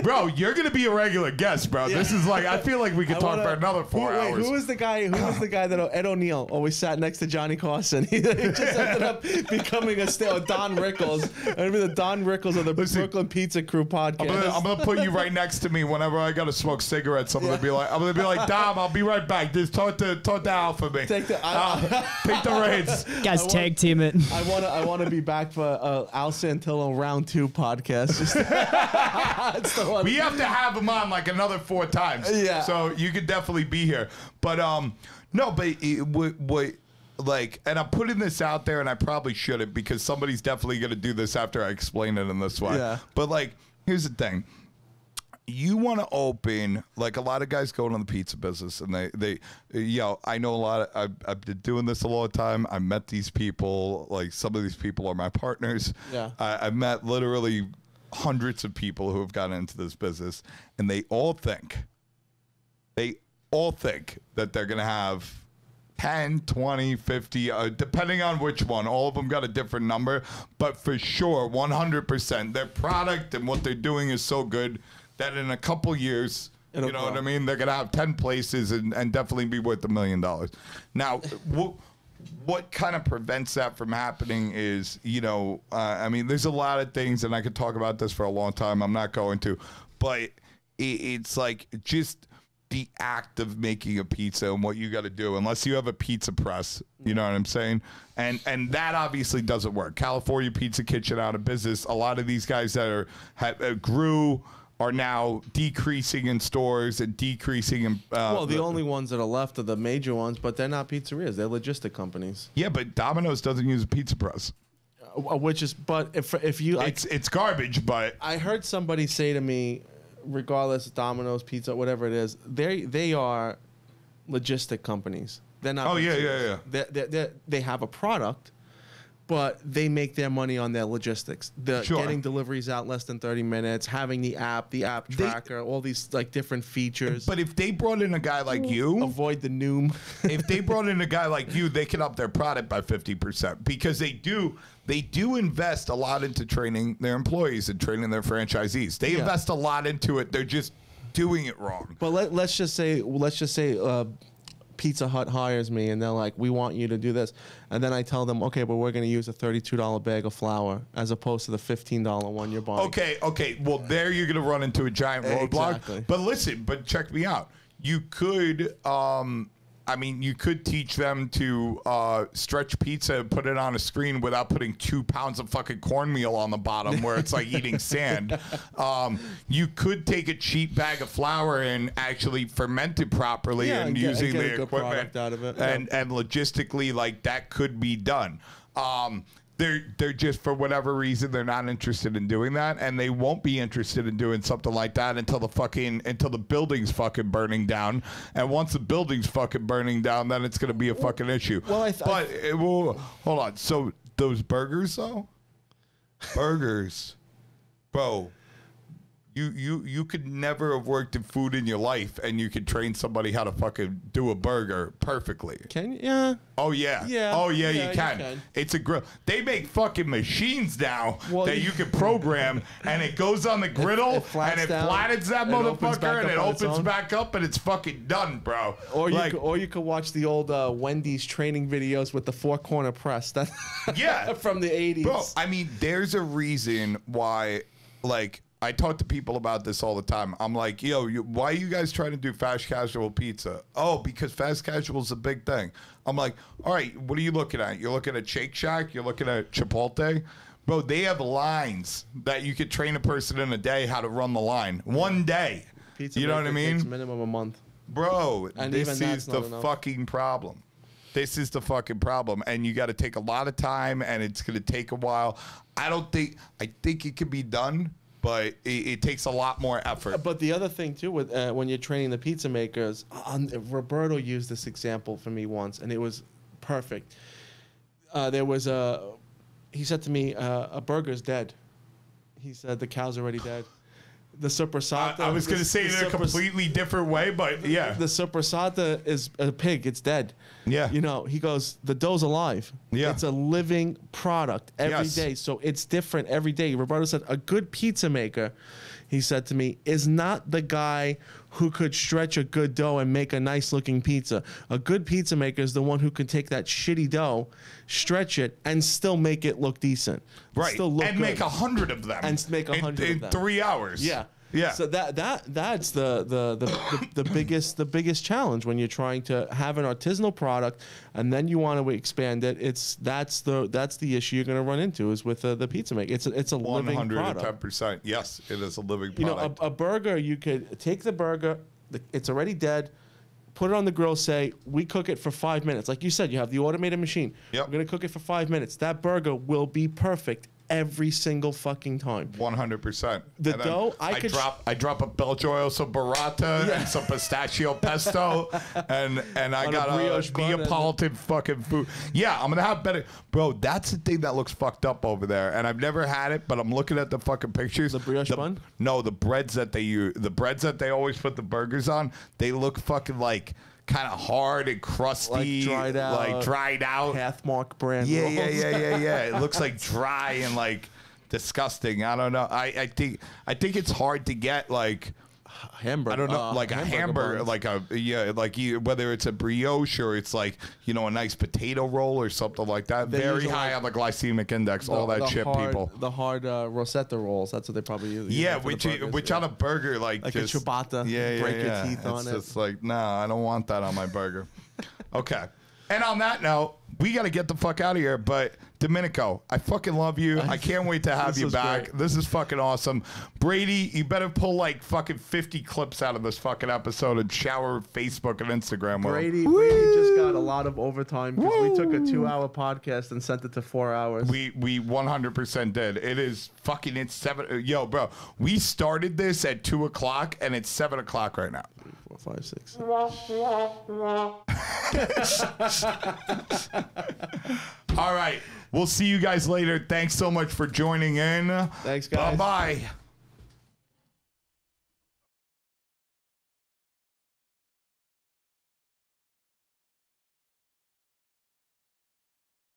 Bro, you're gonna be a regular guest, bro. Yeah. This is like, I feel like we could talk for another 4 hours. Who was the guy? Who was the guy that Ed O'Neill always sat next to Johnny Carson? He just ended up becoming Don Rickles. Maybe the Don Rickles of the Brooklyn Pizza Crew podcast. I'm gonna put you right next to me whenever I gotta smoke cigarettes. I'm gonna be like, Dom, I'll be right back. Just talk to Al for me. Take the reins, guys. Tag team it. I want to be back for Al Santillo round 2 podcast. We have to have him on like another 4 times. Yeah. So you could definitely be here. But no, but like, and I'm putting this out there, and I probably shouldn't, because somebody's definitely gonna do this after I explain it in this way. Yeah. But like, here's the thing. You want to open, like, a lot of guys go into the pizza business, and they I know a lot of, I've been doing this a long time. I met these people, like, some of these people are my partners. Yeah. I've met literally hundreds of people who have gotten into this business, and they all think that they're going to have 10, 20, 50, depending on which one. All of them got a different number, but for sure, 100%, their product and what they're doing is so good that in a couple years, you know what I mean, they're going to have 10 places and definitely be worth $1 million. Now, what kind of prevents that from happening is, I mean, there's a lot of things, and I could talk about this for a long time. I'm not going to, but it's like just the act of making a pizza and what you got to do, unless you have a pizza press, you know what I'm saying? And that obviously doesn't work. California Pizza Kitchen out of business. A lot of these guys that grew are now decreasing in stores and decreasing in... well, the only ones that are left are the major ones, but they're not pizzerias. They're logistic companies. Yeah, but Domino's doesn't use a pizza press. Which is... But if you... It's garbage, but... I heard somebody say to me, regardless, Domino's, Pizza, whatever it is, they are logistic companies. They're not... Oh, yeah. They have a product, but they make their money on their logistics. Getting deliveries out less than 30 minutes, having the app tracker, all these like different features. But if they brought in a guy like you, avoid the noom. If they brought in a guy like you, they can up their product by 50%, because they do invest a lot into training their employees and training their franchisees. They invest a lot into it. They're just doing it wrong. But let's just say Pizza Hut hires me, and they're like, we want you to do this. And then I tell them, okay, but we're going to use a $32 bag of flour as opposed to the $15 one you're buying. Okay. Well, there you're going to run into a giant roadblock. Exactly. But listen, check me out. You could... you could teach them to stretch pizza and put it on a screen without putting 2 pounds of fucking cornmeal on the bottom where it's like eating sand. You could take a cheap bag of flour and actually ferment it properly and using the equipment out of it. And logistically, like, that could be done. They're just, for whatever reason, they're not interested in doing that, and they won't be interested in doing something like that until the building's fucking burning down. And once the building's fucking burning down, then it's gonna be a fucking issue. Well, hold on. So those burgers, though, bro. You could never have worked in food in your life, and you could train somebody how to fucking do a burger perfectly. Can you? Yeah. Oh yeah. You can. It's a grill. They make fucking machines now that you can program, and it goes on the griddle, and it flattens that motherfucker, and it opens back up, and it's fucking done, bro. Or you could watch the old Wendy's training videos with the 4-corner press. That from the 80s. Bro, I mean, there's a reason why, like, I talk to people about this all the time. I'm like, why are you guys trying to do fast casual pizza? Oh, because fast casual is a big thing. I'm like, all right, what are you looking at? You're looking at Shake Shack? You're looking at Chipotle? Bro, they have lines that you could train a person in a day how to run the line. One day. Pizza, you know what I mean? Takes minimum a month. Bro, this is the fucking problem. This is the fucking problem. And you got to take a lot of time, and it's going to take a while. I think it can be done. but it takes a lot more effort. But the other thing too, with when you're training the pizza makers, Roberto used this example for me once, and it was perfect. He said to me, a burger's dead. He said the cow's already dead. The sopressata. I was going to say it in a completely different way, but yeah. The sopressata is a pig. It's dead. Yeah. You know, he goes, the dough's alive. Yeah. It's a living product every day. So it's different every day. Roberto said, a good pizza maker, he said to me, is not the guy who could stretch a good dough and make a nice looking pizza. A good pizza maker is the one who can take that shitty dough, stretch it, and still make it look decent. Right. Still look and good. make 100 of them. And make 100 of them. In 3 hours. Yeah. Yeah. So that's the biggest challenge when you're trying to have an artisanal product and then you want to expand it. That's the issue you're going to run into is with the pizza maker. It's a living product. 110%. Yes, it is a living product. You know, a burger, you could take the burger, it's already dead, put it on the grill, say, we cook it for 5 minutes. Like you said, you have the automated machine. Yep. We're going to cook it for 5 minutes. That burger will be perfect every single fucking time. 100%. The dough, I drop a Belgioioso burrata and some pistachio pesto, and I got a Neapolitan fucking food. Yeah, I'm gonna have better, bro. That's the thing that looks fucked up over there, and I've never had it, but I'm looking at the fucking pictures. The brioche bun? No, the breads that they use, the breads that they always put the burgers on, they look fucking like kind of hard and crusty, like dried out. Pathmark brand. Yeah. It looks like dry and like disgusting. I don't know. I think it's hard to get like hamburger. I don't know, like a hamburger, buns. Whether it's a brioche or it's like, you know, a nice potato roll or something like that. Very high on the glycemic index. All that shit, people. The hard Rosetta rolls. That's what they probably use. Yeah, which on a burger like just, a ciabatta. Break your teeth on it. It's like, nah, I don't want that on my burger. Okay. And on that note, we got to get the fuck out of here. But Domenico, I fucking love you. I can't wait to have you back. Great. This is fucking awesome. Brady, you better pull like fucking 50 clips out of this fucking episode and shower Facebook and Instagram. Brady just got a lot of overtime because we took a 2-hour podcast and sent it to 4 hours. We 100% did. It is fucking, it's 7. Yo, bro, we started this at 2 o'clock and it's 7 o'clock right now. 3, 4, 5, 6. All right. We'll see you guys later. Thanks so much for joining in. Thanks, guys. Bye-bye.